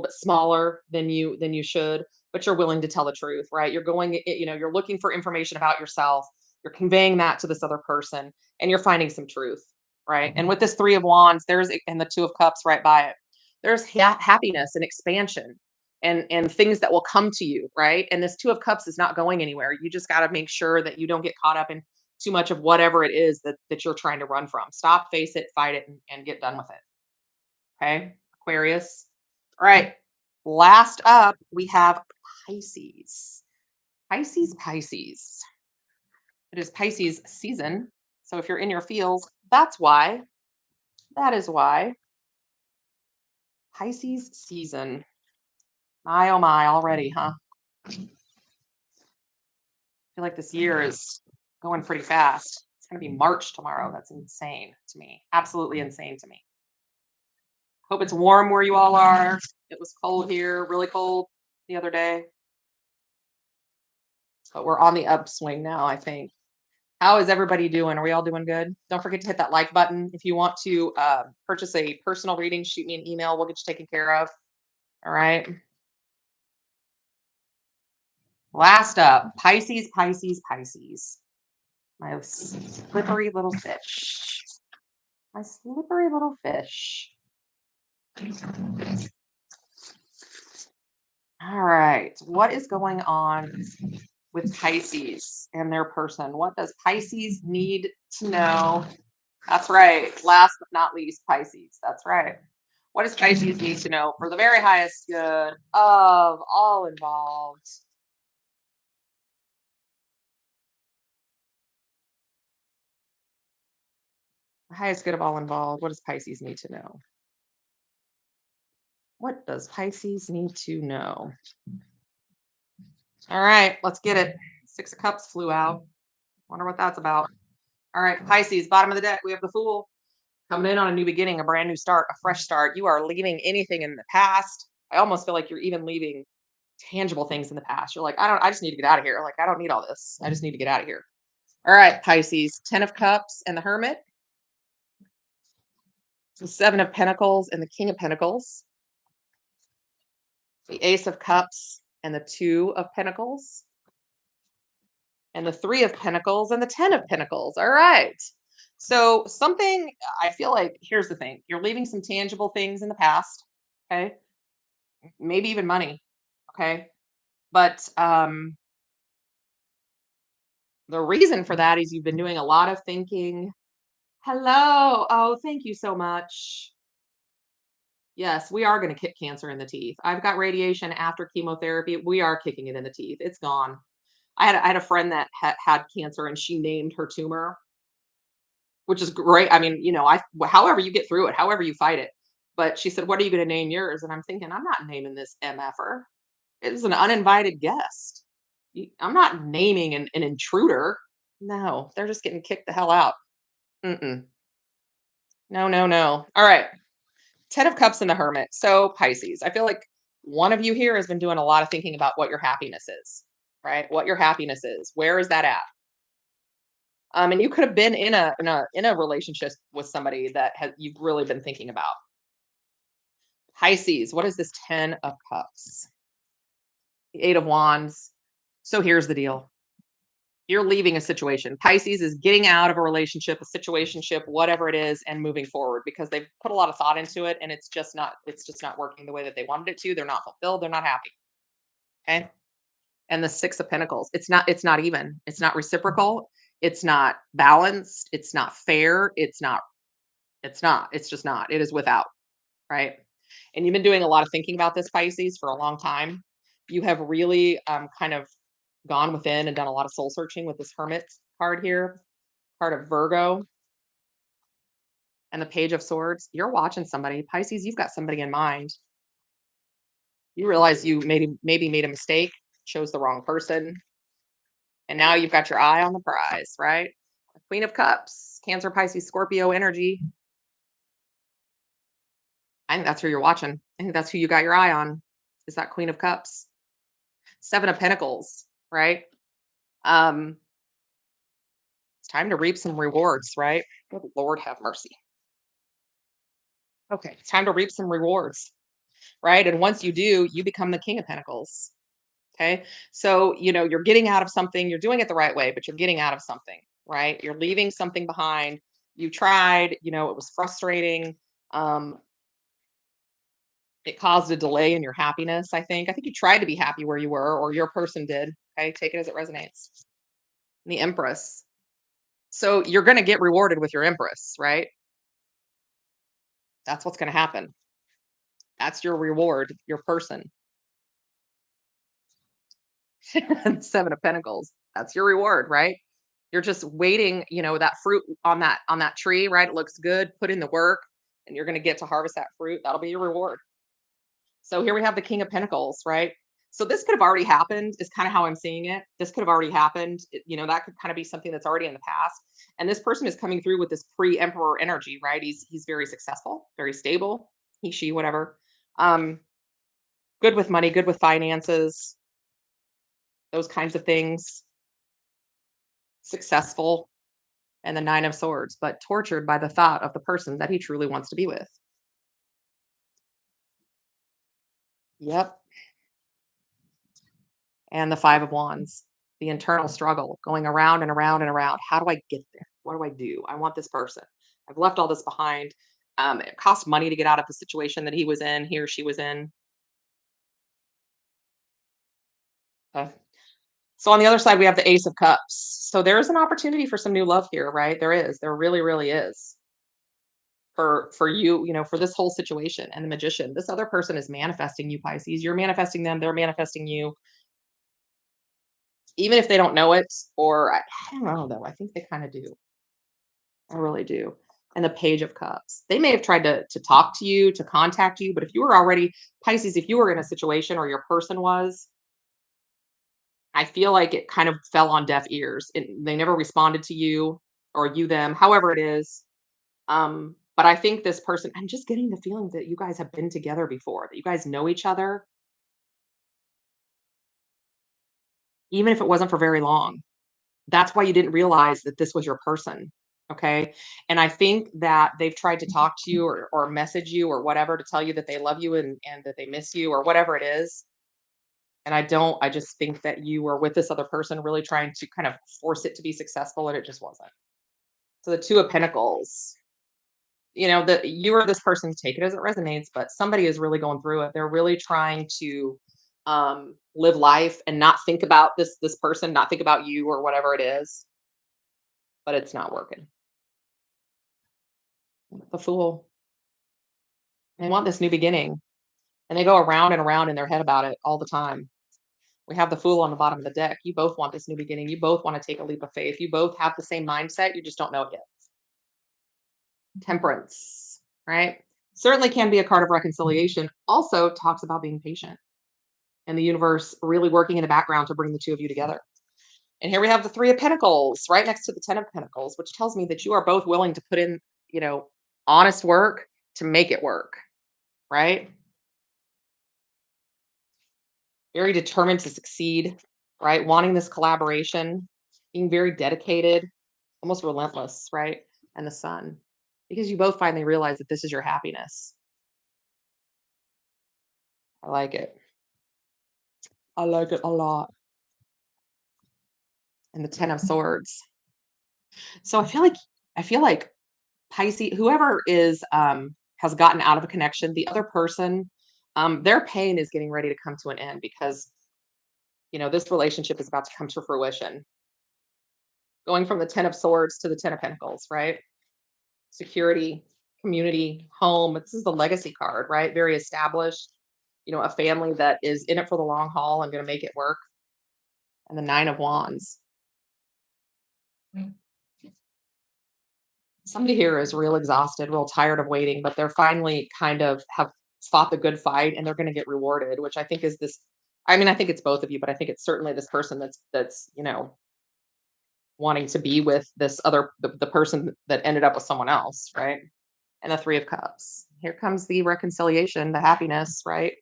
smaller than you should, but you're willing to tell the truth, right? You're looking for information about yourself. You're conveying that to this other person, and you're finding some truth, right? And with this Three of Wands, and the Two of Cups right by it, there's happiness and expansion, and things that will come to you, right? And this Two of Cups is not going anywhere. You just got to make sure that you don't get caught up in too much of whatever it is that you're trying to run from. Stop, face it, fight it, and get done with it. Okay, Aquarius. All right. Last up, we have Pisces. Pisces. It is Pisces season. So if you're in your feels, that's why. That is why. Pisces season. My oh my, already, huh? I feel like this year is going pretty fast. It's going to be March tomorrow. That's insane to me. Absolutely insane to me. Hope it's warm where you all are. It was cold here, really cold the other day. But we're on the upswing now, I think. How is everybody doing? Are we all doing good? Don't forget to hit that like button. If you want to purchase a personal reading, shoot me an email. We'll get you taken care of. All right. Last up, Pisces, Pisces, Pisces. My slippery little fish. My slippery little fish. All right. What is going on with Pisces and their person? What does Pisces need to know? That's right. Last but not least, Pisces. That's right. What does Pisces need to know for the very highest good of all involved? The highest good of all involved. What does Pisces need to know? What does Pisces need to know? All right, let's get it. Six of Cups flew out. Wonder what that's about. All right, Pisces, bottom of the deck, we have the Fool. Coming in on a new beginning, a brand new start, a fresh start. You are leaving anything in the past. I almost feel like you're even leaving tangible things in the past. You're like, I just need to get out of here. Like, I don't need all this. I just need to get out of here. All right, Pisces, 10 of Cups and the Hermit, the Seven of Pentacles and the King of Pentacles, the Ace of Cups and the Two of Pentacles, and the Three of Pentacles and the 10 of Pentacles. All right. So something, I feel like, here's the thing. You're leaving some tangible things in the past. Okay. Maybe even money. Okay. But the reason for that is you've been doing a lot of thinking. Hello. Oh, thank you so much. Yes, we are going to kick cancer in the teeth. I've got radiation after chemotherapy. We are kicking it in the teeth. It's gone. I had a friend that had cancer, and she named her tumor, which is great. I mean, however you get through it, however you fight it. But she said, "What are you going to name yours?" And I'm thinking, I'm not naming this MFer. It is an uninvited guest. I'm not naming an intruder. No, they're just getting kicked the hell out. Mm-mm. No, no, no. All right. 10 of Cups and the Hermit. So, Pisces, I feel like one of you here has been doing a lot of thinking about what your happiness is, right? What your happiness is. Where is that at? And you could have been in a relationship with somebody that you've really been thinking about. Pisces, what is this 10 of Cups? The 8 of Wands. So here's the deal. You're leaving a situation. Pisces is getting out of a relationship, a situationship, whatever it is, and moving forward because they've put a lot of thought into it and it's just not working the way that they wanted it to. They're not fulfilled, they're not happy. Okay. And the 6 of Pentacles. It's not even. It's not reciprocal. It's not balanced. It's not fair. It's not. It's just not. It is without, right? And you've been doing a lot of thinking about this, Pisces, for a long time. You have really kind of gone within and done a lot of soul searching with this Hermit card here, card of Virgo, and the Page of Swords. You're watching somebody, Pisces. You've got somebody in mind. You realize you maybe made a mistake, chose the wrong person, and now you've got your eye on the prize, right? Queen of Cups, Cancer, Pisces, Scorpio energy. I think that's who you're watching. I think that's who you got your eye on. Is that Queen of Cups? 7 of Pentacles, right? Um, it's time to reap some rewards, right? Good Lord have mercy. Okay, it's time to reap some rewards, right? And once you do, you become the King of Pentacles. Okay. So, you're getting out of something, you're doing it the right way, but you're getting out of something, right? You're leaving something behind. You tried, it was frustrating. Um, it caused a delay in your happiness, I think. I think you tried to be happy where you were, or your person did. Okay. Take it as it resonates. The Empress. So you're going to get rewarded with your Empress, right? That's what's going to happen. That's your reward, your person. 7 of Pentacles. That's your reward, right? You're just waiting, that fruit on that tree, right? It looks good, put in the work, and you're going to get to harvest that fruit. That'll be your reward. So here we have the King of Pentacles, right? So this could have already happened is kind of how I'm seeing it. This could have already happened. That could kind of be something that's already in the past. And this person is coming through with this pre-emperor energy, right? He's very successful, very stable, he, she, whatever. Um, Good with money, good with finances, those kinds of things, successful, and the 9 of Swords, but tortured by the thought of the person that he truly wants to be with. Yep. And the 5 of Wands, the internal struggle going around and around and around. How do I get there? What do I do? I want this person. I've left all this behind. It cost money to get out of the situation that he was in, he or she was in. Okay. So on the other side, we have the Ace of Cups. So there is an opportunity for some new love here, right? There is. There really, really is. For you, for this whole situation. And the Magician, this other person is manifesting you, Pisces. You're manifesting them, they're manifesting you, even if they don't know it, or I don't know though. I think they kind of do. I really do. And the Page of Cups. They may have tried to talk to you, to contact you, but if you were already Pisces, if you were in a situation or your person was, I feel like it kind of fell on deaf ears. They never responded to you or you them, however it is. But I think this person, I'm just getting the feeling that you guys have been together before, that you guys know each other, even if it wasn't for very long. That's why you didn't realize that this was your person. Okay. And I think that they've tried to talk to you or message you or whatever to tell you that they love you and that they miss you or whatever it is. And I just think that you were with this other person really trying to kind of force it to be successful and it just wasn't. So the 2 of Pentacles, that you or this person, take it as it resonates, but somebody is really going through it. They're really trying to live life and not think about this person, not think about you or whatever it is, but it's not working. The Fool. They want this new beginning, and they go around and around in their head about it all the time. We have the Fool on the bottom of the deck. You both want this new beginning. You both want to take a leap of faith. You both have the same mindset. You just don't know it yet. Temperance, right? Certainly can be a card of reconciliation. Also talks about being patient and the universe really working in the background to bring the two of you together. And here we have the Three of Pentacles right next to the Ten of Pentacles, which tells me that you are both willing to put in, you know, honest work to make it work, right? Very determined to succeed, right? Wanting this collaboration, being very dedicated, almost relentless, right? And the Sun, because you both finally realize that this is your happiness. I like it. I like it a lot. And the Ten of Swords. So I feel like Pisces, whoever is has gotten out of a connection, the other person, their pain is getting ready to come to an end because this relationship is about to come to fruition. Going from the Ten of Swords to the Ten of Pentacles, right? Security, community, home. This is the legacy card, right? Very established, a family that is in it for the long haul and going to make it work. And the Nine of Wands. Somebody here is real exhausted, real tired of waiting, but they're finally kind of have fought the good fight and they're going to get rewarded, which I think is this. I mean, I think it's both of you, but I think it's certainly this person that's wanting to be with this other the person that ended up with someone else, right? And the Three of Cups. Here comes the reconciliation, the happiness, right?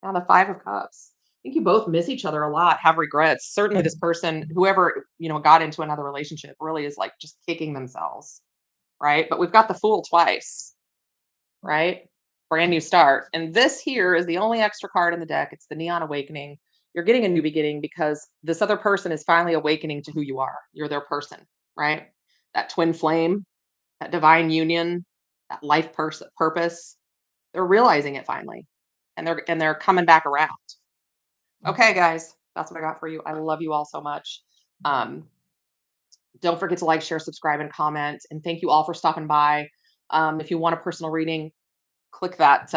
Now the Five of Cups. I think you both miss each other a lot, have regrets. Certainly this person, whoever, got into another relationship really is like just kicking themselves, right? But we've got the Fool twice, right? Brand new start. And this here is the only extra card in the deck. It's the Neon Awakening. You're getting a new beginning because this other person is finally awakening to who you are. You're their person, right? That twin flame, that divine union, that life purpose. They're realizing it finally. And they're coming back around. Okay, guys, that's what I got for you. I love you all so much. Um, don't forget to like, share, subscribe, and comment. And thank you all for stopping by. If you want a personal reading, click that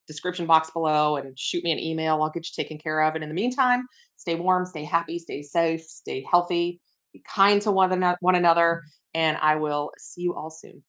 description box below and shoot me an email. I'll get you taken care of. And in the meantime, stay warm, stay happy, stay safe, stay healthy, be kind to one another. And I will see you all soon.